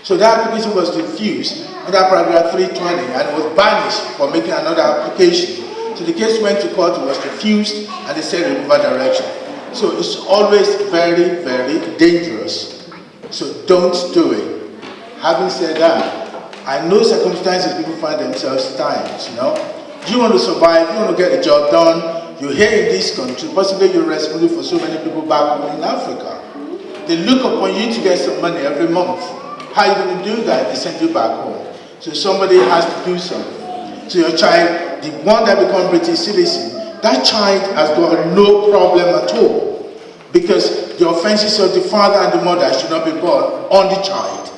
So that application was refused under paragraph 320 and it was banished for making another application. So the case went to court, it was refused, and they said removal direction. So it's always very, very dangerous. So don't do it. Having said that, I know circumstances people find themselves at times, you know. You want to survive, you want to get a job done, you're here in this country, possibly you're responsible for so many people back home in Africa. They look upon you to get some money every month. How are you going to do that? They send you back home. So somebody has to do something. So your child, the one that becomes British citizen, that child has got no problem at all. Because the offenses of the father and the mother should not be brought on the child.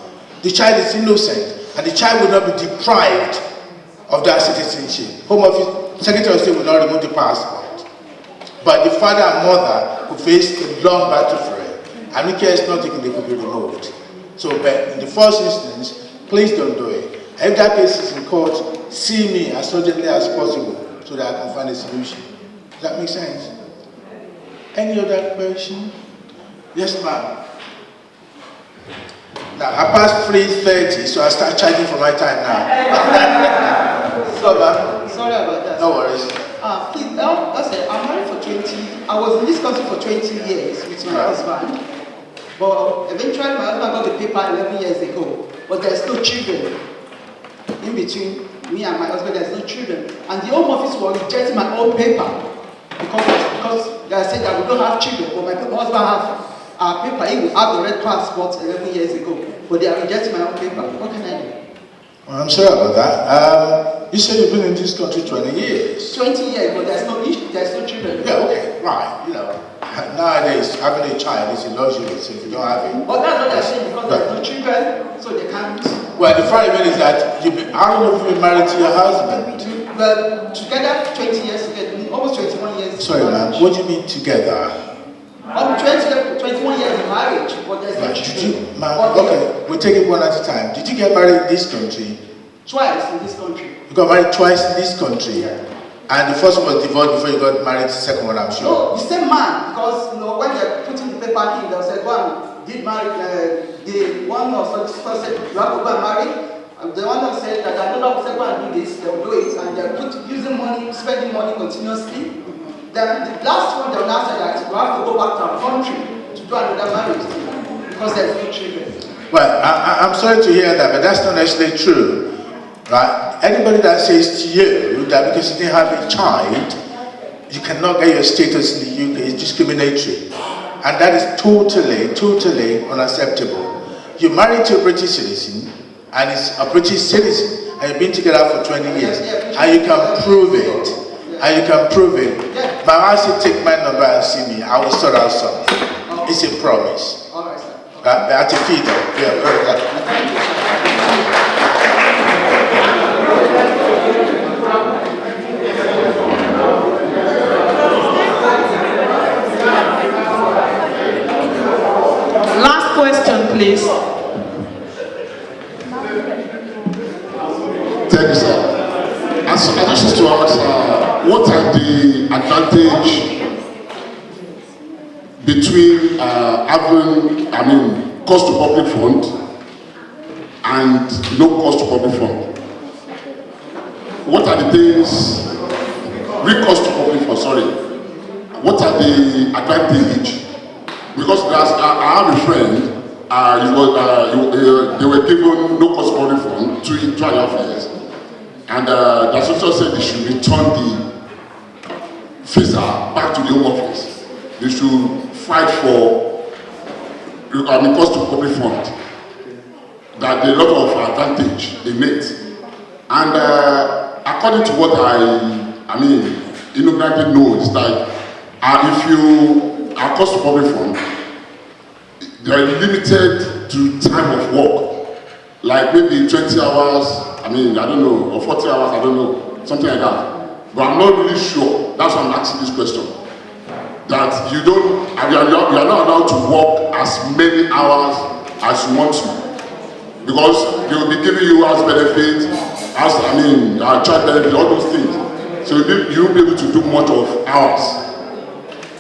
The child is innocent, and the child will not be deprived of that citizenship. Home Office, Secretary of State will not remove the passport. But the father and mother will face a long battle for it. And if care is not taken, they could be removed. So, but in the first instance, please don't do it. If that case is in court, see me as urgently as possible so that I can find a solution. Does that make sense? Any other question? Yes, ma'am. Now, I passed 3:30, so I start charging for my time now. So, ma'am. Sorry about that. No worries. Please, I'm married for 20, I was in this country for 20 years with my husband. But eventually my husband got the paper 11 years ago. But there's no children. In between me and my husband, there's no children. And the Home Office will reject my own paper. Because they said that we don't have children. But my husband has paper, he will have the red passport 11 years ago, but they are rejecting my own paper. What can I do? Well, I'm sorry about that. You said you've been in this country 20 years. 20 years, but there's no children. Yeah, okay, right. You know, nowadays having a child is a luxury, so if you don't have it. But that's what they're saying, because there's no children, so they can't. Well, the fact is that how long have you been married to your husband? Well, together 20 years together, almost 21 years. Sorry, man. What do you mean together? 21 years in marriage, but there's no children. Okay, we'll take it one at a time. Did you get married in this country? Twice in this country. You got married twice in this country? Yeah. And the first one was divorced before you got married to the second one, I'm sure. No, the same man, because when they're putting the paper in, they'll say, go and get married. The one or so said, you have to go and marry. The one that said that another person go and do this, they will do it, and they're using money, spending money continuously. Then the last one, they will now say that we have to go back to our country to do another marriage because there's no children. Well, I'm sorry to hear that, but that's not necessarily true, right? Anybody that says to you that because you didn't have a child, you cannot get your status in the UK is discriminatory. And that is totally unacceptable. You're married to a British citizen, and it's a British citizen, and you've been together for 20 years, and you can prove it. And you can prove it. My wife said, take my number and see me. I will sort out something. It's a promise. All right, sir. At a feet. Last question, please. Thank you, sir. I just used to ask, what are the advantage between having cost to public fund and no cost to public fund? What are the things, real cost to public fund, sorry. What are the advantage? Because I have a friend, they were given no cost to public fund 2.5 years. And the association said they should return the visa back to the home office. They should fight for cost to public fund. That there are a lot of advantage in it. And according to what immigrants know, it's like if you are cost to public fund, they are limited to time of work. Like maybe 20 hours, I don't know, or 40 hours, I don't know, something like that. But I'm not really sure. That's why I'm asking this question. That you are not allowed to work as many hours as you want to. Because they will be giving you as benefit, child benefit, all those things. So you won't be able to do much of hours.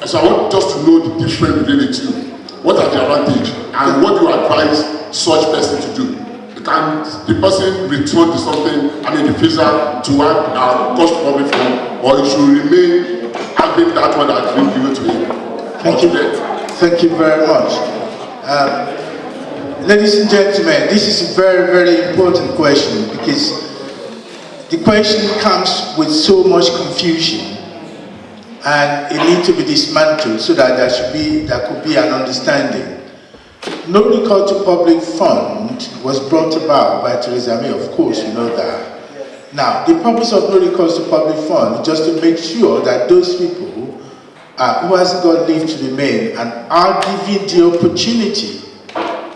And so I want just to know the difference between the two. What are the advantages? And what do you advise such person to do? Can the person return to something, the visa to have cost public fund, or it should remain having that one that has been given to him? Thank you very much. Ladies and gentlemen, this is a very important question because the question comes with so much confusion and it needs to be dismantled so that there could be an understanding. No recourse to public fund was brought about by Theresa May, of course, you know that. Now, the purpose of no recourse to public fund is just to make sure that those people who hasn't got leave to remain and are given the opportunity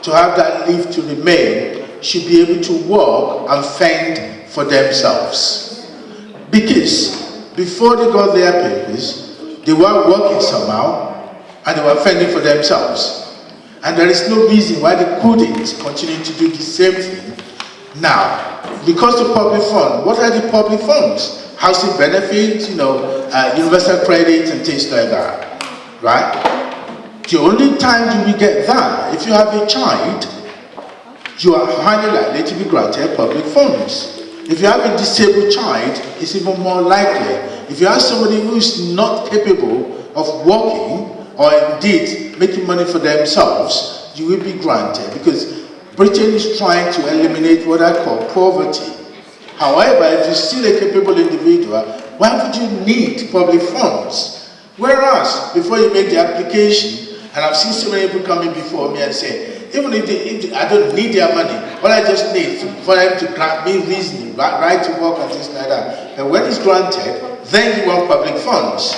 to have that leave to remain should be able to work and fend for themselves. Because before they got their papers, they were working somehow and they were fending for themselves. And there is no reason why they couldn't continue to do the same thing. Now, because the public fund, what are the public funds? Housing benefits, universal credit and things like that, right? The only time you will get that, if you have a child, you are highly likely to be granted public funds. If you have a disabled child, it's even more likely. If you have somebody who is not capable of working, or indeed making money for themselves, you will be granted because Britain is trying to eliminate what I call poverty. However, if you're still a capable individual, why would you need public funds? Whereas, before you make the application, and I've seen so many people coming before me and say, even if I don't need their money, what I just need for them to grant me reasoning, right to work and things like that. And when it's granted, then you want public funds.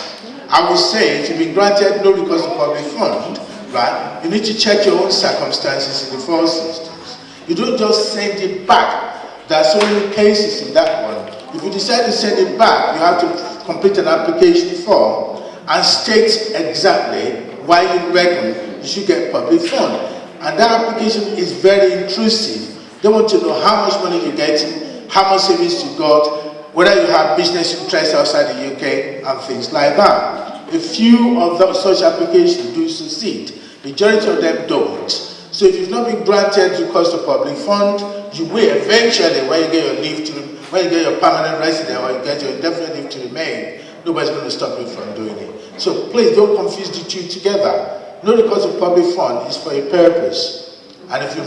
I would say, if you've been granted no recourse to public fund, right, you need to check your own circumstances in the first instance. You don't just send it back. There are so many cases in that one. If you decide to send it back, you have to complete an application form and state exactly why you reckon you should get public fund. And that application is very intrusive. They want to know how much money you're getting, how much savings you got, whether you have business interests outside the UK, and things like that. A few of those such applications do succeed. Majority of them don't. So if you've not been granted recourse to public fund, you will eventually, when you get your leave to, when you get your permanent residence or you get your indefinite leave to remain, nobody's going to stop you from doing it. So please don't confuse the two together. No recourse to public fund is for a purpose. And if you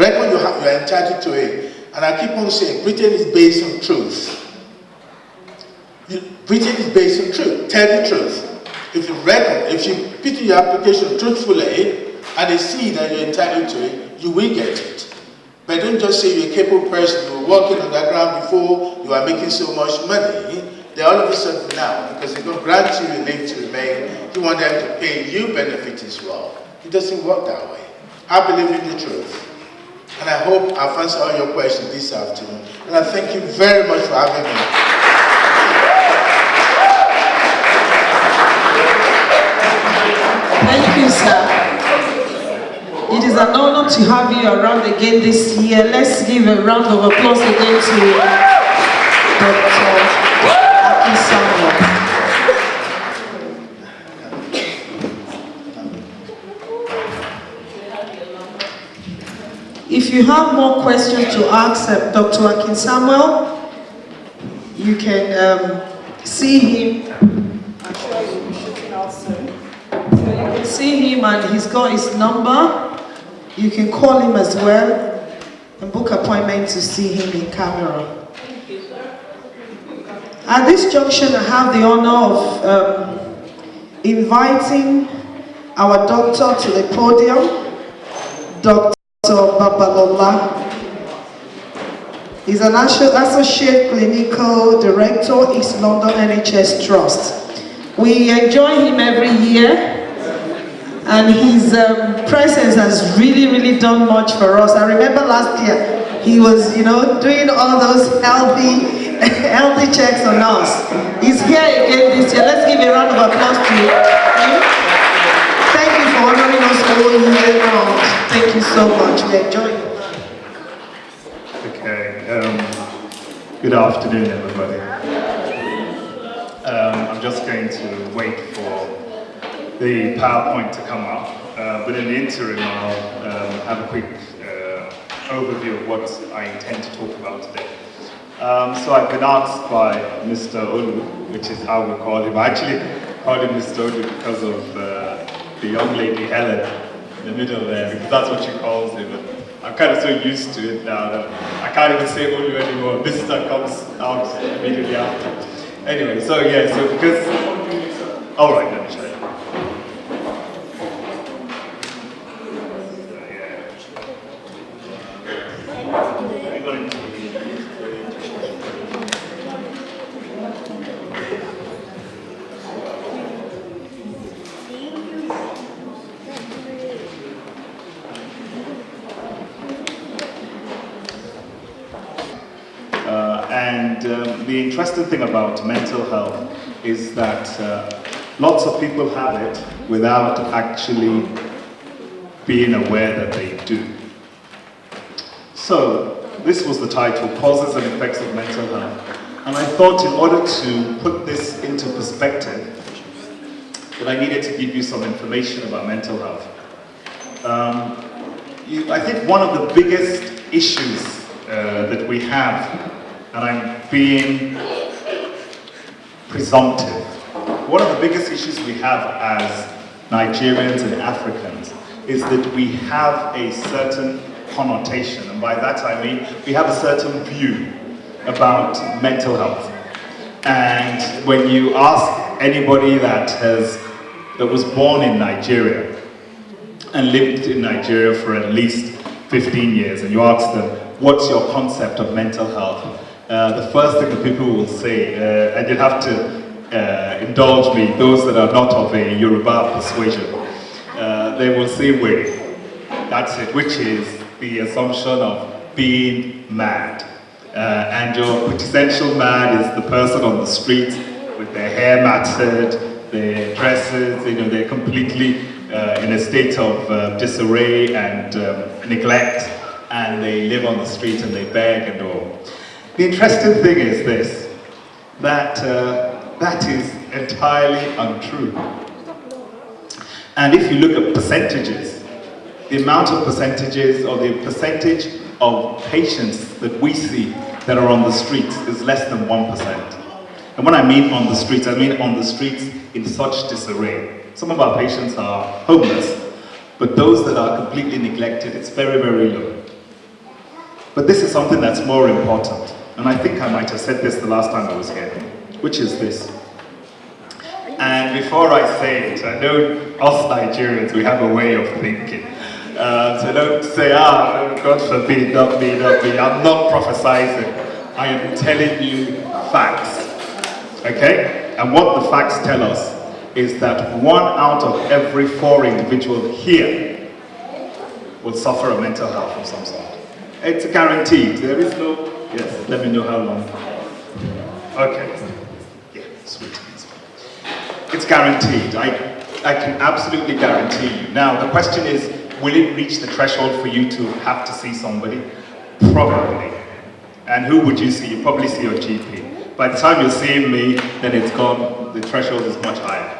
reckon you're entitled to it, and I keep on saying, Britain is based on truth. Britain is based on truth. Tell the truth. If you put in your application truthfully, and they see that you're entitled to it, you will get it. But don't just say you're a capable person, you were working on the ground before, you are making so much money. Then all of a sudden now, because they don't grant you a leave to remain, you want them to pay you benefit as well. It doesn't work that way. I believe in the truth. And I hope I've answered all your questions this afternoon. And I thank you very much for having me. Thank you, sir. It is an honor to have you around again this year. Let's give a round of applause again to Dr. Samuel. If you have more questions to ask Dr. Akin Samuel, you can see him. I'm sure he will be shooting out soon. So you can see him and he's got his number. You can call him as well and book appointment to see him in camera. At this junction, I have the honor of inviting our doctor to the podium, Dr. Babalola. He's an Associate Clinical Director, East London NHS Trust. We enjoy him every year, and his presence has really done much for us. I remember last year, he was, doing all those healthy checks on us. He's here again this year. Let's give a round of applause to him. Thank you for honoring us all year round. Thank you so much. We enjoy it. Okay. Good afternoon, everybody. I'm just going to wait for the PowerPoint to come up. But in the interim, I'll have a quick overview of what I intend to talk about today. So I've been asked by Mr. Olu, which is how we call him. I actually called him Mr. Olu because of the young lady Helen in the middle there, because that's what she calls him. And I'm kind of so used to it now that I can't even say Olu anymore. This stuff comes out immediately after. Anyway, so yeah, so because... All right, let me show you. The interesting thing about mental health is that lots of people have it without actually being aware that they do. So, this was the title, Causes and Effects of Mental Health. And I thought in order to put this into perspective, that I needed to give you some information about mental health. I think one of the biggest issues that we have, and I'm being presumptive. One of the biggest issues we have as Nigerians and Africans is that we have a certain connotation, and by that I mean we have a certain view about mental health. And when you ask anybody that was born in Nigeria and lived in Nigeria for at least 15 years, and you ask them, what's your concept of mental health? The first thing that people will say, and you'll have to indulge me, those that are not of a Yoruba persuasion, they will say, wait, that's it, which is the assumption of being mad. And your quintessential mad is the person on the street with their hair matted, their dresses, they're completely in a state of disarray and neglect, and they live on the street and they beg and all. The interesting thing is this, that that is entirely untrue. And if you look at percentages, the amount of percentages or the percentage of patients that we see that are on the streets is less than 1%. And when I mean on the streets, I mean on the streets in such disarray. Some of our patients are homeless, but those that are completely neglected, it's very, very low. But this is something that's more important, and I think I might have said this the last time I was here, which is this. And before I say it, I know us Nigerians, we have a way of thinking. So don't say, God forbid, not me. I'm not prophesizing. I am telling you facts. Okay? And what the facts tell us is that 1 out of every 4 individuals here will suffer a mental health of some sort. It's guaranteed. There is no, yes, let me know how long. Okay. Yeah, sweet. It's guaranteed. I can absolutely guarantee you. Now, the question is, will it reach the threshold for you to have to see somebody? Probably. And who would you see? You probably see your GP. By the time you're seeing me, then it's gone, the threshold is much higher.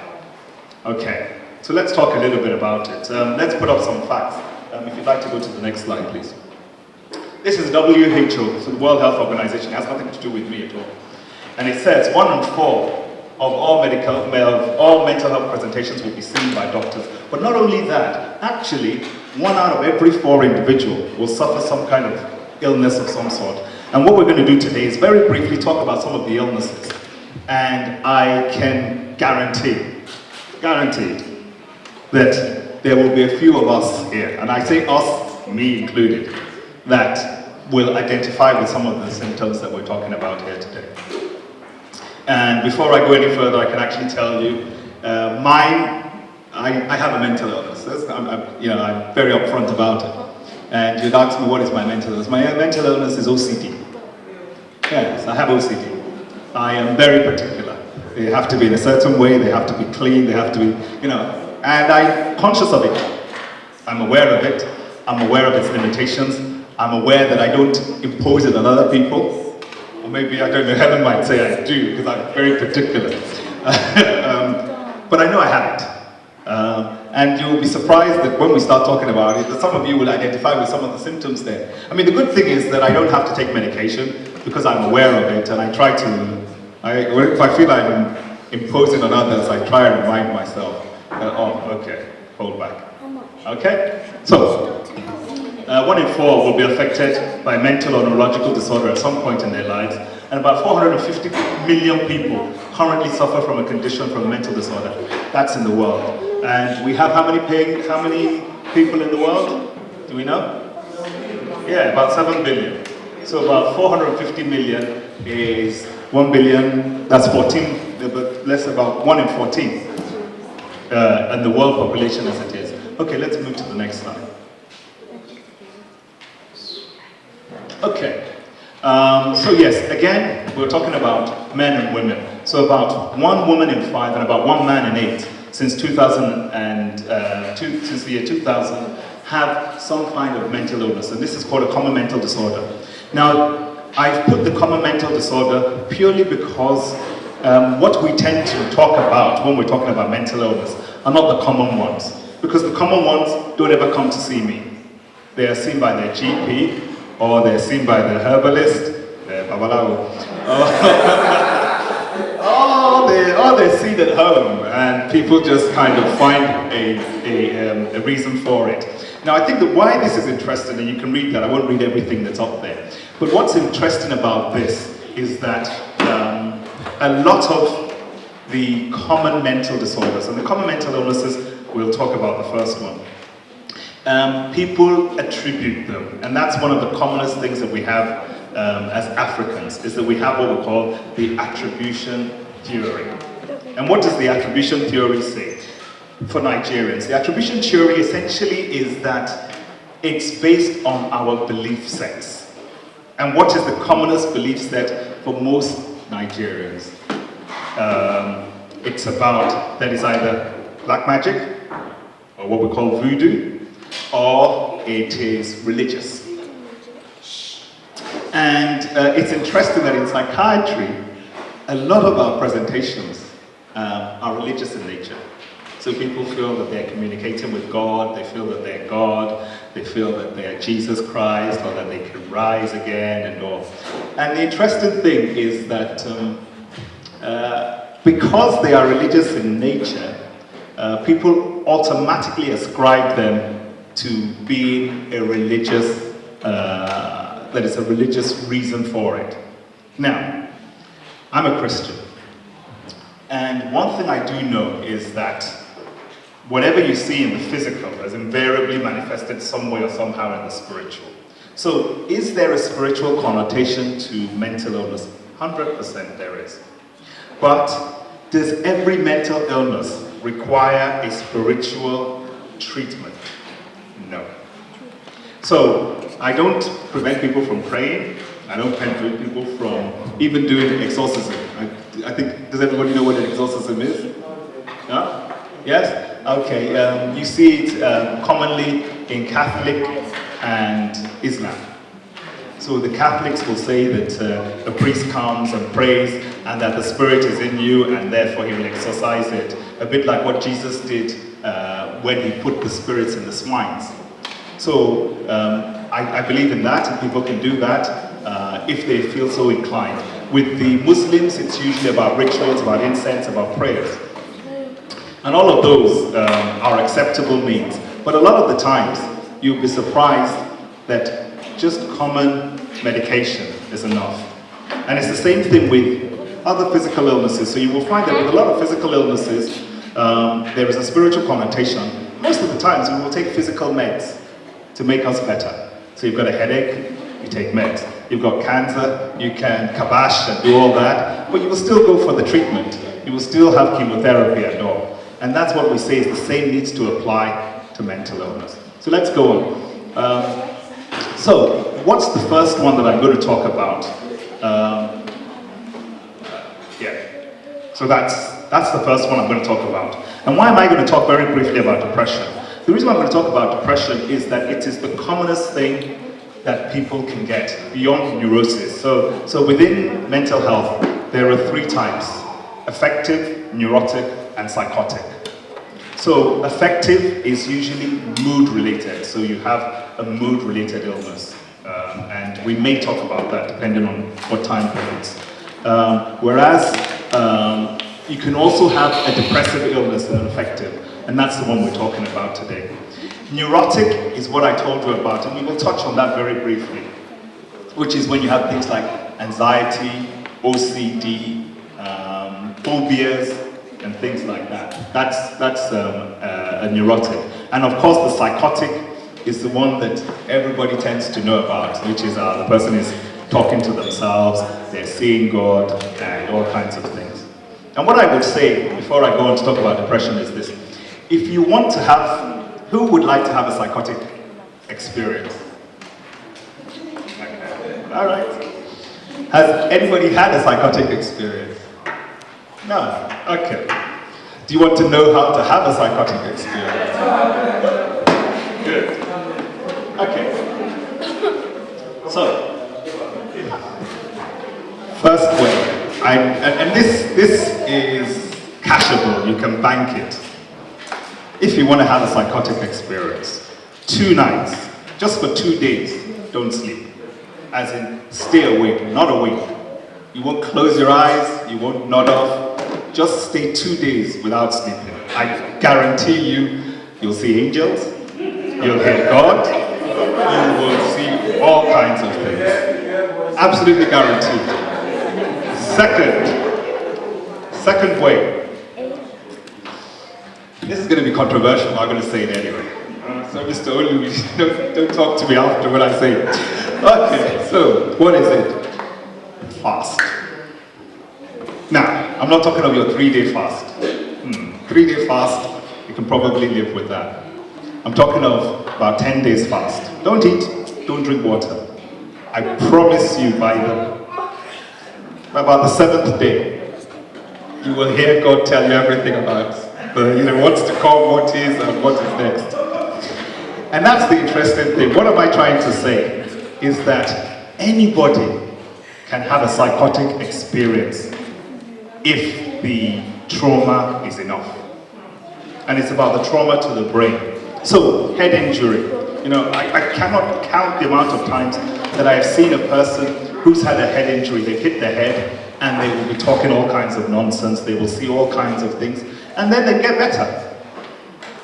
Okay, so let's talk a little bit about it. Let's put up some facts. If you'd like to go to the next slide, please. This is WHO, so the World Health Organization. It has nothing to do with me at all. And it says 1 in 4 of all mental health presentations will be seen by doctors. But not only that, actually, 1 out of every 4 individuals will suffer some kind of illness of some sort. And what we're going to do today is very briefly talk about some of the illnesses. And I can guaranteed, that there will be a few of us here, and I say us, me included, that will identify with some of the symptoms that we're talking about here today. And before I go any further, I can actually tell you, I have a mental illness. I'm very upfront about it. And you'd ask me, what is my mental illness? My mental illness is OCD. Yes, I have OCD. I am very particular. They have to be in a certain way, they have to be clean, they have to be, and I'm conscious of it. I'm aware of it. I'm aware of its limitations. I'm aware that I don't impose it on other people. Or maybe, I don't know, Helen might say I do, because I'm very particular. But I know I have it. And you'll be surprised that when we start talking about it, that some of you will identify with some of the symptoms there. I mean, the good thing is that I don't have to take medication because I'm aware of it, and I try to, if I feel I'm imposing on others, I try and remind myself, okay, hold back. Okay? So, 1 in 4 will be affected by mental or neurological disorder at some point in their lives, and about 450 million people currently suffer from a condition from a mental disorder. That's in the world. And we have how many people in the world? Do we know? Yeah, about 7 billion. So about 450 million is 1 billion, that's 14, but less about 1 in 14. And the world population as it is. Okay, let's move to the next slide. Okay, so yes, again, we're talking about men and women. So about 1 woman in 5 and about 1 man in 8 since the year 2000 have some kind of mental illness, and this is called a common mental disorder. Now, I've put the common mental disorder purely because what we tend to talk about when we're talking about mental illness are not the common ones, because the common ones don't ever come to see me. They are seen by their GP, or they're seen by the herbalist, or they're seen at home, and people just kind of find a reason for it. Now, I think that why this is interesting, and you can read that, I won't read everything that's up there, but what's interesting about this is that a lot of the common mental disorders, and the common mental illnesses, we'll talk about the first one. People attribute them, and that's one of the commonest things that we have as Africans, is that we have what we call the attribution theory. And what does the attribution theory say for Nigerians? The attribution theory essentially is that it's based on our belief sets. And what is the commonest belief set for most Nigerians? It's about, that is either black magic, or what we call voodoo, or it is religious. And it's interesting that in psychiatry, a lot of our presentations are religious in nature. So people feel that they're communicating with God, they feel that they're God, they feel that they're Jesus Christ, or that they can rise again and all. And the interesting thing is that because they are religious in nature, people automatically ascribe them to being a religious, that is a religious reason for it. Now, I'm a Christian, and one thing I do know is that whatever you see in the physical is invariably manifested some way or somehow in the spiritual. So, is there a spiritual connotation to mental illness? 100% there is. But does every mental illness require a spiritual treatment? No. So, I don't prevent people from praying. I don't prevent people from even doing exorcism. I think, does everybody know what an exorcism is? No? Yes? Okay, you see it commonly in Catholic and Islam. So the Catholics will say that a priest comes and prays and that the spirit is in you and therefore he will exorcise it. A bit like what Jesus did when he put the spirits in the swines. So I believe in that, and people can do that if they feel so inclined. With the Muslims, it's usually about rituals, about incense, about prayers. And all of those are acceptable means. But a lot of the times, you'll be surprised that just common medication is enough. And it's the same thing with other physical illnesses. So you will find that with a lot of physical illnesses, there is a spiritual connotation. Most of the times, we will take physical meds to make us better. So you've got a headache, you take meds. You've got cancer, you can kabash and do all that, but you will still go for the treatment. You will still have chemotherapy and all. And that's what we say is the same needs to apply to mental illness. So let's go on. So what's the first one that I'm going to talk about? So that's the first one I'm going to talk about. And why am I going to talk very briefly about depression? The reason why I'm going to talk about depression is that it is the commonest thing that people can get beyond neurosis. So within mental health, there are 3 types: affective, neurotic, and psychotic. So affective is usually mood related. So you have a mood related illness. And we may talk about that depending on what time periods. Whereas you can also have a depressive illness and an affective. And that's the one we're talking about today. Neurotic is what I told you about, and we will touch on that very briefly, which is when you have things like anxiety, OCD, phobias, and things like that. That's a neurotic. And of course, the psychotic is the one that everybody tends to know about, which is the person is talking to themselves, they're seeing God, and all kinds of things. And what I would say, before I go on to talk about depression, is this. If you want to have, who would like to have a psychotic experience? Okay. All right. Has anybody had a psychotic experience? No. Okay. Do you want to know how to have a psychotic experience? Good. Okay. So, first way, and this is cashable. You can bank it. If you want to have a psychotic experience, 2 nights, just for 2 days, don't sleep. As in, stay awake, not awake. You won't close your eyes, you won't nod off. Just stay 2 days without sleeping. I guarantee you'll see angels, you'll hear God, you will see all kinds of things. Absolutely guaranteed. Second way. This is going to be controversial, but I'm going to say it anyway. So Mr. Olu, don't talk to me after what I say. Okay, so what is it? Fast. Now, I'm not talking of your 3-day fast. 3-day fast, you can probably live with that. I'm talking of about 10 days fast. Don't eat, don't drink water. I promise you by about the 7th day, you will hear God tell you everything about what's to come, what is, and what is next. And that's the interesting thing. What am I trying to say? Is that anybody can have a psychotic experience if the trauma is enough. and it's about the trauma to the brain. So, head injury. You know, I cannot count the amount of times that I have seen a person who's had a head injury. They've hit their head and they will be talking all kinds of nonsense. They will see all kinds of things, and then they get better.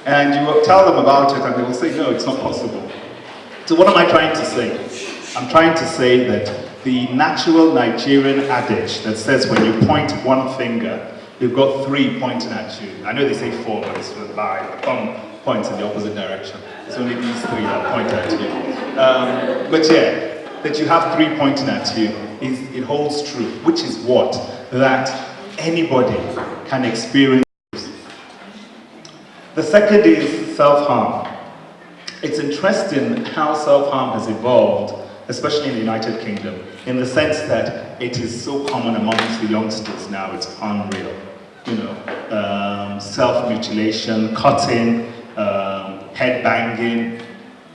And you will tell them about it and they will say, no, it's not possible. So what am I trying to say? I'm trying to say that the natural Nigerian adage that says when you point one finger, you've got three pointing at you. I know they say four, but it's a lie. The thumb points in the opposite direction. It's only these three that point at you. But yeah, that you have three pointing at you, it holds true, which is what? That anybody can experience. The second is self-harm. It's interesting how self-harm has evolved, especially in the United Kingdom, in the sense that it is so common amongst the youngsters now, it's unreal. You know, self-mutilation, cutting, head banging,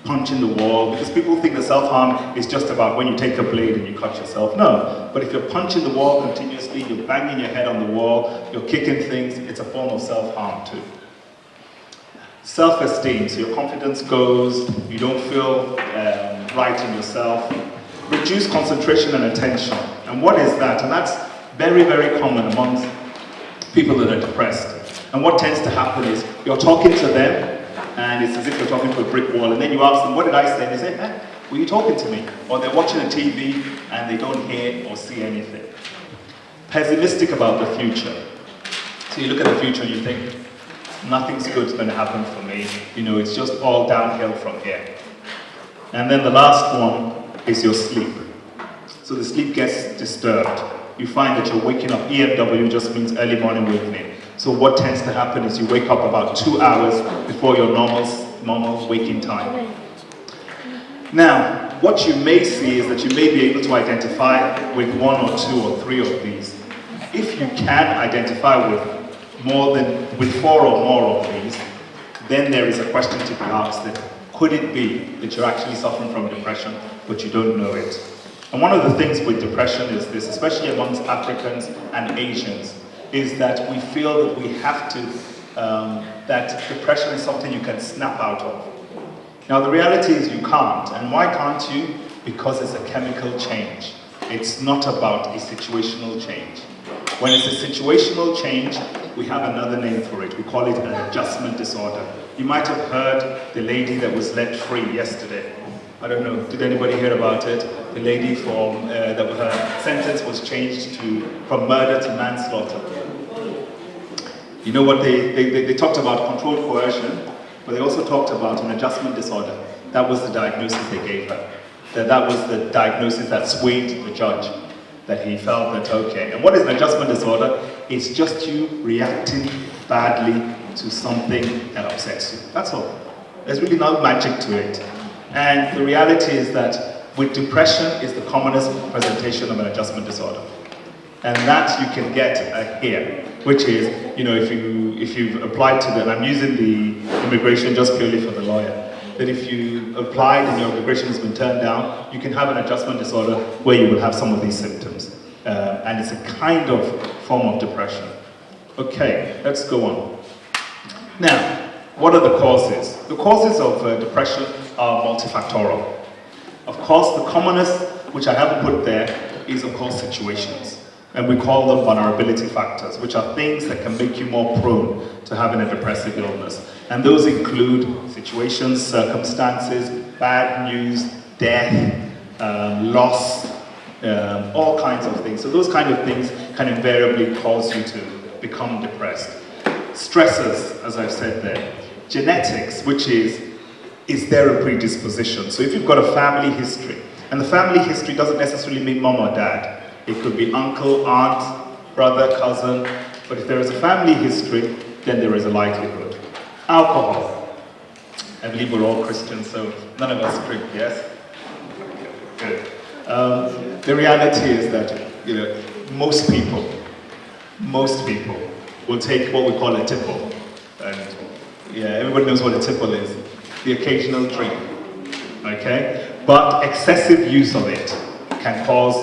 punching the wall, because people think that self-harm is just about when you take a blade and you cut yourself. No, but if you're punching the wall continuously, you're banging your head on the wall, you're kicking things, it's a form of self-harm too. Self-esteem, so your confidence goes, you don't feel right in yourself. Reduced concentration and attention. And what is that? And that's very, very common amongst people that are depressed. And what tends to happen is you're talking to them, and it's as if you're talking to a brick wall, and then you ask them, what did I say? And they say, eh, were you talking to me? Or they're watching a TV, and they don't hear or see anything. Pessimistic about the future. So you look at the future and you think, nothing's good's going to happen for me. You know, it's just all downhill from here. And then the last one is your sleep. So the sleep gets disturbed. You find that you're waking up. EMW just means early morning wakening. So what tends to happen is you wake up about 2 hours before your normal waking time. Now, what you may see is that you may be able to identify with one or two or three of these. If you can identify with four or more of these, then there is a question to be asked that could it be that you're actually suffering from depression, but you don't know it? And one of the things with depression is this, especially amongst Africans and Asians, is that we feel that we have to, that depression is something you can snap out of. Now the reality is you can't, and why can't you? Because it's a chemical change. It's not about a situational change. When it's a situational change, we have another name for it. We call it an adjustment disorder. You might have heard the lady that was let free yesterday. I don't know, did anybody hear about it? The lady from, her sentence was changed from murder to manslaughter. You know what, they talked about controlled coercion, but they also talked about an adjustment disorder. That was the diagnosis they gave her. That was the diagnosis that swayed the judge. That he felt that, okay. And what is an adjustment disorder? It's just you reacting badly to something that upsets you. That's all. There's really no magic to it. And the reality is that with depression is the commonest presentation of an adjustment disorder. And that you can get here, which is, you know, if you've applied to the, and I'm using the immigration just purely for the lawyer, that if you applied and your immigration has been turned down, you can have an adjustment disorder where you will have some of these symptoms. And it's a kind of form of depression. Okay, let's go on. Now, what are the causes? The causes of depression are multifactorial. Of course, the commonest, which I haven't put there, is of course situations. And we call them vulnerability factors, which are things that can make you more prone to having a depressive illness. And those include situations, circumstances, bad news, death, loss, all kinds of things. So those kind of things can invariably cause you to become depressed. Stressors, as I've said there. Genetics, which is there a predisposition? So if you've got a family history, and the family history doesn't necessarily mean mom or dad. It could be uncle, aunt, brother, cousin. But if there is a family history, then there is a likelihood. Alcohol. I believe we're all Christians, so none of us drink, yes? Good. The reality is that, you know, most people will take what we call a tipple. And yeah, everybody knows what a tipple is. The occasional drink, okay? But excessive use of it can cause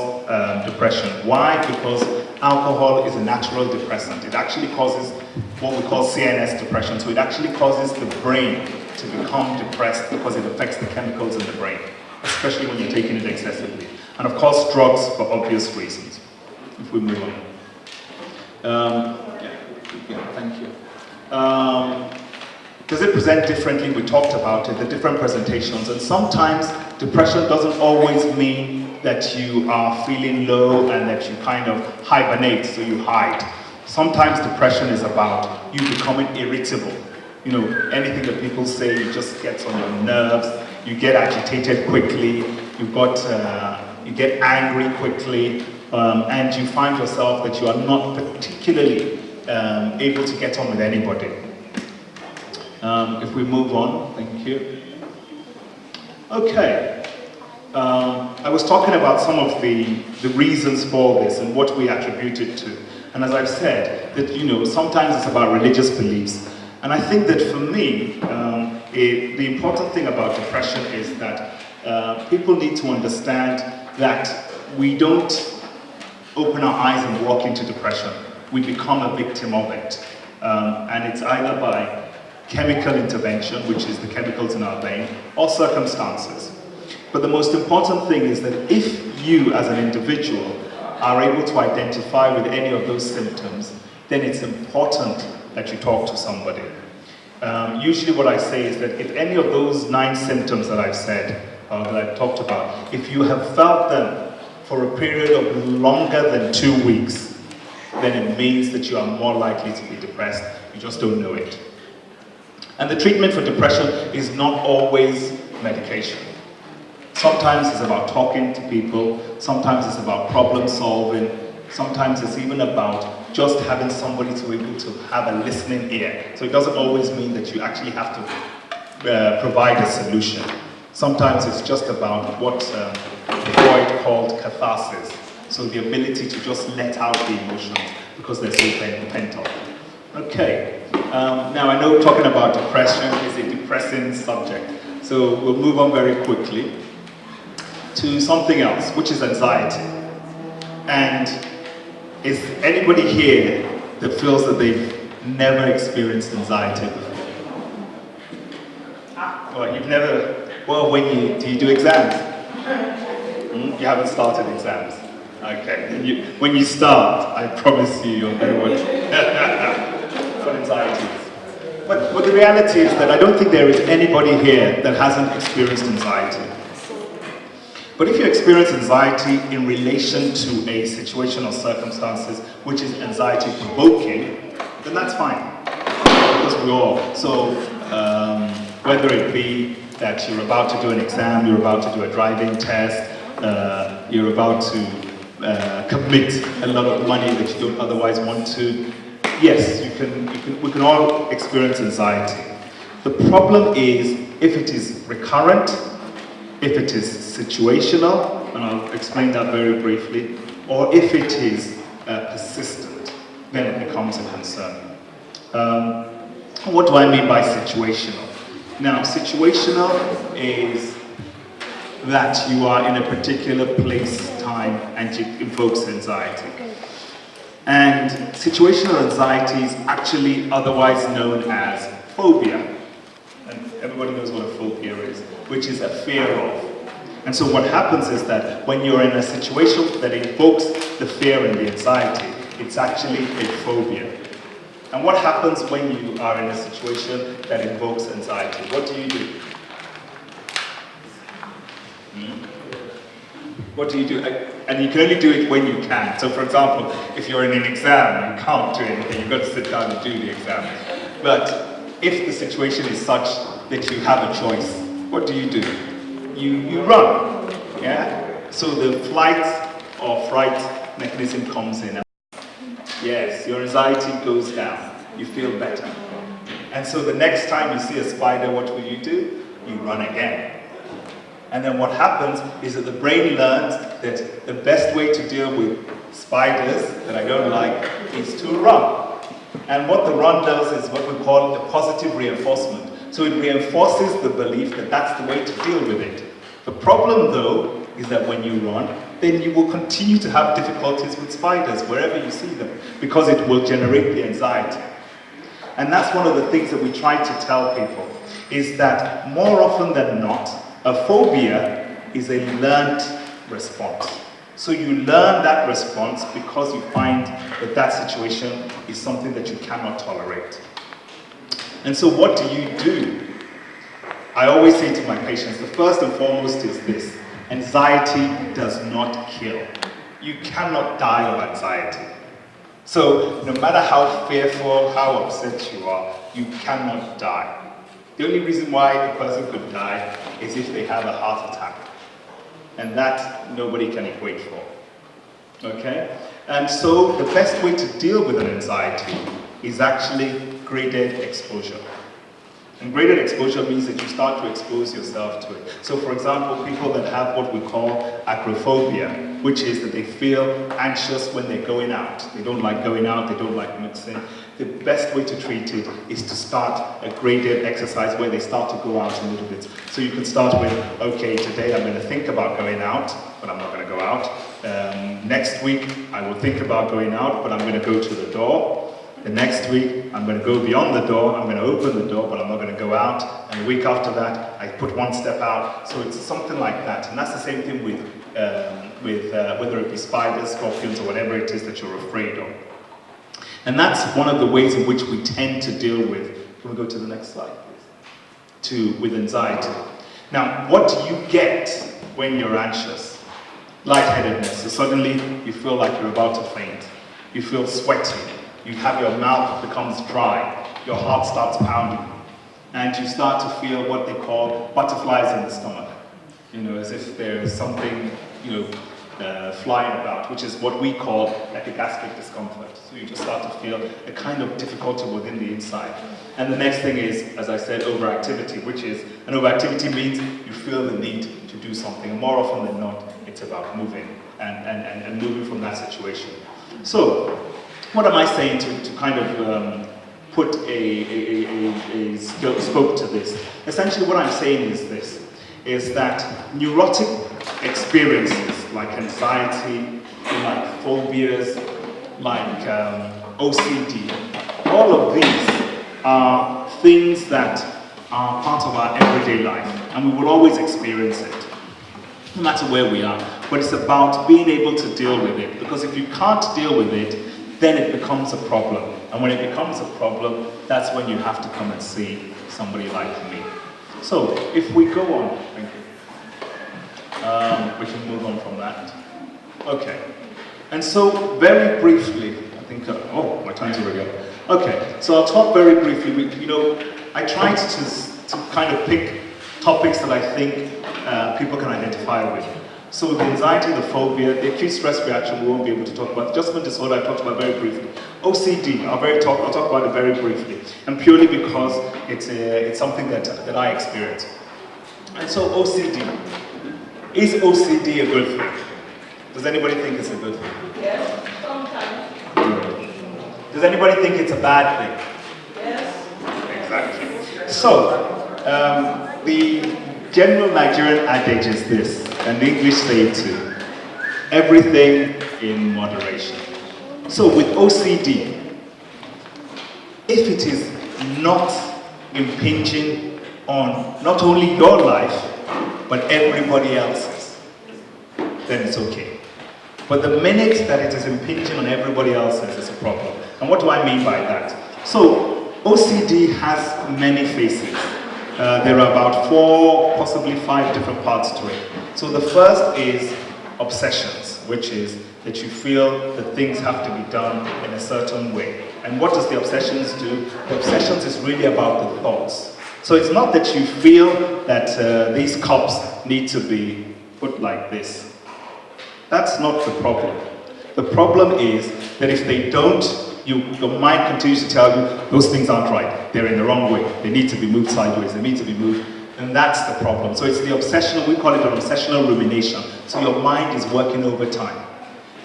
depression. Why? Because alcohol is a natural depressant. It actually causes what we call CNS depression. So it actually causes the brain to become depressed because it affects the chemicals in the brain, especially when you're taking it excessively. And of course, drugs for obvious reasons. If we move on. Thank you. Does it present differently? We talked about it, the different presentations. And sometimes depression doesn't always mean that you are feeling low and that you kind of hibernate, so you hide. Sometimes depression is about you becoming irritable. You know, anything that people say, it just gets on your nerves, you get agitated quickly, you get angry quickly, and you find yourself that you are not particularly able to get on with anybody. If we move on, thank you. Okay. I was talking about some of the reasons for this and what we attribute it to. And as I've said, that sometimes it's about religious beliefs. And I think that for me, the important thing about depression is that people need to understand that we don't open our eyes and walk into depression. We become a victim of it. And it's either by chemical intervention, which is the chemicals in our brain, or circumstances. But the most important thing is that if you as an individual are able to identify with any of those symptoms, then it's important that you talk to somebody. Usually what I say is that if any of those 9 symptoms that I've said, that I've talked about, if you have felt them for a period of longer than 2 weeks, then it means that you are more likely to be depressed. You just don't know it. And the treatment for depression is not always medication. Sometimes it's about talking to people, sometimes it's about problem solving, sometimes it's even about just having somebody to be able to have a listening ear. So it doesn't always mean that you actually have to provide a solution. Sometimes it's just about what Freud called catharsis. So the ability to just let out the emotions because they're so pent up. Okay, now I know talking about depression is a depressing subject. So we'll move on very quickly to something else, which is anxiety. And is anybody here that feels that they've never experienced anxiety before? Well, you've never, well, do you do exams? You haven't started exams. Okay, when you start, I promise you'll know what anxiety is. But the reality is that I don't think there is anybody here that hasn't experienced anxiety. But if you experience anxiety in relation to a situation or circumstances which is anxiety provoking, then that's fine. Because we all. So whether it be that you're about to do an exam, you're about to do a driving test, you're about to commit a lot of money that you don't otherwise want to, yes, we can all experience anxiety. The problem is if it is recurrent, if it is situational, and I'll explain that very briefly, or if it is persistent, then it becomes a concern. What do I mean by situational? Now, situational is that you are in a particular place, time, and it evokes anxiety. And situational anxiety is actually otherwise known as phobia. And everybody knows what a phobia is, which is a fear of. And so what happens is that when you're in a situation that invokes the fear and the anxiety, it's actually a phobia. And what happens when you are in a situation that invokes anxiety? What do you do? What do you do? And you can only do it when you can. So for example, if you're in an exam, you can't do anything, you've got to sit down and do the exam. But if the situation is such that you have a choice, what do? You run, yeah? So the flight or fright mechanism comes in. Yes, your anxiety goes down, you feel better. And so the next time you see a spider, what will you do? You run again. And then what happens is that the brain learns that the best way to deal with spiders that I don't like is to run. And what the run does is what we call the positive reinforcement. So it reinforces the belief that that's the way to deal with it. The problem though is that when you run, then you will continue to have difficulties with spiders wherever you see them, because it will generate the anxiety. And that's one of the things that we try to tell people, is that more often than not, a phobia is a learned response. So you learn that response because you find that that situation is something that you cannot tolerate. And so what do? I always say to my patients, the first and foremost is this: anxiety does not kill. You cannot die of anxiety. So no matter how fearful, how upset you are, you cannot die. The only reason why a person could die is if they have a heart attack. And that nobody can equate for. Okay? And so the best way to deal with an anxiety is actually graded exposure. And graded exposure means that you start to expose yourself to it. So for example, people that have what we call acrophobia, which is that they feel anxious when they're going out. They don't like going out, they don't like mixing. The best way to treat it is to start a graded exercise where they start to go out a little bit. So you can start with, okay, today I'm going to think about going out, but I'm not going to go out. Next week, I will think about going out, but I'm going to go to the door. The next week, I'm going to go beyond the door, I'm going to open the door, but I'm not going to go out. And the week after that, I put one step out. So it's something like that. And that's the same thing with whether it be spiders, scorpions, or whatever it is that you're afraid of. And that's one of the ways in which we tend to deal with, can we go to the next slide, please? With anxiety. Now, what do you get when you're anxious? Lightheadedness. So suddenly, you feel like you're about to faint. You feel sweaty. You have your mouth becomes dry, your heart starts pounding, and you start to feel what they call butterflies in the stomach. You know, as if there's something, flying about, which is what we call epigastric discomfort. So you just start to feel a kind of difficulty within the inside. And the next thing is, as I said, overactivity, and overactivity means you feel the need to do something. And more often than not, it's about moving and moving from that situation. So, what am I saying to kind of put a scope to this? Essentially what I'm saying is this, is that neurotic experiences like anxiety, like phobias, like OCD, all of these are things that are part of our everyday life, and we will always experience it, no matter where we are. But it's about being able to deal with it, because if you can't deal with it, then it becomes a problem. And when it becomes a problem, that's when you have to come and see somebody like me. So, if we go on, thank you. We can move on from that. Okay. And so, very briefly, I think, my time's already up. Okay, so I'll talk very briefly. I tried to kind of pick topics that I think people can identify with. So the anxiety, the phobia, the acute stress reaction, we won't be able to talk about. Adjustment disorder, I talked about very briefly. OCD, I'll talk about it very briefly, and purely because it's something that I experience. And so OCD, is OCD a good thing? Does anybody think it's a good thing? Yes, sometimes. Does anybody think it's a bad thing? Yes. Exactly. So, the general Nigerian adage is this, and the English say it too: everything in moderation. So with OCD, if it is not impinging on not only your life, but everybody else's, then it's okay. But the minute that it is impinging on everybody else's, it's a problem. And what do I mean by that? So OCD has many faces. There are about 4, possibly 5 different parts to it. So the first is obsessions, which is that you feel that things have to be done in a certain way. And what does the obsessions do? The obsessions is really about the thoughts. So it's not that you feel that these cups need to be put like this. That's not the problem. The problem is that if they don't, your mind continues to tell you those things aren't right. They're in the wrong way. They need to be moved sideways. They need to be moved. And that's the problem. So it's the obsessional, we call it an obsessional rumination. So your mind is working overtime.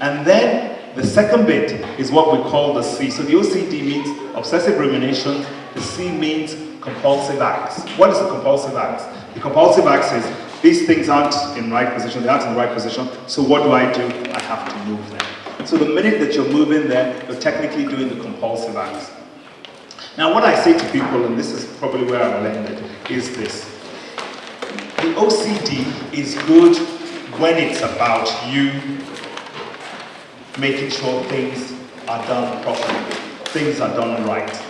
And then the second bit is what we call the C. So the OCD means obsessive rumination. The C means compulsive acts. What is the compulsive acts? The compulsive acts is These things aren't in the right position, they aren't in the right position, so what do? I have to move them. So the minute that you're moving them, you're technically doing the compulsive acts. Now what I say to people, and this is probably where I'll end it, is this. The OCD is good when it's about you making sure things are done properly, things are done right.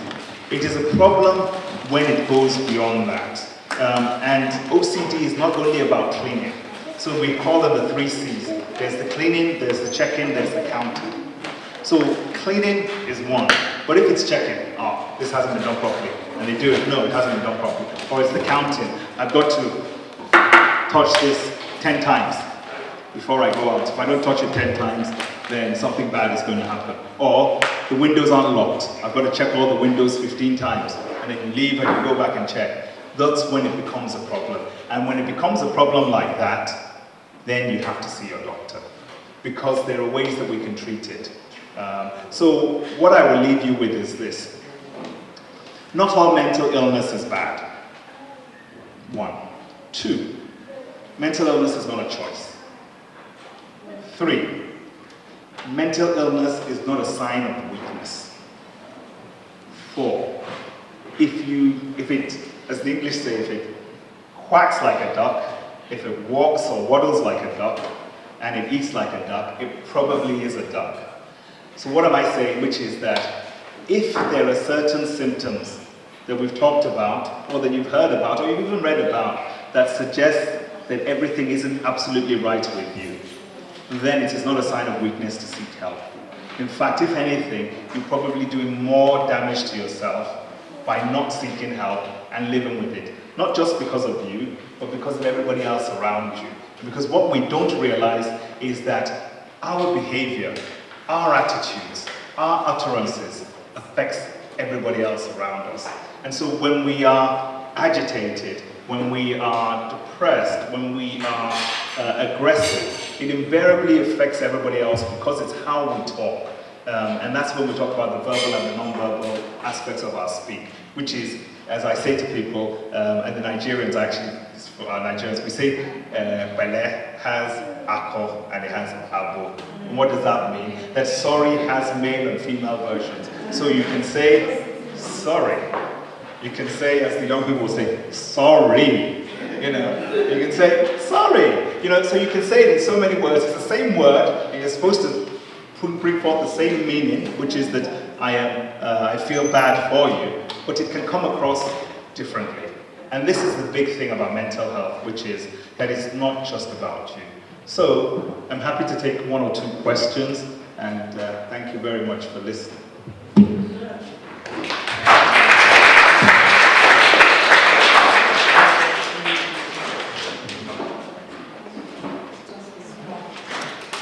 It is a problem when it goes beyond that. And OCD is not only about cleaning. So we call them the 3 C's. There's the cleaning, there's the checking, there's the counting. So cleaning is one, but if it's checking, oh, this hasn't been done properly, and they do it, no, it hasn't been done properly. Or it's the counting, I've got to touch this 10 times before I go out. If I don't touch it 10 times, then something bad is going to happen. Or the windows aren't locked, I've got to check all the windows 15 times, and then you leave and you go back and check. That's when it becomes a problem. And when it becomes a problem like that, then you have to see your doctor, because there are ways that we can treat it. So what I will leave you with is this. Not all mental illness is bad. 1. 2, mental illness is not a choice. 3, mental illness is not a sign of weakness. 4, if it, as the English say, if it quacks like a duck, if it walks or waddles like a duck, and it eats like a duck, it probably is a duck. So what am I saying? Which is that if there are certain symptoms that we've talked about, or that you've heard about, or you've even read about, that suggest that everything isn't absolutely right with you, then it is not a sign of weakness to seek help. In fact, if anything, you're probably doing more damage to yourself by not seeking help and living with it. Not just because of you, but because of everybody else around you. Because what we don't realize is that our behavior, our attitudes, our utterances affects everybody else around us. And so when we are agitated, when we are depressed, when we are aggressive, it invariably affects everybody else because it's how we talk. And that's when we talk about the verbal and the non-verbal aspects of our speak, which is, as I say to people, and the Nigerians actually, for our Nigerians, we say Bele has Ako and it has Abo. And what does that mean? That sorry has male and female versions. So you can say sorry. You can say, as the young people will say, sorry. You know, you can say sorry. You know, so you can say it in so many words. It's the same word, and you're supposed to bring forth the same meaning, which is that I feel bad for you, but it can come across differently. And this is the big thing about mental health, which is that it's not just about you. So I'm happy to take 1 or 2 questions, and thank you very much for listening.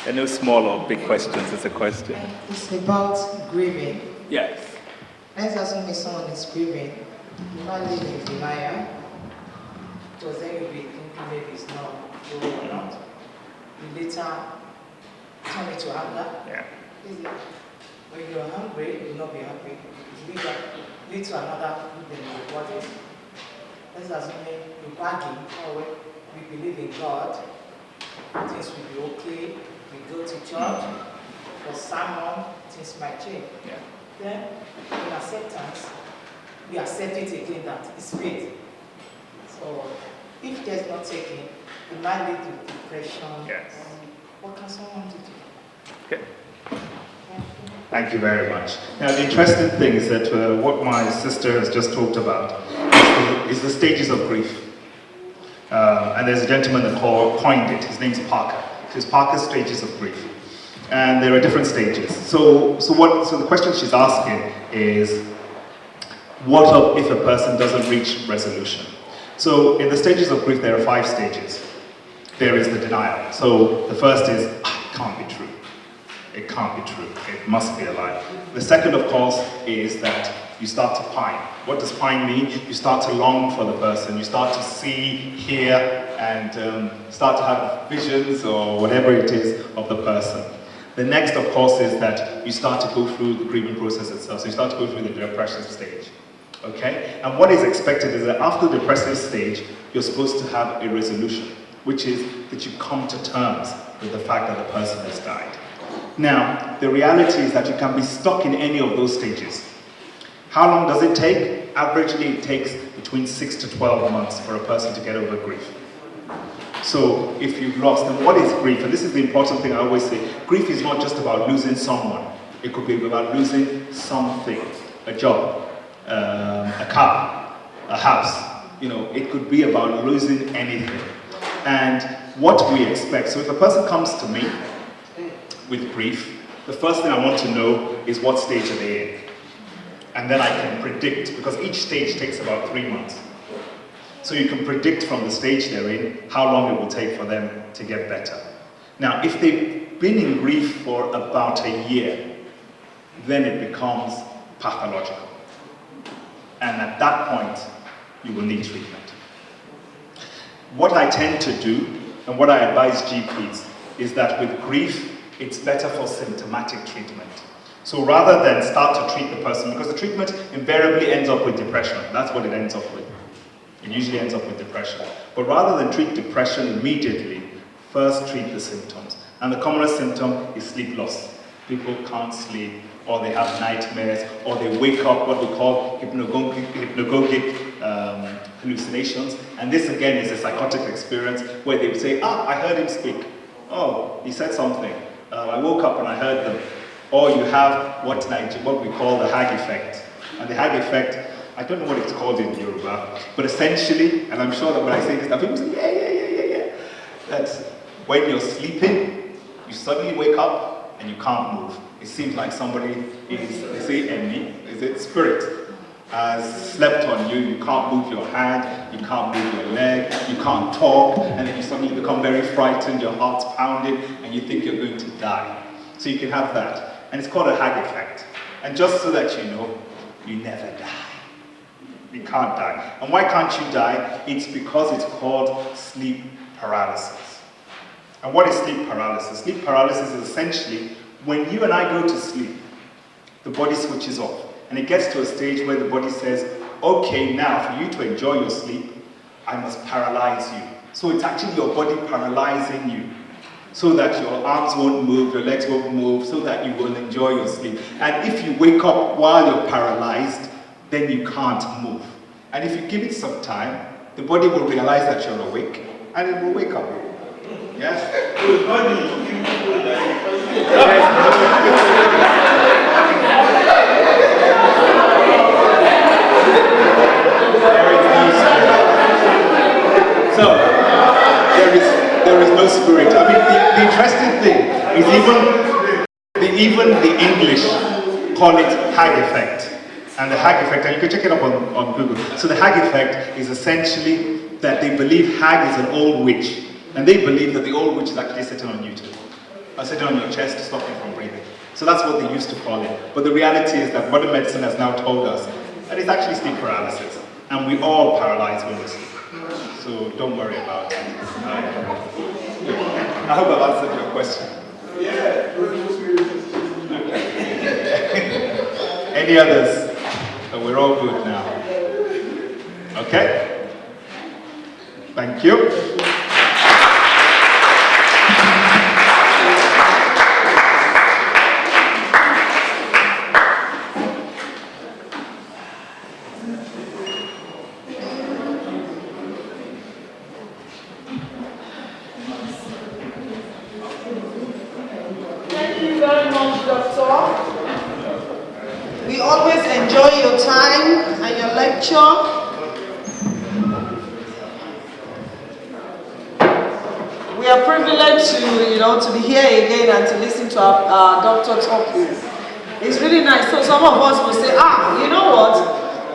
There are no small or big questions, it's a question. It's about grieving. Yes. Let's assume if someone is grieving, you might live in denial, because then you'll be thinking maybe it's not true or not. You later turn it to anger. Yeah. When you're hungry, you'll not be happy. It lead to another problem in your body. Let's assume you're bargaining, or we believe in God, things will be okay. We go to church for sermon, things might change. Yeah. Then, in acceptance, we accept it again that it's faith. So, if there's not taking, it might lead to depression. Yes. What can someone do? Okay. Thank you very much. Now, the interesting thing is that what my sister has just talked about is the stages of grief. And there's a gentleman that coined it. His name's Parker. It's Parker's stages of grief. And there are different stages. So the question she's asking is, what if a person doesn't reach resolution? So in the stages of grief, there are 5 stages. There is the denial. So the first is, it can't be true. It can't be true. It must be a lie. The second, of course, is that you start to pine. What does pine mean? You start to long for the person. You start to see, hear, and start to have visions or whatever it is of the person. The next, of course, is that you start to go through the grieving process itself. So you start to go through the depressive stage. Okay? And what is expected is that after the depressive stage, you're supposed to have a resolution. which is that you come to terms with the fact that the person has died. Now, the reality is that you can be stuck in any of those stages. How long does it take? Averagely, it takes between 6 to 12 months for a person to get over grief. So, if you've lost, and what is grief? And this is the important thing I always say. Grief is not just about losing someone. It could be about losing something. A job, a car, a house. You know, it could be about losing anything. And what we expect. So if a person comes to me with grief, the first thing I want to know is what stage are they in. And then I can predict, because each stage takes about 3 months. So you can predict from the stage they're in how long it will take for them to get better. Now, if they've been in grief for about a year, then it becomes pathological. And at that point, you will need treatment. What I tend to do, and what I advise GPs, is that with grief, it's better for symptomatic treatment. So rather than start to treat the person, because the treatment invariably ends up with depression. That's what it ends up with. It usually ends up with depression. But rather than treat depression immediately, first treat the symptoms. And the commonest symptom is sleep loss. People can't sleep, or they have nightmares, or they wake up what we call hypnagogic hallucinations. And this again is a psychotic experience where they would say, I heard him speak. Oh, he said something. I woke up and I heard them. Or you have what we call the Hag effect. And the Hag effect, I don't know what it's called in Yoruba, but essentially, and I'm sure that when I say this, that people say, yeah. That's when you're sleeping, you suddenly wake up and you can't move. It seems like somebody is, they say enemy, is it spirit, has slept on you. You can't move your hand, you can't move your leg, you can't talk, and then you suddenly become very frightened, your heart's pounding, and you think you're going to die. So you can have that. And it's called a Hag effect. And just so that you know, you never die. You can't die. And why can't you die? It's because it's called sleep paralysis. And what is sleep paralysis? Sleep paralysis is essentially when you and I go to sleep, the body switches off. And it gets to a stage where the body says, okay, now for you to enjoy your sleep, I must paralyze you. So it's actually your body paralyzing you, so that your arms won't move, your legs won't move, so that you will enjoy your sleep. And if you wake up while you're paralyzed, then you can't move. And if you give it some time, the body will realize that you're awake, and it will wake up. Yes? So, there is no spirit. I mean, the interesting thing is even the English call it Hag effect. And the Hag effect, and you can check it up on Google. So the Hag effect is essentially that they believe Hag is an old witch. And they believe that the old witch is actually sitting on you too. Or sitting on your chest to stop you from breathing. So that's what they used to call it. But the reality is that modern medicine has now told us that it's actually sleep paralysis. And we all paralyze when we sleep. So don't worry about it. I hope I've answered your question. Yeah. Any others? So we're all good now. Okay? Thank you. Thank you very much, Doctor. We always enjoy your time and your lecture. We are privileged to be here again and to listen to our doctor talking. It's really nice. So some of us will say, you know what?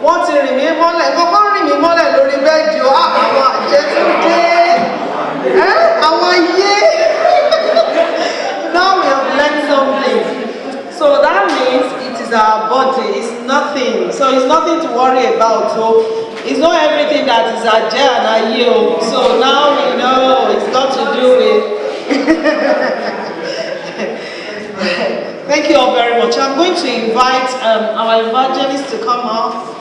Wọ́n ti rìn mí mọ́lẹ̀, kọ́kọ́ rìn mí mọ́lẹ̀ lórí bẹ́ẹ̀dì o, àwọn àjẹtúndé, àwọn ayé. Now we have learned something. So that means it is our body, it's nothing. So it's nothing to worry about. So it's not everything that is Ajay and Aye. So now we know it's got to do with. Thank you all very much. I'm going to invite our evangelist to come up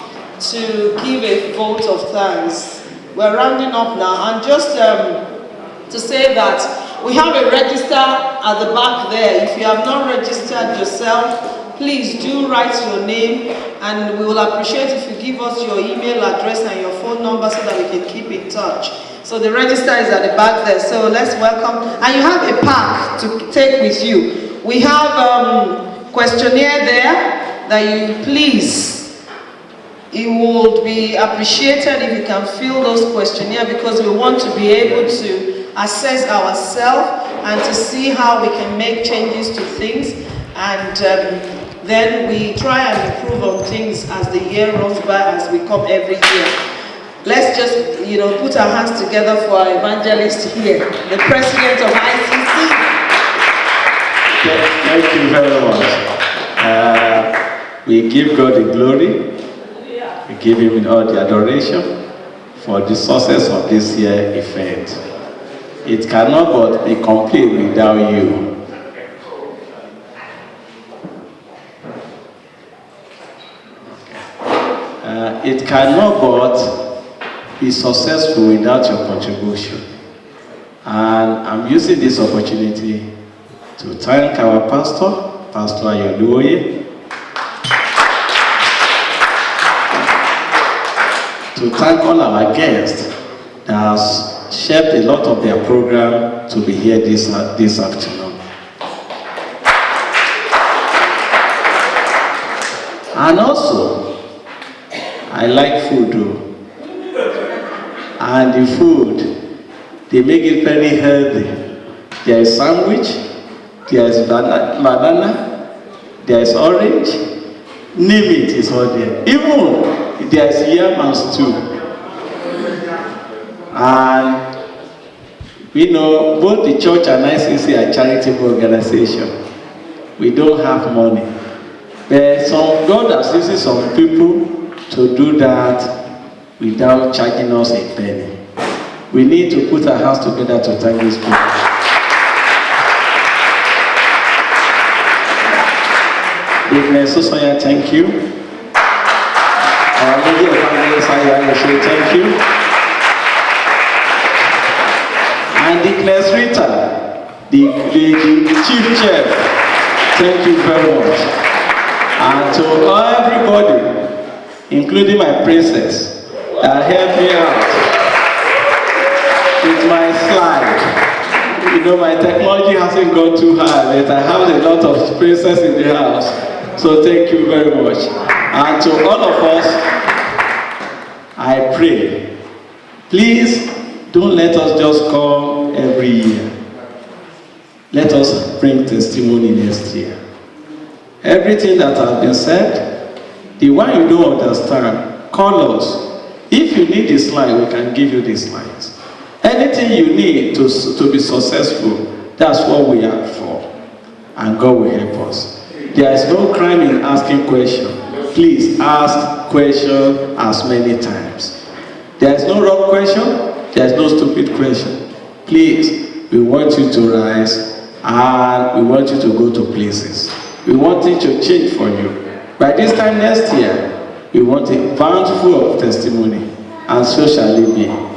to give a vote of thanks. We're rounding up now, and just to say that we have a register at the back there. If you have not registered yourself, please do write your name, and we will appreciate if you give us your email address and your phone number so that we can keep in touch. So the register is at the back there, so let's welcome. And you have a pack to take with you. We have questionnaire there that you please, it would be appreciated if you can fill those questionnaire, because we want to be able to assess ourselves and to see how we can make changes to things, and then we try and improve on things as the year runs by, as we come every year. Let's just, put our hands together for our evangelist here, the president of ICC. Thank you very much. We give God the glory. We give Him all the adoration for the success of this year event. It cannot but be complete without you. It cannot but be successful without your contribution. And I'm using this opportunity to thank our pastor, Pastor Ayoluoye, to thank all our guests that has shaped a lot of their program to be here this afternoon. And also, I like food too. And the food, they make it very healthy. There is sandwich, there is banana, there is orange, name it, is all there. Even there is yam too. And we know both the church and ICC are charitable organizations. We don't have money. But God has used some people to do that without charging us a penny. We need to put our hands together to thank these people. Deaconess Sosoya, thank you. Our Lady Evangelist Ayeshe, thank you. And Deaconess Rita, the chief chef, thank you very much. And to everybody, including my princess, that helped me out with my slide. My technology hasn't gone too high, but I have a lot of princess in the house. So thank you very much. And to all of us, I pray, please don't let us just come every year. Let us bring testimony next year. Everything that has been said, the one you don't understand, call us. If you need this slide, we can give you these slides. Anything you need to be successful, that's what we are for. And God will help us. There is no crime in asking questions. Please ask questions as many times. There is no wrong question. There is no stupid question. Please, we want you to rise and we want you to go to places. We want it to change for you. By this time next year, we want a bountiful of testimony, and so shall it be.